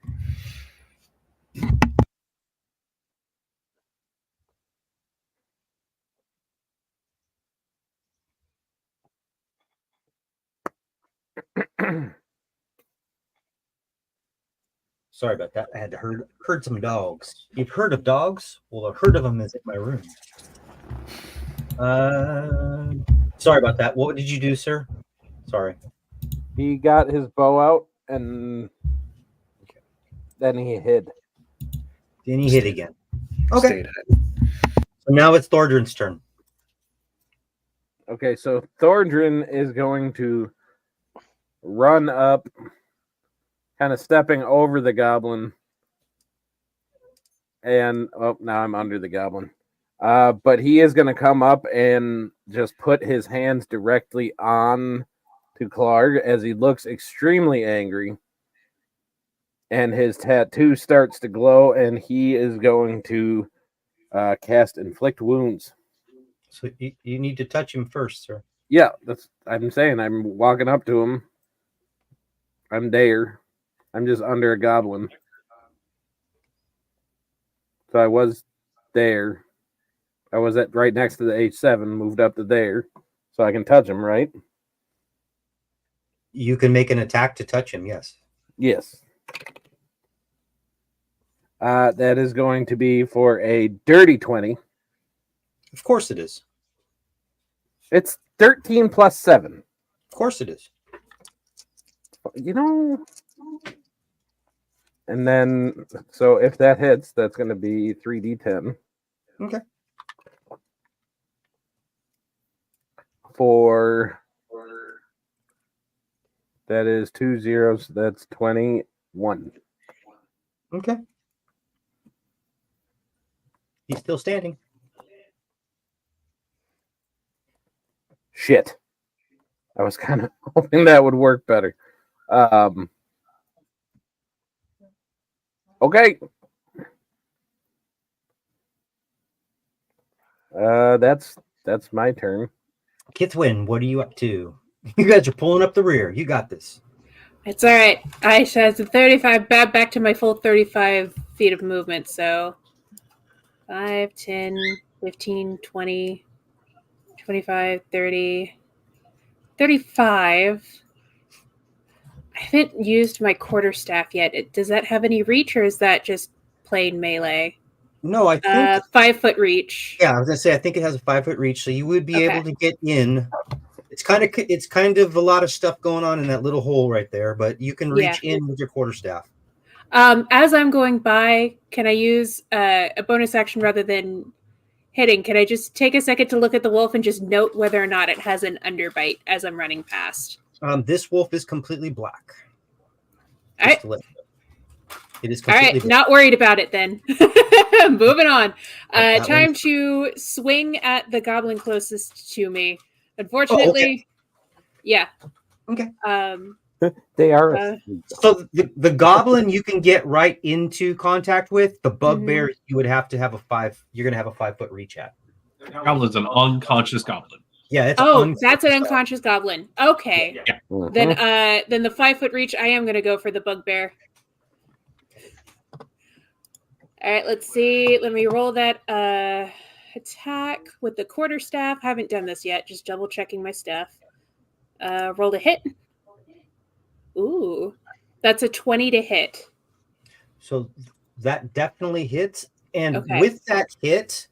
Sorry about that. I had to heard some dogs. You've heard of dogs? Well, a herd of them is in my room. Sorry about that. What did you do, sir? Sorry. He got his bow out and then he hid. Then he hit again. Okay. Stayed hiding. So now it's Thordrin's turn. Okay, so Thordrin is going to run up, kind of stepping over the goblin. And, now I'm under the goblin. But he is going to come up and just put his hands directly on to Clark as he looks extremely angry. And his tattoo starts to glow, and he is going to cast Inflict Wounds. So you need to touch him first, sir. Yeah, I'm saying. I'm walking up to him. I'm there. I'm just under a goblin. So I was there. I was right next to the H7, moved up to there. So I can touch him, right? You can make an attack to touch him, yes. Yes. That is going to be for a dirty 20. Of course it is. It's 13 plus 7. Of course it is. And then, so if that hits, that's going to be 3d10. Okay. That is 2 zeros. That's 21. Okay. He's still standing. Shit. I was kind of hoping that would work better. Okay. That's my turn. Kithwin, what are you up to? You guys are pulling up the rear. You got this. It's all right. I said 35, back to my full 35 feet of movement. So 5, 10, 15, 20, 25, 30, 35. I haven't used my quarterstaff yet. Does that have any reach, or is that just plain melee? No, I think 5 foot reach. Yeah, I was gonna say I think it has a 5 foot reach, so you would be able to get in. It's kind of a lot of stuff going on in that little hole right there, but you can reach in with your quarterstaff. As I'm going by, can I use a bonus action rather than hitting? Can I just take a second to look at the wolf and just note whether or not it has an underbite as I'm running past? This wolf is completely black. All right. It is completely black. Not worried about it then. Moving on. Time to swing at the goblin closest to me. Unfortunately, yeah. Okay. They are. So the goblin you can get right into contact with. The bugbear you would have to have a 5. You're going to have a 5 foot reach at. The goblin's an unconscious goblin. Yeah. That's an unconscious goblin. Okay. Yeah. Then the 5 foot reach. I am going to go for the bugbear. All right. Let's see. Let me roll that attack with the quarterstaff. Haven't done this yet. Just double checking my stuff. Rolled a hit. Ooh, that's a 20 to hit. So that definitely hits. And with that hit,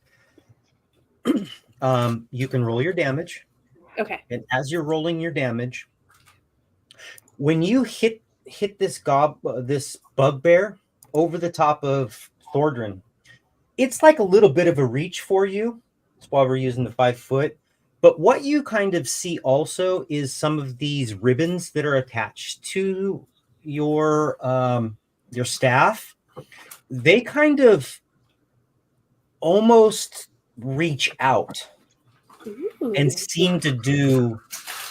you can roll your damage. Okay. And as you're rolling your damage, when you hit this bugbear over the top of Thordrin, it's like a little bit of a reach for you. That's why we're using the 5 foot. But what you kind of see also is some of these ribbons that are attached to your staff. They kind of almost reach out and seem to do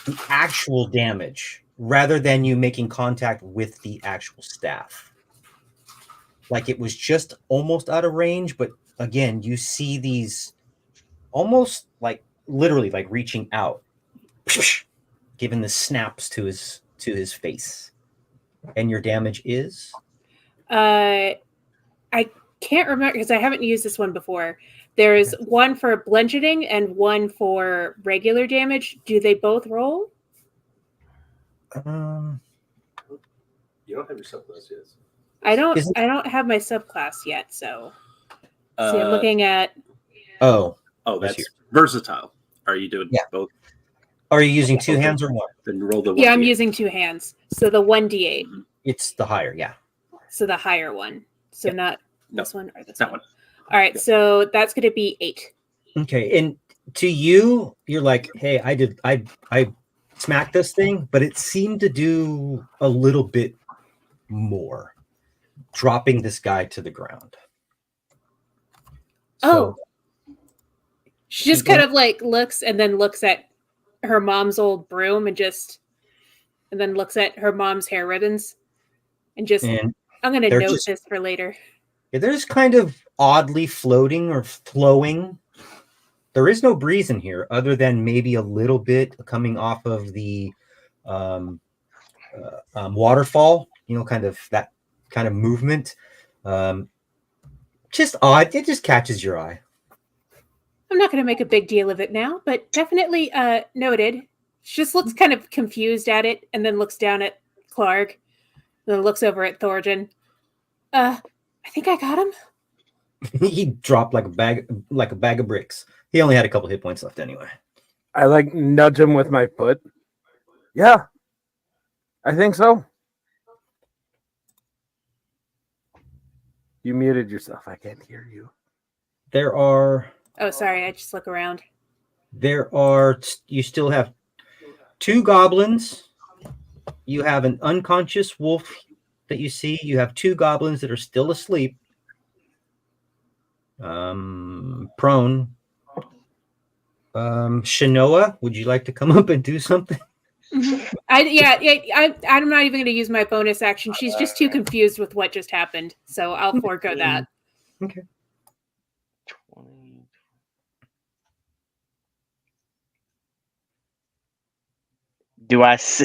the actual damage rather than you making contact with the actual staff. Like it was just almost out of range, but again, you see these almost like literally like reaching out, giving the snaps to his face. And your damage is? I can't remember because I haven't used this one before. There's one for bludgeoning and one for regular damage. Do they both roll? You don't have your subclass yet. I don't have my subclass yet, so see, I'm looking at. Oh, that's versatile. Are you doing both? Are you using two hands or one? Then roll the 1d8. Yeah, I'm using two hands. So the 1d8. It's the higher, yeah. So the higher one. So not this one or this that one. All right, so that's going to be 8. Okay, and to you, you're like, hey, I smacked this thing, but it seemed to do a little bit more, dropping this guy to the ground. So, she just kind of like looks and then looks at her mom's old broom and then looks at her mom's hair ribbons and I'm going to note this for later. Yeah, they're just kind of oddly floating or flowing. There is no breeze in here other than maybe a little bit coming off of the waterfall, kind of that kind of movement. Just odd. It just catches your eye. I'm not going to make a big deal of it now, but definitely noted. She just looks kind of confused at it and then looks down at Clark, and then looks over at Thorjan. I think I got him. He dropped like a bag of bricks. He only had a couple hit points left anyway. I nudge him with my foot. Yeah, I think so. You muted yourself. I can't hear you. There are. Oh, sorry. I just look around. You still have 2 goblins. You have an unconscious wolf that you see. You have 2 goblins that are still asleep. Prone. Shanoa, would you like to come up and do something? I'm not even going to use my bonus action. She's just too confused with what just happened, so I'll forego that. Okay. 20.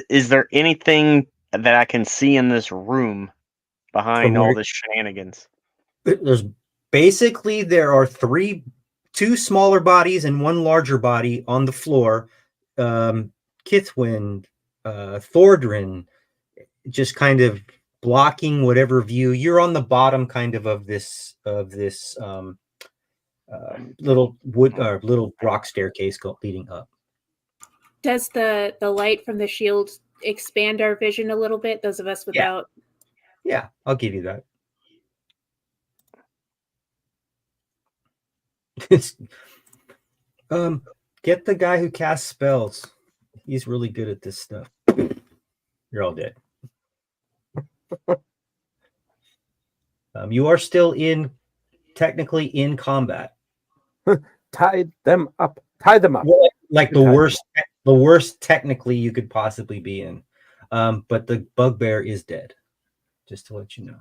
Is there anything that I can see in this room behind all this shenanigans? There are 2 smaller bodies and 1 larger body on the floor. Kithwin, Thordrin, just kind of blocking whatever view. You're on the bottom kind of this little wood or little rock staircase leading up. Does the light from the shield expand our vision a little bit? Those of us without. Yeah, I'll give you that. Get the guy who casts spells. He's really good at this stuff. You're all dead. You are still technically in combat. Tie them up. Tie them up. Well, like the worst technically you could possibly be in. But the bugbear is dead. Just to let you know.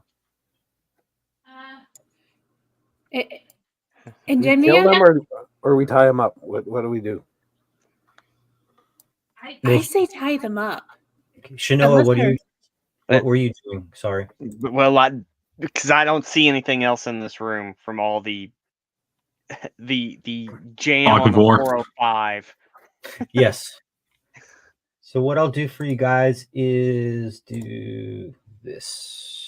And we kill them or we tie them up. What do we do? I say tie them up. Okay. Shanoa, what were you doing? Sorry. Well, because I don't see anything else in this room from all the jam on the 405. Yes. So what I'll do for you guys is do this.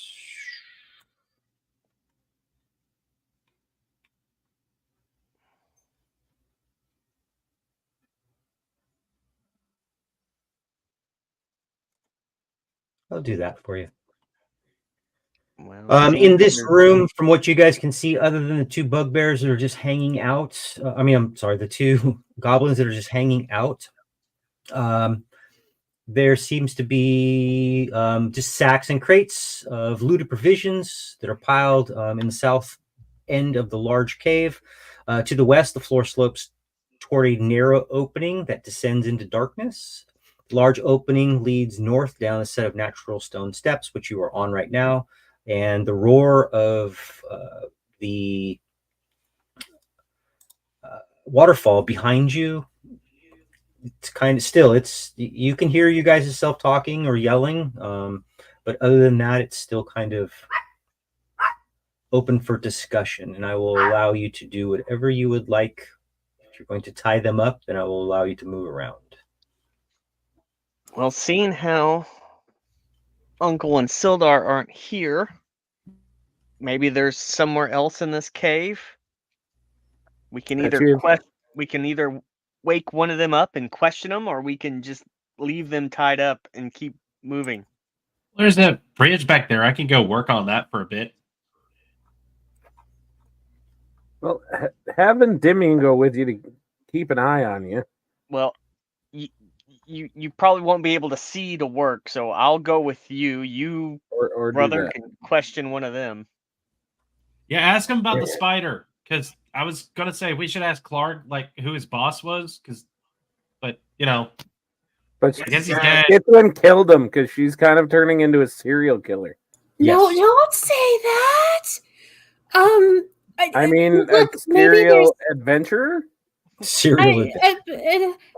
I'll do that for you. Well, In this seeing- room, from what you guys can see, other than the two bugbears that are just hanging out, I'm sorry, the two goblins that are just hanging out, there seems to be just sacks and crates of looted provisions that are piled in the south end of the large cave. To the west, the floor slopes toward a narrow opening that descends into darkness. The large opening leads north down a set of natural stone steps, which you are on right now. And the roar of the waterfall behind you, it's kind of still, you can hear you guys self talking or yelling, but other than that, it's still kind of open for discussion. And I will allow you to do whatever you would like. If you're going to tie them up, then I will allow you to move around. Well, seeing how Uncle and Sildar aren't here, maybe there's somewhere else in this cave. We can either wake one of them up and question them, or we can just leave them tied up and keep moving. There's a bridge back there. I can go work on that for a bit. Well, having Dimian go with you to keep an eye on you. Well, you probably won't be able to see to work, so I'll go with you. You, or brother, do that. can question one of them. Yeah, ask him about the spider. Because I was gonna say we should ask Clark like who his boss was. But But I guess he's dead. Kithwin killed him because she's kind of turning into a serial killer. No, Yes. don't say that. I mean, look, a maybe there's. serial adventurer. Serial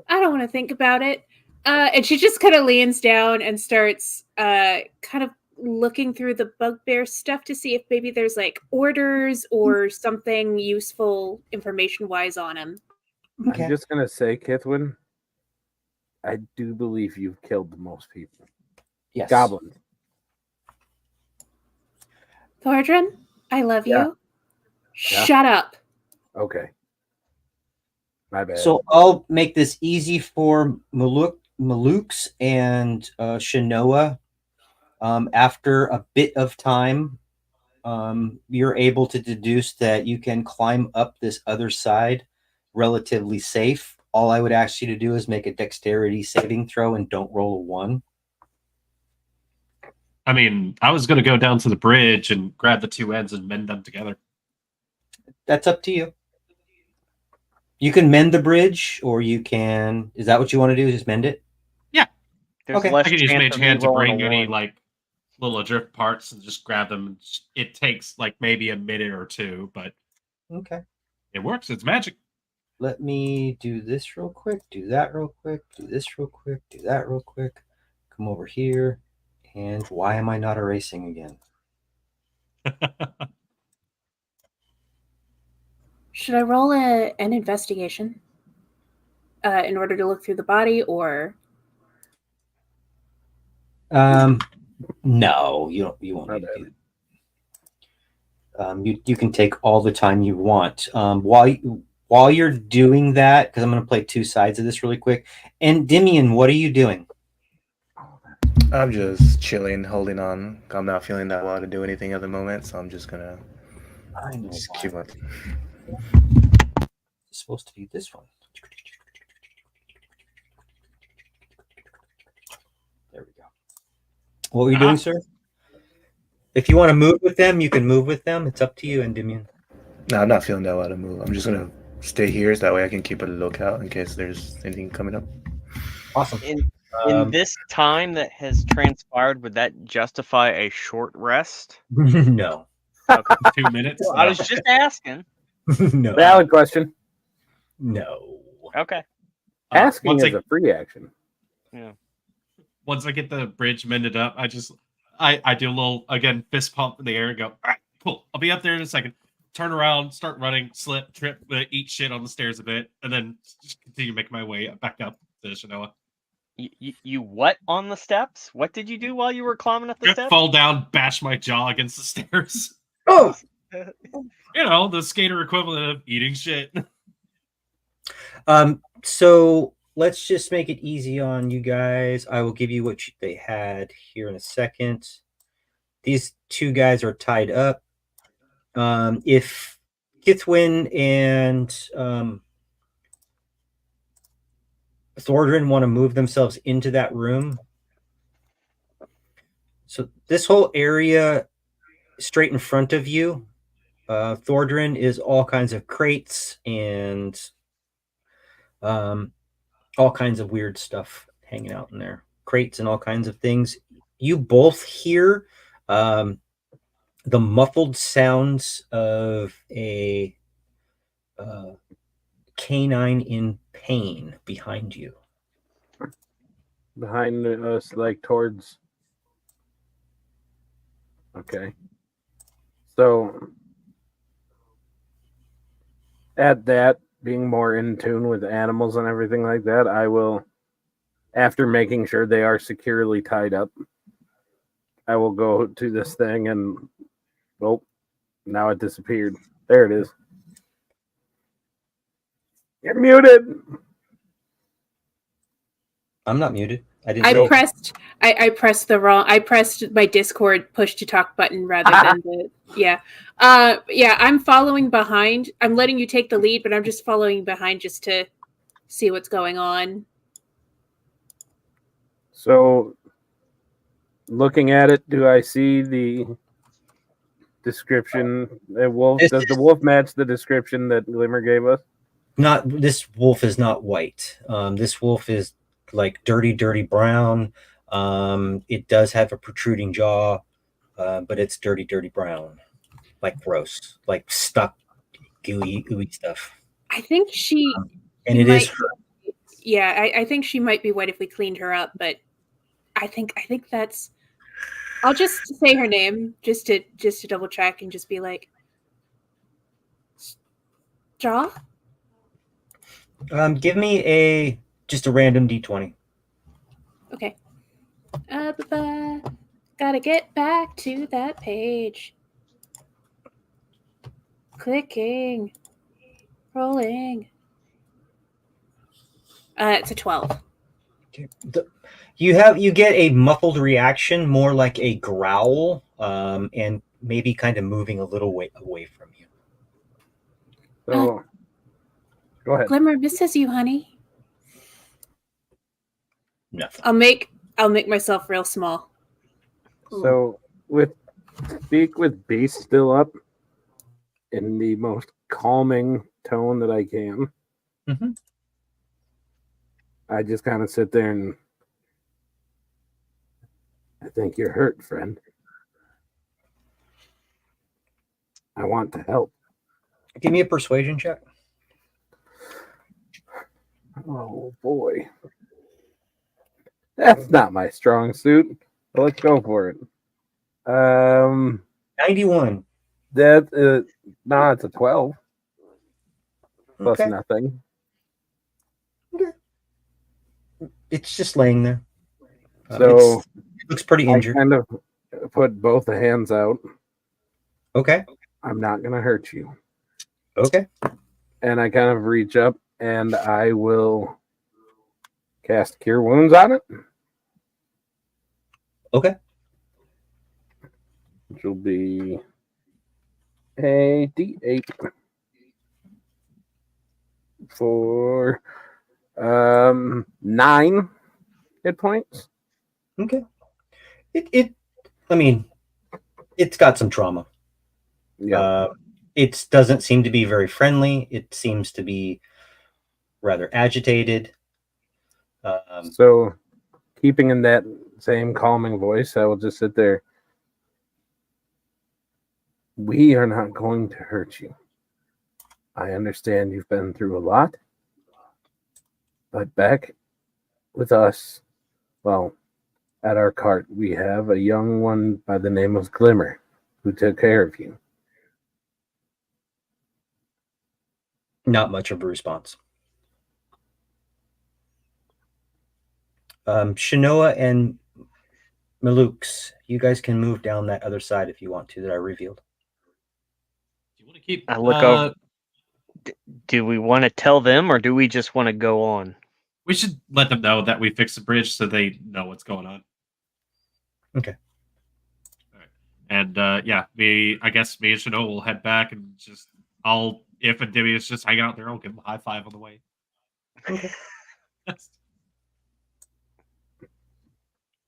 I don't want to think about it. And she just kind of leans down and starts kind of looking through the bugbear stuff to see if maybe there's like orders or something useful information wise on him. I'm just gonna say, Kithwin, I do believe you've killed the most people. Yes. Goblins. Thordran, I love Yeah. you. Yeah. Shut up. Okay. My bad. So I'll make this easy for Malukes and Shanoa. After a bit of time, you're able to deduce that you can climb up this other side relatively safe. All I would ask you to do is make a dexterity saving throw and don't roll a 1. I mean, I was gonna go down to the bridge and grab the two ends and mend them together. That's up to you. You can mend the bridge, or you can. Is that what you want to do? Just mend it? Yeah. There's Okay. less I can use chance Mage of me Hand to rolling bring a any one. like little adrift parts and just grab them. It takes like maybe a minute or two, but Okay. it works. It's magic. Let me do this real quick, do that real quick, do this real quick, do that real quick. Come over here. And why am I not erasing again? Should I roll an investigation in order to look through the body, or No, you won't need to do that. You can take all the time you want. While you're doing that, because I'm going to play two sides of this really quick. And Dimian, what are you doing? I'm just chilling, holding on. I'm not feeling that well to do anything at the moment, so I'm just gonna just keep up. It's supposed to be this one. There we go. What were you doing, sir? If you want to move with them, you can move with them. It's up to you, Endymion. No, I'm not feeling that well to move. I'm just gonna stay here so that way I can keep a lookout in case there's anything coming up. Awesome. In this time that has transpired, would that justify a short rest? No. Okay. 2 minutes. Well, I was just asking. No. Valid question. No. Okay. Asking once is a free action. Once I get the bridge mended up, I do a little again fist pump in the air and go, all right, cool. I'll be up there in a second. Turn around, start running, slip, trip, eat shit on the stairs a bit, and then just continue making my way back up to Shanoa. You what on the steps? What did you do while you were climbing up the Just steps? fall down, bash my jaw against the stairs. Oh! The skater equivalent of eating shit. So let's just make it easy on you guys. I will give you what they had here in a second. These two guys are tied up. If Kithwin and Thordrin want to move themselves into that room. So this whole area straight in front of you, Thordrin, is all kinds of crates and all kinds of weird stuff hanging out in there. Crates and all kinds of things. You both hear the muffled sounds of a canine in pain behind you. Behind us, like towards. Okay. So, at that, being more in tune with animals and everything like that, I will, after making sure they are securely tied up, I will go to this thing and, oh, now it disappeared. There it is. You're muted. I'm not muted. I didn't. I say pressed. I pressed the wrong. I pressed my Discord push to talk button rather than the. Yeah. Yeah. I'm following behind. I'm letting you take the lead, but I'm just following behind just to see what's going on. So, looking at it, do I see the description? Wolf? Does the wolf match the description that Glimmer gave us? Not this wolf is not white. This wolf is like dirty brown. It does have a protruding jaw, but it's dirty brown, like gross, like stuck, gooey stuff. I think she. And it is her. Yeah, I think she might be white if we cleaned her up, but I think that's. I'll just say her name just to double check and just be like, Jaw. Give me just a random d20. Okay. Gotta get back to that page. Clicking. Rolling. It's a 12. You get a muffled reaction, more like a growl, and maybe kind of moving a little way away from you. So, go ahead. Glimmer misses you, honey. Nothing. I'll make myself real small. So, speak with Beast still up in the most calming tone that I can. Mm-hmm. I just kind of sit there and I think you're hurt, friend. I want to help. Give me a persuasion check. Oh boy. That's not my strong suit. But let's go for it. 91. That no, it's a 12. Plus Okay. nothing. It's just laying there. So it looks pretty injured. I kind of put both the hands out. Okay. I'm not gonna hurt you. Okay. And I kind of reach up and I will cast Cure Wounds on it. Okay. Which will be a D8 for 9 hit points. Okay. I mean, it's got some trauma. Yeah. It doesn't seem to be very friendly. It seems to be rather agitated. So, keeping in that same calming voice, I will just sit there. We are not going to hurt you. I understand you've been through a lot. But back with us, well, at our cart, we have a young one by the name of Glimmer who took care of you. Not much of a response. Shinoa and Malux, you guys can move down that other side if you want to that I revealed. Do you want to keep? I look over. Do we want to tell them, or do we just want to go on? We should let them know that we fixed the bridge so they know what's going on. Okay. All right. And yeah, I guess me and Chanel will head back and just if Demi is just hanging out there, I'll give him a high five on the way. Okay.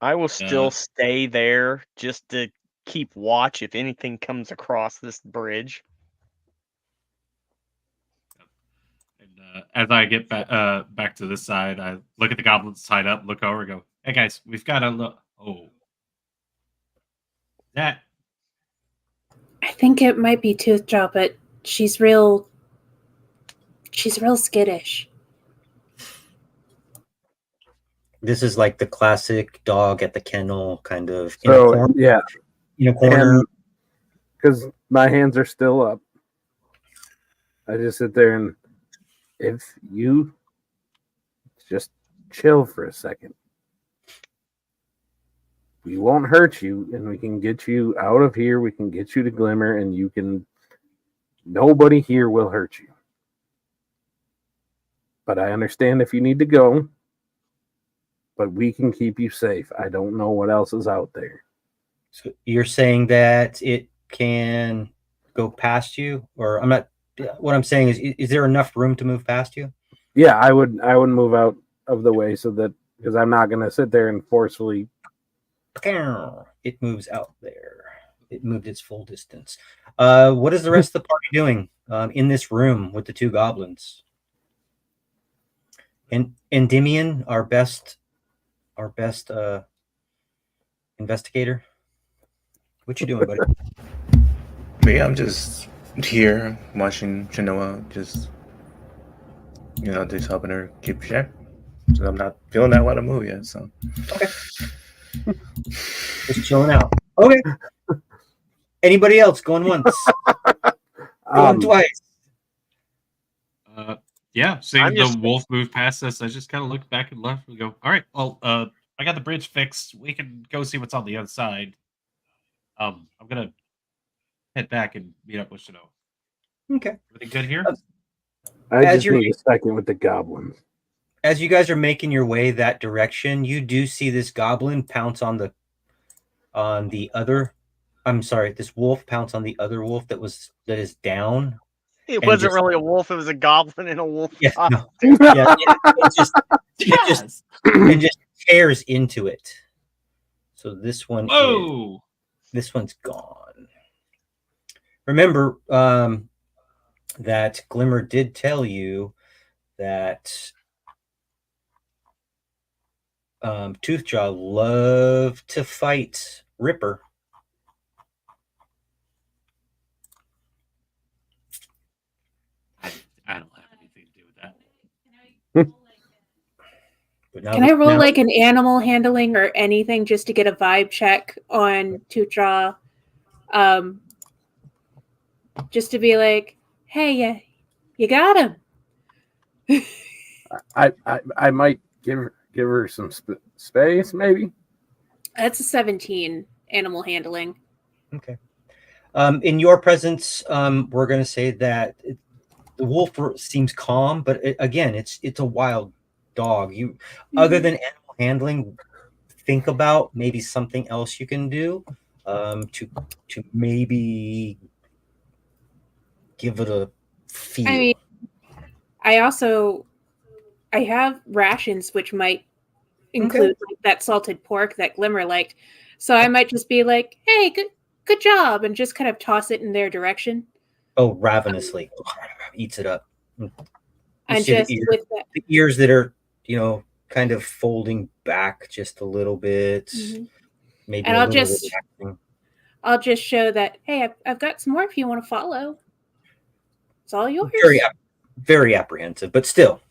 I will still stay there just to keep watch if anything comes across this bridge. And as I get back to this side, I look at the goblins tied up, look over, and go, "Hey guys, we've got to look." Oh, that I think it might be Toothjaw, but she's real skittish. This is like the classic dog at the kennel kind of in a corner. Yeah. In a corner. Because my hands are still up. I just sit there and if you just chill for a second, we won't hurt you and we can get you out of here. We can get you to Glimmer and nobody here will hurt you. But I understand if you need to go, but we can keep you safe. I don't know what else is out there. So you're saying that it can go past you, or what I'm saying is there enough room to move past you? Yeah, I would move out of the way so that, because I'm not going to sit there and forcefully. It moves out there. It moved its full distance. What is the rest of the party doing in this room with the two goblins? And Endymion, our best investigator. What you doing, buddy? Me, I'm just here watching Genoa, just just helping her keep check. So I'm not feeling that well to move yet. So okay, just chilling out. Okay. Anybody else going once? Going twice. Yeah, seeing the wolf move past us, I just kind of look back and left and go, all right, well, I got the bridge fixed. We can go see what's on the other side. I'm going to head back and meet up with Chanel. Okay. Everything good here? I just need a second with the goblins. As you guys are making your way that direction, you do see this goblin pounce on the other. I'm sorry, this wolf pounce on the other wolf that is down. It wasn't really a wolf; it was a goblin in a wolf. Yeah, no. Yeah, it just tears into it. So this one, this one's gone. Remember that Glimmer did tell you that Toothjaw loved to fight Ripper. I don't have anything to do with that. Can I roll like an animal handling or anything just to get a vibe check on Toothjaw? Just to be like, hey, you got him. I might give her some space, maybe. That's a 17 animal handling. Okay. In your presence, we're going to say that the wolf seems calm, but again, it's a wild dog. You, other than animal handling, think about maybe something else you can do to maybe give it a feel. I mean, I have rations which might include like that salted pork that Glimmer liked, so I might just be like, "Hey, good job," and just kind of toss it in their direction. Oh, ravenously eats it up. And just with the ears that are, kind of folding back just a little bit. Mm-hmm. Maybe. And I'll just show that, hey, I've got some more if you want to follow. It's all yours. Very apprehensive, but still.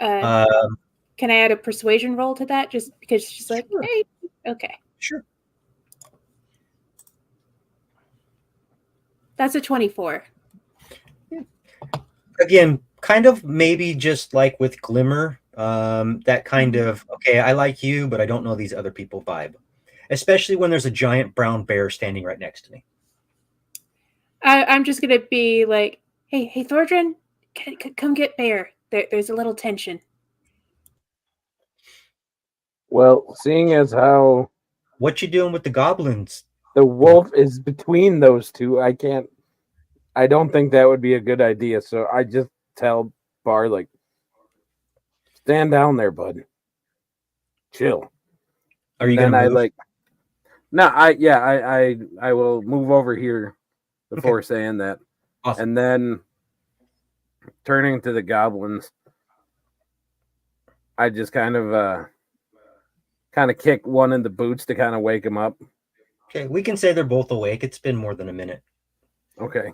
Can I add a persuasion roll to that? Just because she's like, hey, okay. Sure. That's a 24. Again, kind of maybe just like with Glimmer, that kind of, okay, I like you, but I don't know these other people vibe. Especially when there's a giant brown bear standing right next to me. I'm just going to be like, hey, Thordrin, come get Bear. There's a little tension. Well, seeing as how... What you doing with the goblins, The wolf is between those two. I don't think that would be a good idea. So I just tell Bar, like, stand down there, bud. Chill. Are you And then gonna I move? like, no, I will move over here before saying that. Awesome. And then turning to the goblins, I just kind of kick one in the boots to kind of wake him up. Okay, we can say they're both awake. It's been more than a minute. Okay.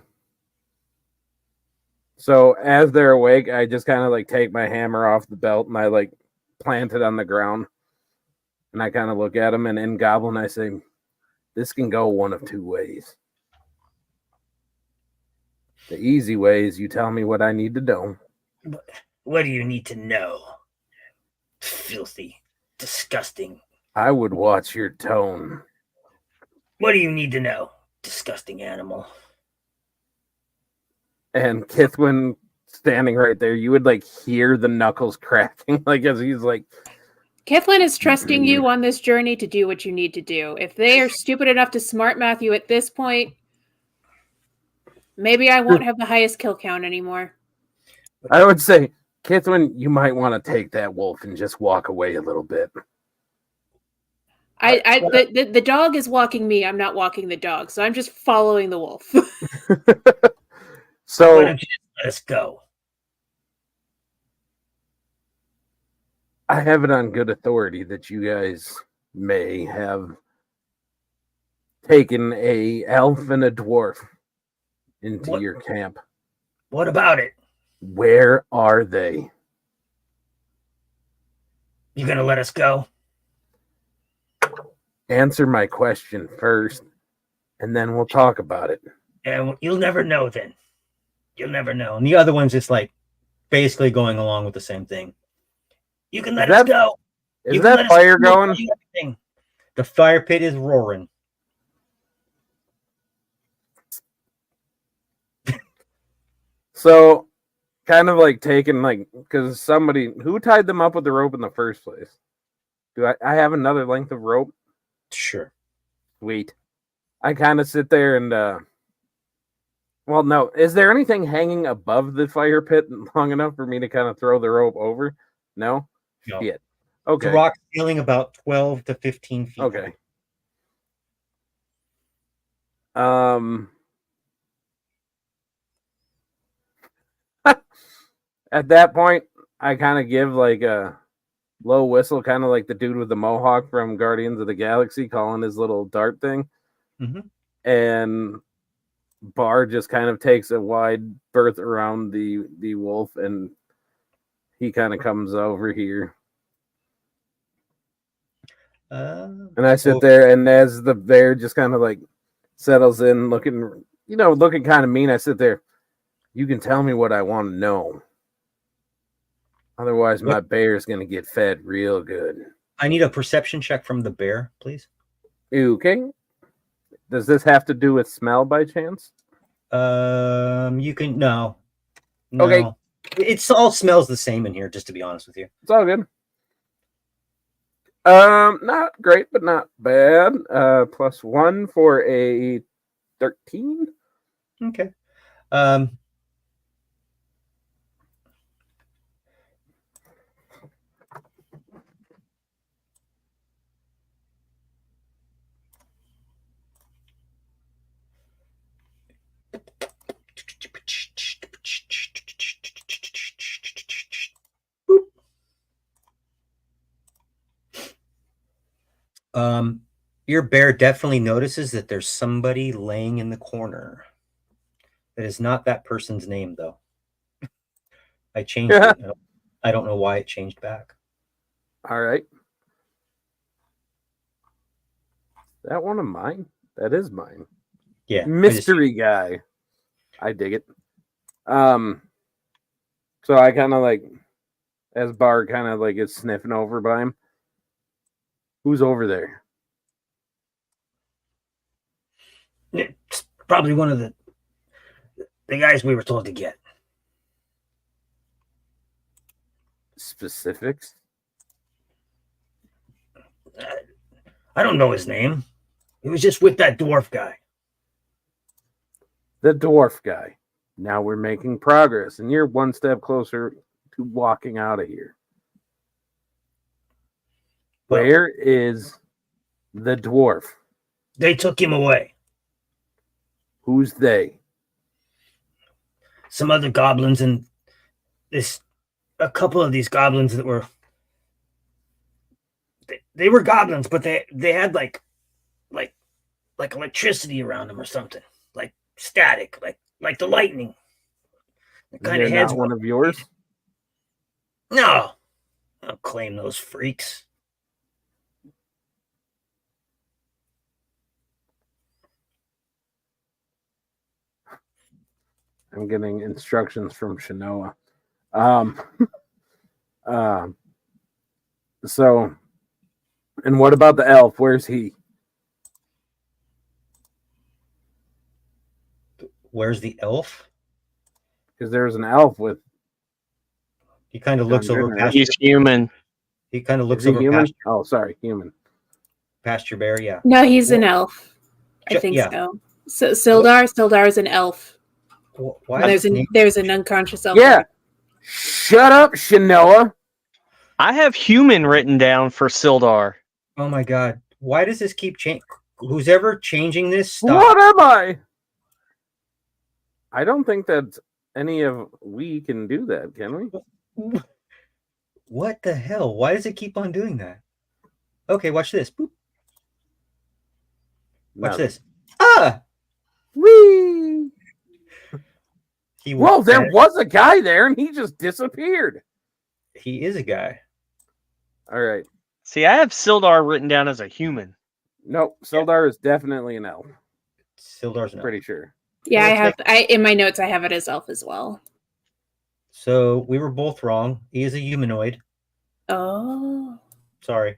So as they're awake, I just kind of like take my hammer off the belt and I like plant it on the ground. And I kind of look at him, and in Goblin I say, this can go one of two ways. The easy way is you tell me what I need to know. What do you need to know? Filthy, disgusting. I would watch your tone. What do you need to know? Disgusting animal. And Kithwin standing right there, you would like hear the knuckles cracking, like as he's like, Kithlan is trusting you on this journey to do what you need to do. If they are stupid enough to smart math you at this point, maybe I won't have the highest kill count anymore. I would say, Kithwin, you might want to take that wolf and just walk away a little bit. The dog is walking me. I'm not walking the dog, so I'm just following the wolf. So why don't you just let us go? I have it on good authority that you guys may have taken a elf and a dwarf into your camp. What about it? Where are they? You gonna let us go? Answer my question first, and then we'll talk about it. And you'll never know then. You'll never know. And the other one's just like basically going along with the same thing. You can let us go. Is that fire going? The fire pit is roaring. So, kind of like taking like, because somebody who tied them up with the rope in the first place. Do I have another length of rope? Sure. Sweet. I kind of sit there and well, no. Is there anything hanging above the fire pit long enough for me to kind of throw the rope over? No? No. Shit. Okay. The rock ceiling about 12 to 15 feet. Okay. At that point, I kind of give like a low whistle, kind of like the dude with the mohawk from Guardians of the Galaxy calling his little dart thing. Mm-hmm. And Bar just kind of takes a wide berth around the wolf, and he kind of comes over here. And I sit there, and as the bear just kind of like settles in, looking kind of mean, I sit there. You can tell me what I want to know. Otherwise, my bear's going to get fed real good. I need a perception check from the bear, please. Okay. Does this have to do with smell by chance? You can no. Okay. It's all smells the same in here, just to be honest with you. It's all good. Not great, but not bad. +1 for a 13. Okay. Your bear definitely notices that there's somebody laying in the corner. That is not that person's name, though. I changed it. I don't know why it changed back. All right. That one of mine? That is mine. Yeah. Mystery guy. I dig it. So I kind of like, as Bar kind of like is sniffing over by him. Who's over there? It's probably one of the guys we were told to get. Specifics? I don't know his name. He was just with that dwarf guy. The dwarf guy. Now we're making progress, and you're one step closer to walking out of here. Well, Where is the dwarf? they took him away. Who's they? Some other goblins and a couple of these goblins that were they were goblins, but they had like electricity around them or something, like static, like the lightning. The kind of They're heads. not one of yours? No, I don't claim those freaks. I'm getting instructions from Shanoa. Um, so, and what about the elf? Where's he? Where's the elf? Because there's an elf with. He kind of looks over Right? past. He's human. He kind of looks Is he over human? past Oh, sorry, human. Pasture Bear. Yeah. No, he's an elf. I think yeah. so. So Sildar's an elf. Why? There's an unconscious elf. Yeah. Shut up, Shanoa. I have human written down for Sildar. Oh my god! Why does this keep changing? Who's ever changing this? Stop. What am I? I don't think that any of we can do that, can we? What the hell? Why does it keep on doing that? Okay, watch this. Boop. Watch Nothing. this. Ah! Whee! He Well, there dead. was a guy there, and he just disappeared. He is a guy. All right. See, I have Sildar written down as a human. Nope. Sildar is definitely an elf. Sildar's an elf. Pretty sure. Yeah, Well, I have. In my notes, I have it as elf as well. So we were both wrong. He is a humanoid. Oh, Sorry.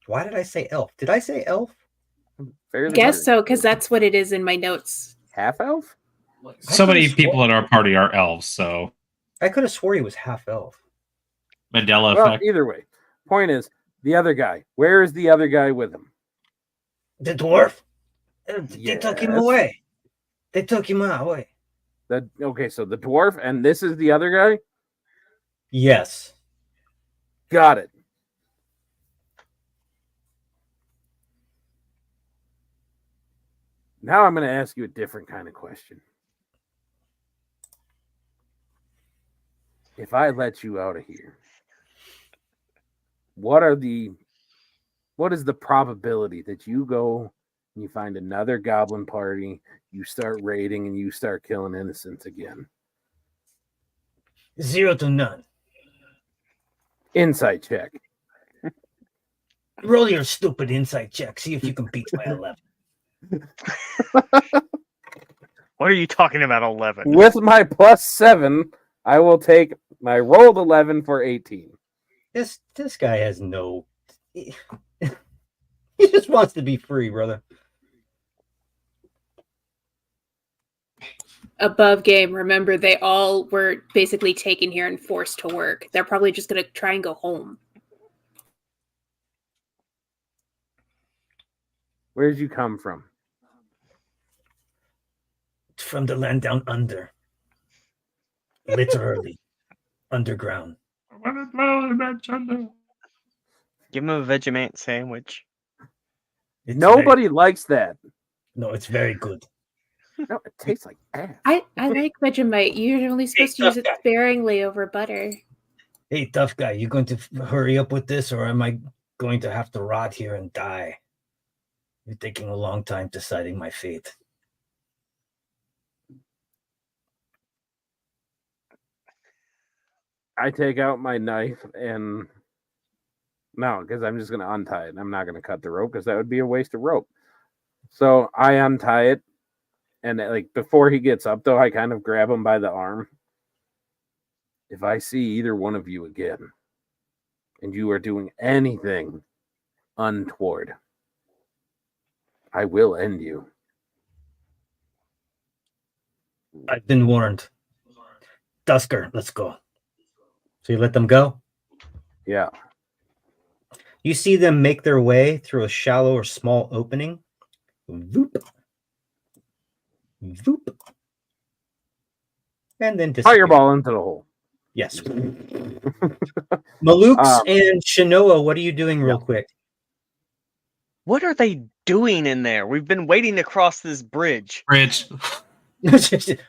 Why did I say elf? Did I say elf? Fairly guess sure. so, because that's what it is in my notes. Half elf? So many could've people sworn- in our party are elves, so I could have swore he was half elf. Mandela Well, effect. either way. Point is, the other guy. Where is the other guy with him? The dwarf? They took him Yes. away. They took him away. Okay, so the dwarf, and this is the other guy? Yes. Got it. Now I'm going to ask you a different kind of question. If I let you out of here, what is the probability that you go and you find another goblin party, you start raiding, and you start killing innocents again? 0 to none. Insight check. Roll your stupid insight check. See if you can beat my 11. What are you talking about, 11? With my +7, I will take my rolled 11 for 18. This guy has no. He just wants to be free, brother. Above game, remember, they all were basically taken here and forced to work. They're probably just going to try and go home. Where did you come from? From the land down under. Literally. Underground. Give him a Vegemite sandwich. It's Nobody likes that. No, it's very good. No, it tastes like ass. I like Vegemite. You're only supposed to use it sparingly over butter. Hey, tough guy, you going to hurry up with this, or am I going to have to rot here and die? You're taking a long time deciding my fate. I take out my knife and no, because I'm just going to untie it. I'm not going to cut the rope because that would be a waste of rope. So I untie it, and like before he gets up, though, I kind of grab him by the arm. If I see either one of you again, and you are doing anything untoward, I will end you. I've been warned. Dusker, let's go. So you let them go? Yeah. You see them make their way through a shallow or small opening Voop. Voop. And then disappear. Fireball into the hole. Yes. Malukes Um, and Shanoa, what are you doing real quick? What are they doing in there? We've been waiting to cross this bridge. Bridge.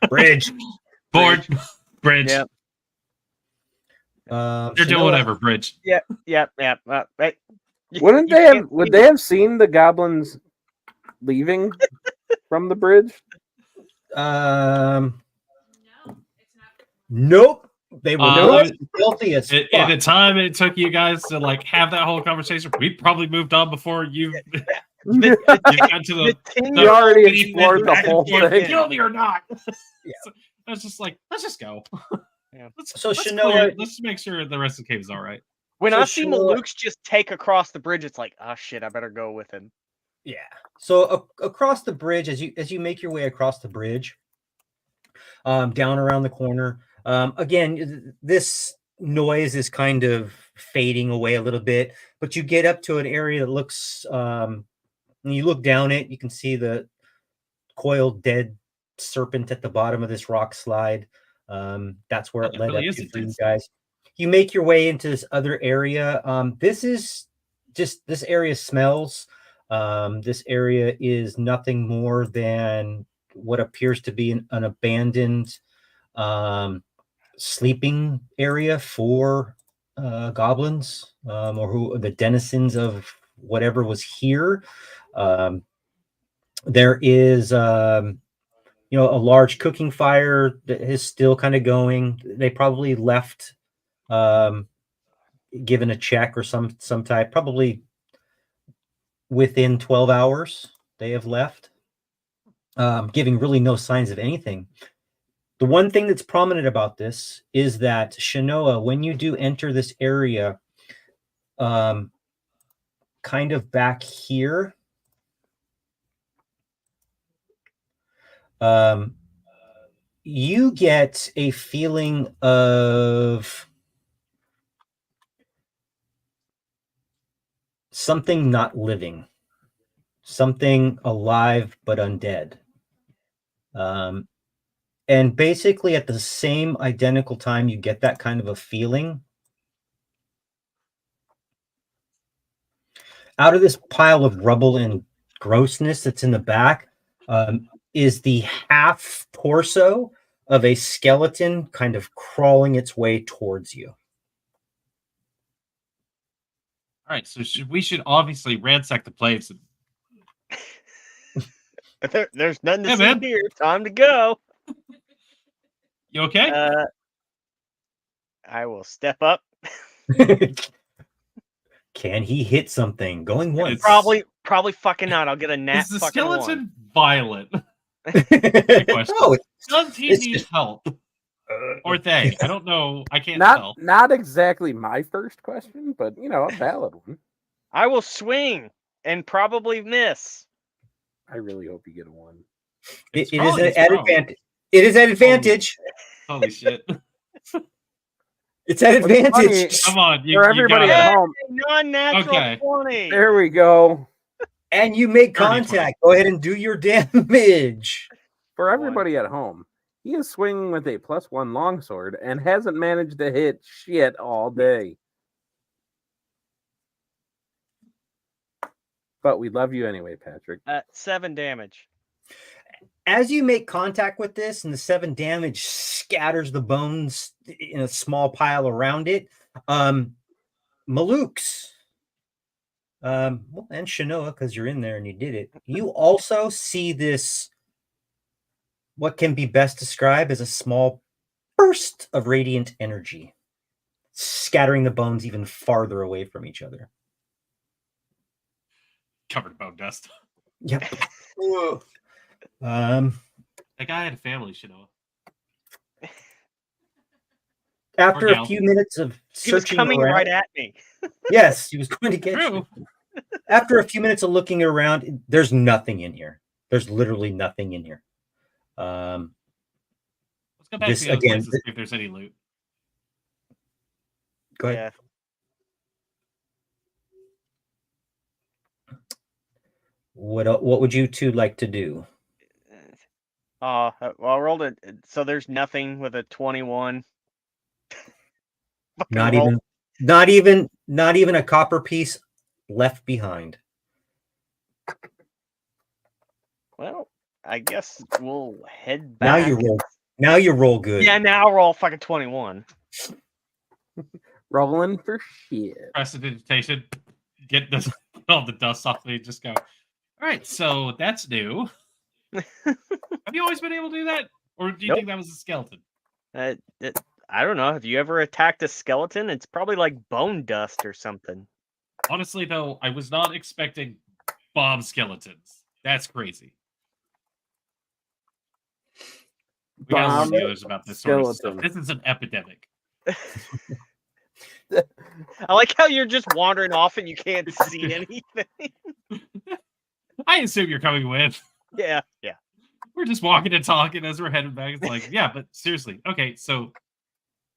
Bridge. Board. Bridge. Yep. They're doing Shanoa, whatever. Bridge. Yep. Right. Wouldn't You they have? can't Would see they me. have seen the goblins leaving from the bridge? Nope. They were Uh, filthy as In fuck. the time it took you guys to like have that whole conversation, we probably moved on before you The, you got to the. 10 You already beneath explored the back and whole forth, thing. Kill me or not? Yeah. So I was just like, let's just go. Yeah. So Shanoa, Let's make sure the rest of the cave is all right. when So I see Shanoa- Malukes just take across the bridge, it's like, oh shit, I better go with him. yeah. So across the bridge, as you make your way across the bridge, down around the corner, again, this noise is kind of fading away a little bit, but you get up to an area that looks, when you look down it, you can see the coiled dead serpent at the bottom of this rock slide. That's where Oh, it that led really up is to a for you dead guys. You make your way into this other area. This area smells. This area is nothing more than what appears to be an abandoned sleeping area for goblins, or who the denizens of whatever was here. There is a large cooking fire that is still kind of going. They probably left, given a check or some type, probably within 12 hours they have left, giving really no signs of anything. The one thing that's prominent about this is that Shanoa, when you do enter this area, kind of back here, you get a feeling of something not living, something alive but undead. And basically at the same identical time you get that kind of a feeling, out of this pile of rubble and grossness that's in the back, is the half torso of a skeleton kind of crawling its way towards you. All right, so we should obviously ransack the place. There's nothing to Hey, see man. here. Time to go. You okay? I will step up. Can he hit something? Going once. Probably fucking not. I'll get a nat Is the fucking one. skeleton violent? Good question. No, Does he it's need just- help? Or they? I don't know. I can't tell. Not exactly my first question, but a valid one. I will swing and probably miss. I really hope you get a 1. It is probably- an it's at probably- advantage. It is at advantage. Holy shit. It's at What's funny- advantage. Come on. For You everybody got at it. home, Non-natural Okay. 20. there we go. And you make 30, contact. Go ahead and do your damage. For everybody at home, he is swinging with a +1 longsword and hasn't managed to hit shit all day. But we love you anyway, Patrick. 7 damage. As you make contact with this and the 7 damage scatters the bones in a small pile around it, Malukes, and Shanoa, because you're in there and you did it, you also see this, what can be best described as a small burst of radiant energy, scattering the bones even farther away from each other. Covered in bone dust. Yep. That guy had a family, you know. After Or a gal. few minutes of He was searching coming around, right at me. yes, he was going to get True. you. After a few minutes of looking around, there's nothing in here. There's literally nothing in here. Let's go back This, to the other again, places, see if there's any loot. Go ahead. What would you two like to do? Well, I rolled it. So there's nothing with a 21. Fucking Not roll. not even a copper piece left behind. Well, I guess we'll head back. Now you roll good. Yeah, now I'll roll fucking 21. Rolling for shit. Prestidigitation. Get all the dust off me. Just go. All right, so that's new. Have you always been able to do that, or do you think that was a skeleton? I don't know. Have you ever attacked a skeleton? It's probably like bone dust or something. Honestly, though, I was not expecting bomb skeletons. That's crazy. We gotta warn dealers about this sort of stuff. This is an epidemic. I like how you're just wandering off and you can't see anything. I assume you're coming with. Yeah. We're just walking and talking as we're heading back. It's like, yeah, but seriously, okay, so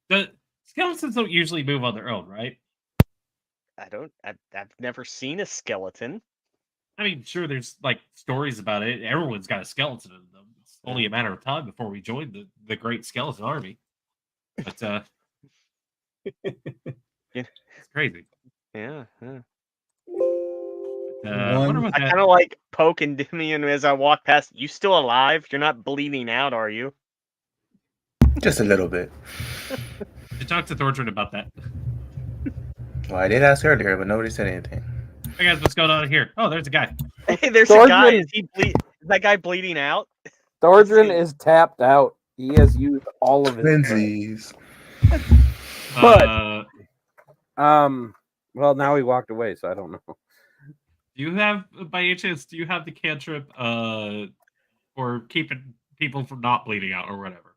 the skeletons don't usually move on their own, right? I've never seen a skeleton. I mean, sure, there's like stories about it. Everyone's got a skeleton in them. It's only a matter of time before we join the great skeleton army. But it's crazy. Yeah. I kind of like poke Endymion as I walk past. You still alive? You're not bleeding out, are you? Just a little bit. I talked to Thortrin about that. Well, I did ask earlier, but nobody said anything. Hey guys, what's going on here? Oh, there's a guy. Hey, there's a guy. Is that guy bleeding out? Thortrin is tapped out. He has used all of his Lindsay's. But well, now he walked away, so I don't know. Do you have, by any chance, do you have the cantrip for keeping people from not bleeding out or whatever?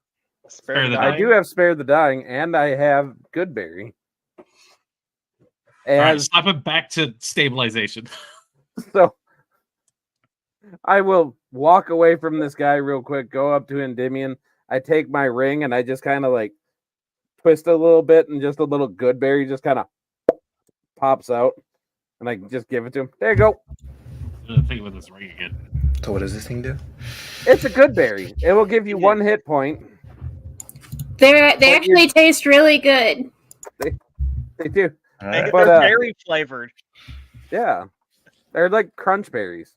Spare the Dying? I do have Spare the Dying, and I have Goodberry. All right, slap him back to stabilization. So I will walk away from this guy real quick, go up to Endymion. I take my ring, and I just kind of like twist a little bit, and just a little Goodberry just kind of pops out. And I just give it to him. There you go. I'm thinking about this ring again. So what does this thing do? It's a good berry. It will give you 1 hit point. They actually taste really good. They do. Right. But they're berry flavored. Yeah. They're like crunch berries.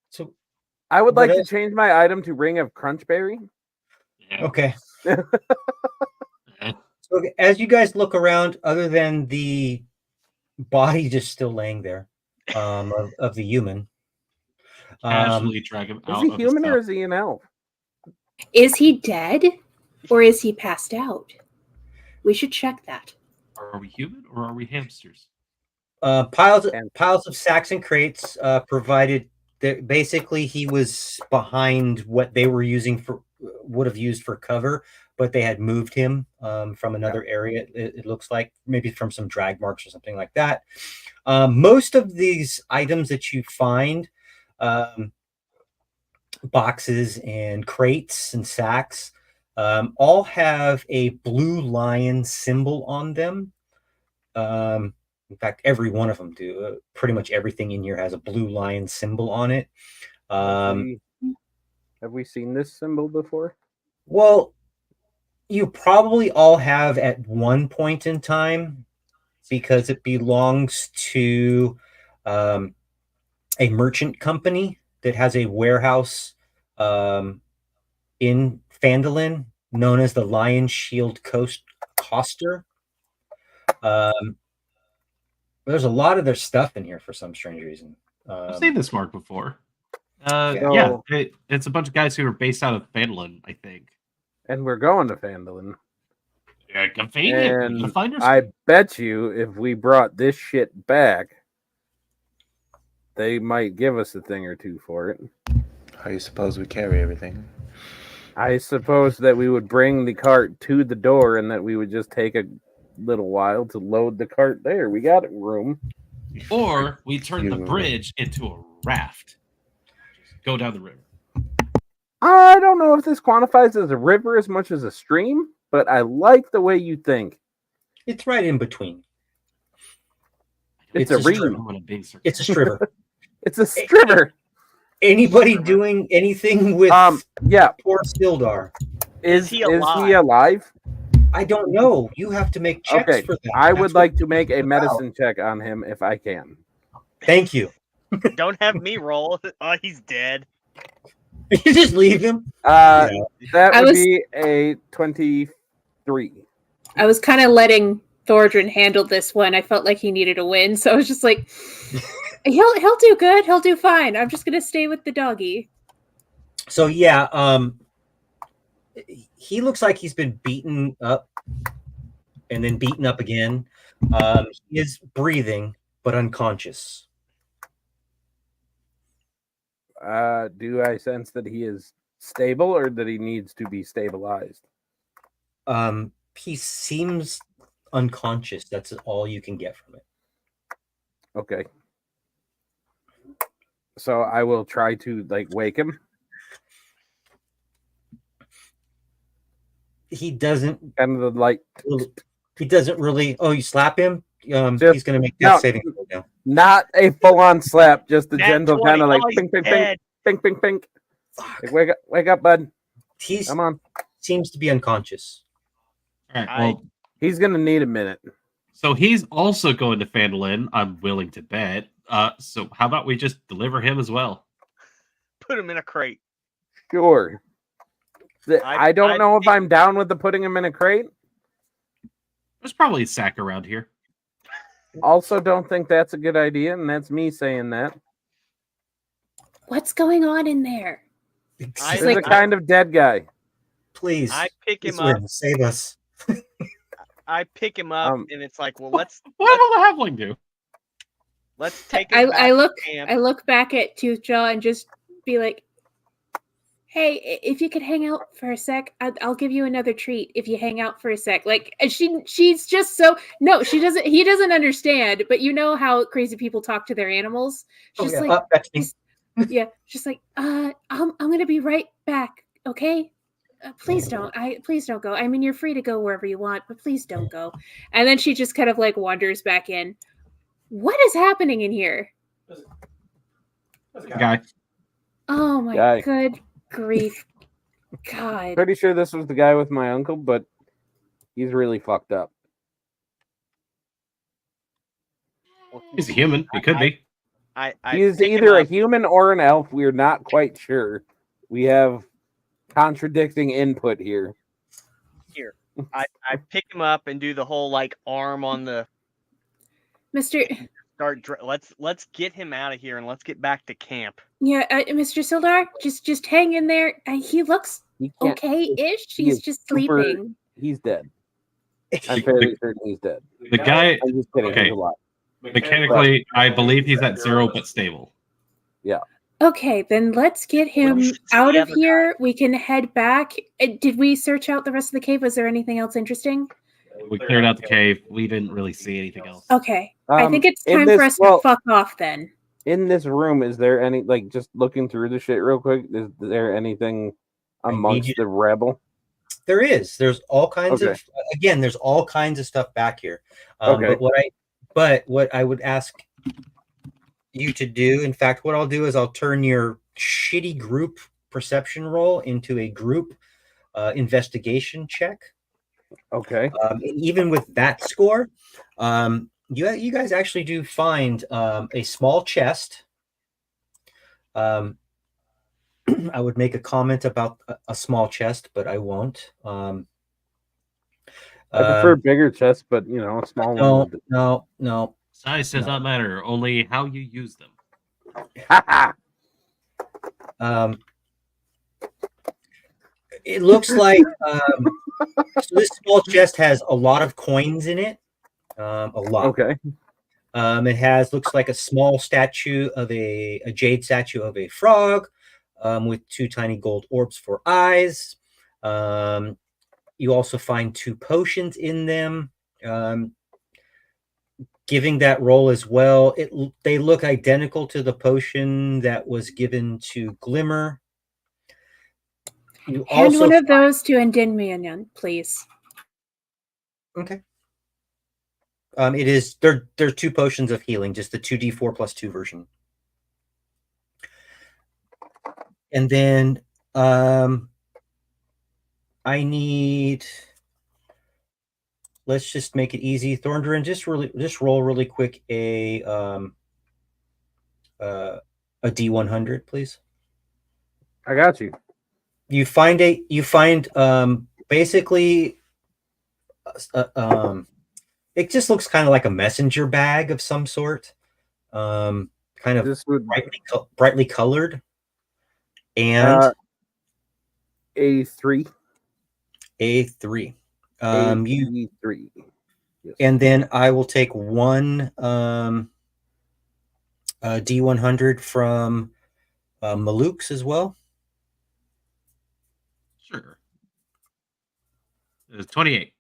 So I would like to change my item to Ring of Crunchberry. Yeah. Okay. So as you guys look around, other than the body just still laying there of the human. Casually drag him out. Is he human or is he an elf? Is he dead or is he passed out? We should check that. Are we human or are we hamsters? Piles of sacks and crates provided that basically he was behind what they were would have used for cover, but they had moved him from another area. It looks like maybe from some drag marks or something like that. Most of these items that you find, boxes and crates and sacks, all have a blue lion symbol on them. In fact, every one of them do. Pretty much everything in here has a blue lion symbol on it. Have we seen this symbol before? Well, you probably all have at one point in time, because it belongs to a merchant company that has a warehouse in Phandalin known as the Lion Shield Coaster. There's a lot of their stuff in here for some strange reason. I've seen this mark before. It's a bunch of guys who are based out of Phandalin, I think. And we're going to Phandalin. Yeah, convenient. And I bet you if we brought this shit back, they might give us a thing or two for it. How do you suppose we carry everything? I suppose that we would bring the cart to the door and that we would just take a little while to load the cart there. We got room. Or we turn the bridge into a raft. Just go down the river. I don't know if this quantifies as a river as much as a stream, but I like the way you think. It's right in between. It's a ream. It's a striver. It's a stripper. Anybody doing anything with yeah. poor Sildar? Is he alive? I don't know. You have to make checks for that. I would like to make a medicine check on him if I can. Thank you. Don't have me roll. Oh, he's dead. You just leave him. That would be a 23. I was kind of letting Thordrin handle this one. I felt like he needed a win, so I was just like, he'll do good. He'll do fine. I'm just gonna stay with the doggy. So yeah, he looks like he's been beaten up and then beaten up again. He is breathing but unconscious. Do I sense that he is stable or that he needs to be stabilized? He seems unconscious. That's all you can get from it. Okay. So I will try to wake him. He doesn't kind of like. He doesn't really. Oh, you slap him. He's going to make death saving throw now. Not a full-on slap, just a Nat gentle 20. kind of like Oh, he's ping, ping, ping, dead. ping, ping, ping. Like, wake up, bud. Come on. Seems to be unconscious. All right. Well, he's gonna need a minute. So he's also going to Fandolin. I'm willing to bet. So how about we just deliver him as well? Put him in a crate. Sure. I don't know if I'm down with the putting him in a crate. There's probably a sack around here. Also, don't think that's a good idea, and that's me saying that. What's going on in there? He's a kind of dead guy. Please. I pick him up. Save us. I pick him up, and it's like, well, let's. What will the halfling do? Let's take him back I look. to camp. I look back at Toothjaw and just be like, "Hey, if you could hang out for a sec, I'll give you another treat if you hang out for a sec." Like she's just so no, she doesn't. He doesn't understand, but you know how crazy people talk to their animals. She's just like, I'm gonna be right back. Okay. Please don't go. I mean, you're free to go wherever you want, but please don't go. And then she just kind of like wanders back in. What is happening in here? Guy. Oh my good grief. God. Pretty sure this was the guy with my uncle, but he's really fucked up. He's a human. He could be. He's either a human or an elf. We're not quite sure. We have contradicting input here. Here, I pick him up and do the whole like arm on the. Mr. Let's get him out of here and let's get back to camp. Yeah, Mr. Sildar, just hang in there. He looks okay-ish. He's just sleeping. He's dead. I'm fairly certain he's dead. The guy. I'm just kidding. Okay. He's alive. Mechanically, I believe he's at 0 but stable. Yeah. Okay, then let's get him out of here. We can head back. Did we search out the rest of the cave? Was there anything else interesting? We cleared out the cave. We didn't really see anything else. Okay. I think it's time for us to fuck off then. In this room, is there any, just looking through the shit real quick, is there anything amongst the rabble? There is. There's all kinds of, again, there's all kinds of stuff back here. But what I would ask you to do, in fact, what I'll do is I'll turn your shitty group perception roll into a group investigation check. Okay. Even with that score, you guys actually do find a small chest. I would make a comment about a small chest, but I won't. I prefer bigger chests, but a small one. No. Size does not matter. Only how you use them. It looks like so this small chest has a lot of coins in it. A lot. Okay. It looks like a small statue of a jade statue of a frog with 2 tiny gold orbs for eyes. You also find 2 potions in them. Giving that roll as well, they look identical to the potion that was given to Glimmer. Hand one of those to Endinmian, please. Okay. It is they're 2 potions of healing, just the 2d4 + 2 version. And then I need. Let's just make it easy, Thorndrin. Just roll really quick a D100, please. I got you. You find basically it just looks kind of like a messenger bag of some sort, kind of This would brightly colored, and A3. A3. A3. Yes. And then I will take one D100 from Maluk's as well. Sure. It's 28.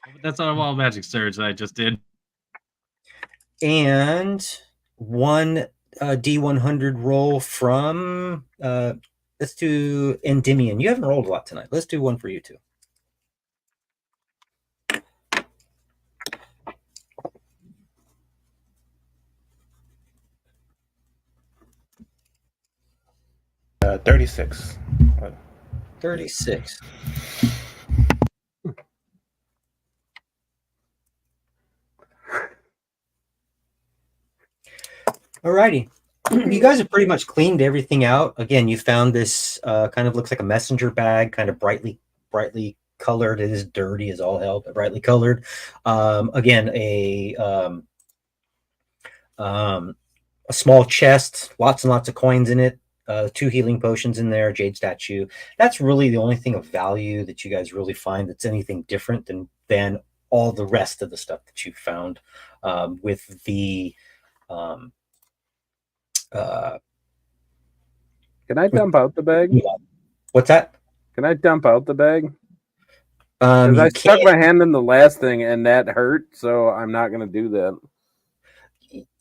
But that's not a wild magic surge that I just did. And one D100 roll from let's do Endymion. You haven't rolled a lot tonight. Let's do one for you too. Uh, 36. 36. Alrighty. You guys have pretty much cleaned everything out. Again, you found this kind of looks like a messenger bag, kind of brightly colored. It is dirty as all hell, but brightly colored. Again, a small chest, lots and lots of coins in it. 2 healing potions in there, jade statue. That's really the only thing of value that you guys really find that's anything different than all the rest of the stuff that you found with the. Can I dump out the bag? What's that? Can I dump out the bag? You I stuck can. my hand in the last thing and that hurt, so I'm not going to do that.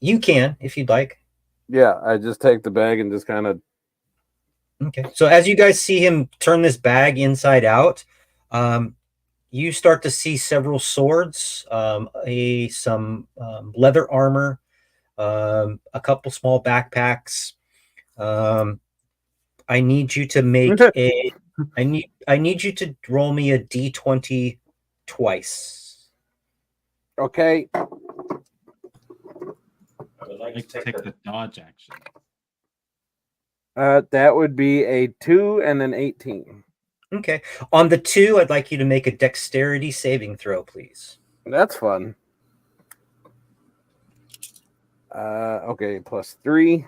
You can if you'd like. Yeah, I just take the bag and just kind of. Okay. So as you guys see him turn this bag inside out, you start to see several swords, some leather armor, a couple small backpacks. I need you to make I need you to roll me a D20 twice. Okay. I would like to take the dodge action. That would be a 2 and an 18. Okay. On the 2, I'd like you to make a dexterity saving throw, please. That's fun. Okay, +3.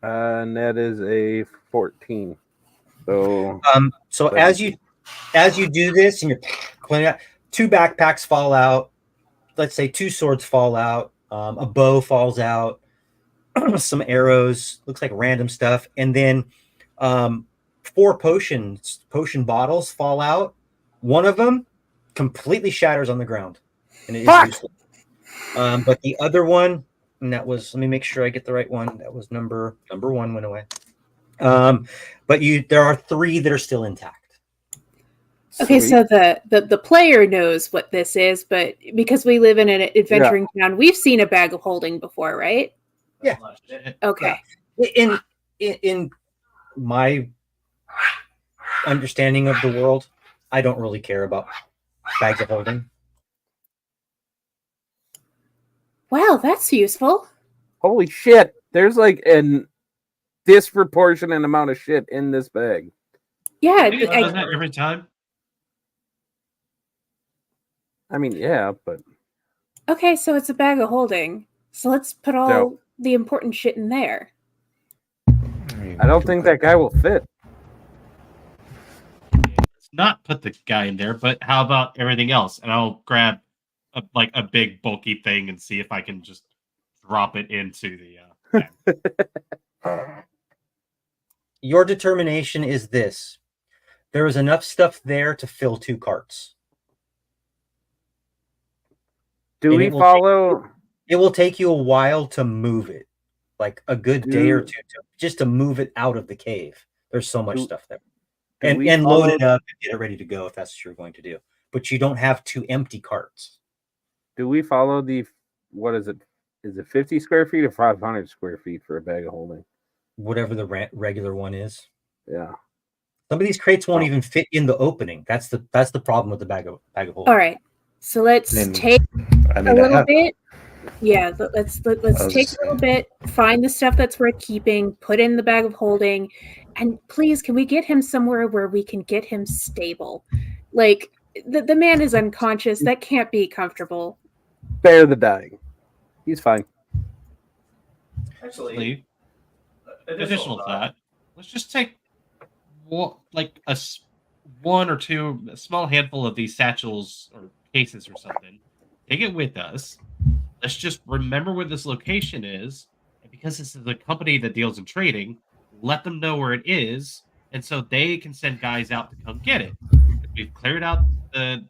And that is a 14. So as you do this and you're playing out, 2 backpacks fall out. Let's say 2 swords fall out. A bow falls out. Some arrows, looks like random stuff, and then 4 potion bottles fall out. One of them completely shatters on the ground, and it is useless. But the other one, and that was, let me make sure I get the right one. That was number 1 went away. But there are 3 that are still intact. Okay, so the player knows what this is, but because we live in an adventuring town, we've seen a bag of holding before, right? Yeah. Okay. In my understanding of the world, I don't really care about bags of holding. Wow, that's useful. Holy shit! There's like a disproportionate amount of shit in this bag. Yeah, Does that every time? I mean, yeah, but okay, so it's a bag of holding. So let's put all the important shit in there. I don't think that guy will fit. Let's not put the guy in there, but how about everything else? And I'll grab a big bulky thing and see if I can just drop it into the Your determination is this. There is enough stuff there to fill 2 carts. Do we follow? It will take you a while to move it, like a good day or 2, just to move it out of the cave. There's so much Do- stuff there. do And we load follow- it up and get it ready to go if that's what you're going to do. But you don't have 2 empty carts. Do we follow the, what is it? Is it 50 square feet or 500 square feet for a bag of holding? Whatever the regular one is. Yeah. Some of these crates won't Oh. even fit in the opening. That's the problem with the bag of holding. All right. So let's I mean, take I a mean, I little have. bit. Yeah, let's was take a little bit, find the stuff that's worth keeping, put in the bag of holding, and please, can we get him somewhere where we can get him stable? Like the man is unconscious. That can't be comfortable. Spare the dying. He's fine. Actually, additional to that, let's just take like one or two, a small handful of these satchels or cases or something. Take it with us. Let's just remember where this location is, and because this is a company that deals in trading, let them know where it is, and so they can send guys out to come get it. If we've cleared out the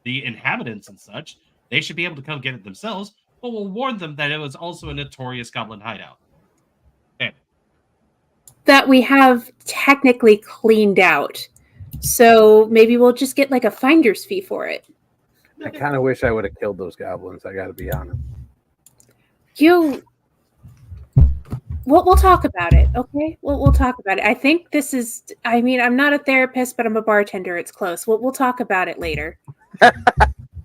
inhabitants and such, they should be able to come get it themselves. But we'll warn them that it was also a notorious goblin hideout. That we have technically cleaned out. So maybe we'll just get like a finder's fee for it. I kind of wish I would have killed those goblins. I got to be honest. We'll talk about it, okay? We'll talk about it. I think this is. I mean, I'm not a therapist, but I'm a bartender. It's close. We'll talk about it later.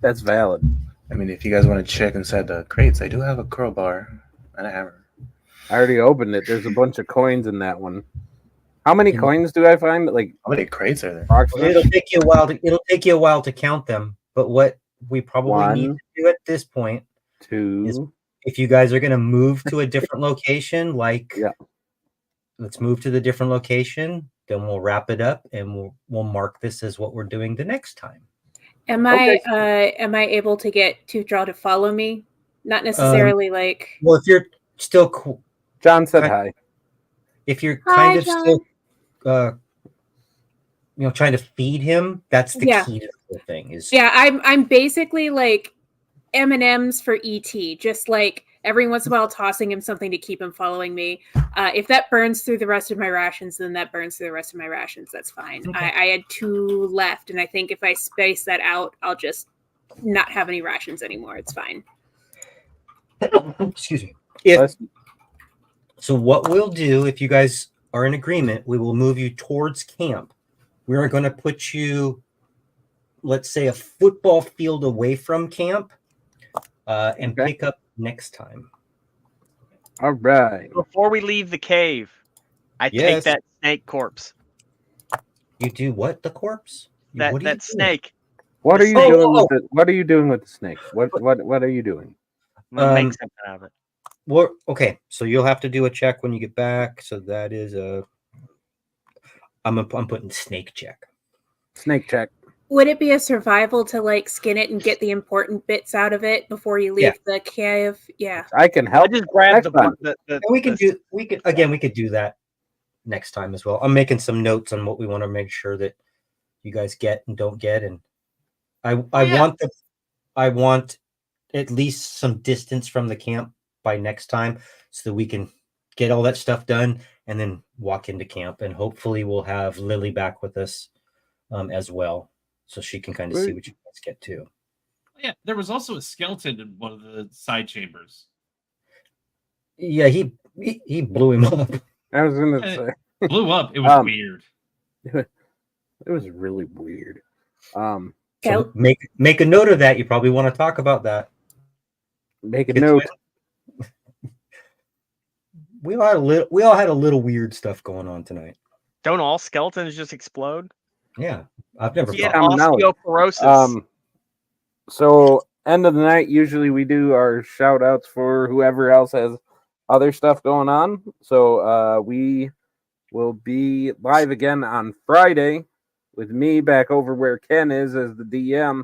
That's valid. I mean, if you guys want to check inside the crates, I do have a crowbar and a hammer. I already opened it. There's a bunch of coins in that one. How many coins do I find? Like, How many crates are there? approximately It'll take you a while. It'll take you a while to count them. But what we probably need One. to do at this point, 2. if you guys are going to move to a different location, like Yeah. let's move to the different location, then we'll wrap it up and we'll mark this as what we're doing the next time. Am I able to get Toothdraw to follow me? Not necessarily like. Well, if you're still cool, John said Hi. hi. if you're Hi, kind of John. still trying to feed him, that's the Yeah. key to the whole thing is Yeah, I'm basically like M&Ms for ET, just like every once in a while tossing him something to keep him following me. If that burns through the rest of my rations, then that burns through the rest of my rations. That's fine. Okay. I had 2 left, and I think if I space that out, I'll just not have any rations anymore. It's fine. excuse me. Bless- So what we'll do, if you guys are in agreement, we will move you towards camp. We're going to put you, let's say, a football field away from camp, and Okay. pick up next time. All right. Before we leave the cave, I Yes. take that snake corpse. You do what? The corpse? That What are you doing? snake. What The are you snake. doing with the? What are you doing with the snake? What are you doing? I'm gonna Um, make something out of it. Well, okay, so you'll have to do a check when you get back. So that is I'm putting snake check. Snake check. Would it be a survival to like skin it and get the important bits out of it before you leave Yeah. the cave? Yeah. I can I help. just grabbed next time. And we could do that next time as well. I'm making some notes on what we want to make sure that you guys get and don't get, and I want at least some distance from the camp by next time so that we can get all that stuff done and then walk into camp, and hopefully we'll have Lily back with us as well, so she can kind of see what you guys get too. Yeah, there was also a skeleton in one of the side chambers. Yeah, he blew him up. I was gonna say Blew up. It was Um, weird. it was really weird. So make a note of that. You probably want to talk about that. Make a note. We all had a little weird stuff going on tonight. Don't all skeletons just explode? Yeah, I've never You get thought. common knowledge. osteoporosis. So end of the night, usually we do our shout outs for whoever else has other stuff going on. So we will be live again on Friday with me back over where Ken is as the DM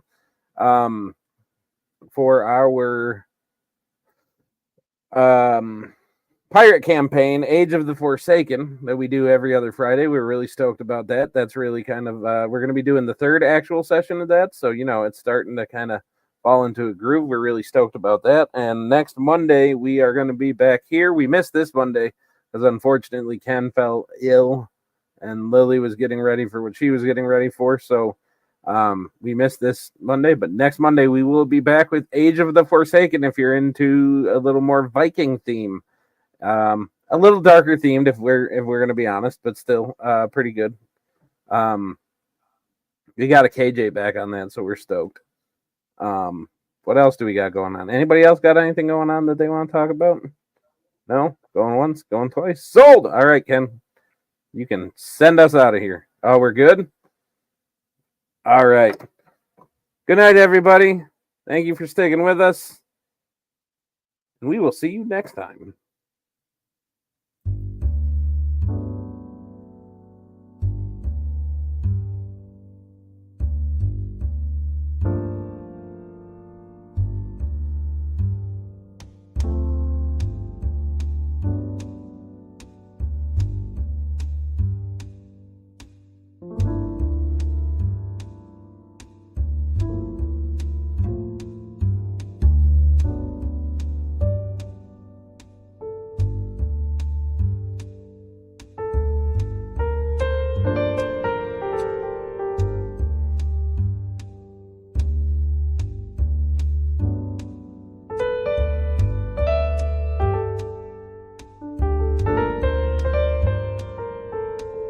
for our pirate campaign, Age of the Forsaken, that we do every other Friday. We're really stoked about that. That's really kind of we're going to be doing the 3rd actual session of that, so it's starting to kind of fall into a groove. We're really stoked about that. And next Monday we are going to be back here. We missed this Monday because unfortunately Ken fell ill and Lily was getting ready for what she was getting ready for. So we missed this Monday, but next Monday we will be back with Age of the Forsaken. If you're into a little more Viking theme, a little darker themed, if we're going to be honest, but still pretty good. We got a KJ back on that, so we're stoked. What else do we got going on? Anybody else got anything going on that they want to talk about? No? Going once, going twice. Sold! All right, Ken. You can send us out of here. Oh, we're good? All right. Good night, everybody. Thank you for sticking with us. And we will see you next time.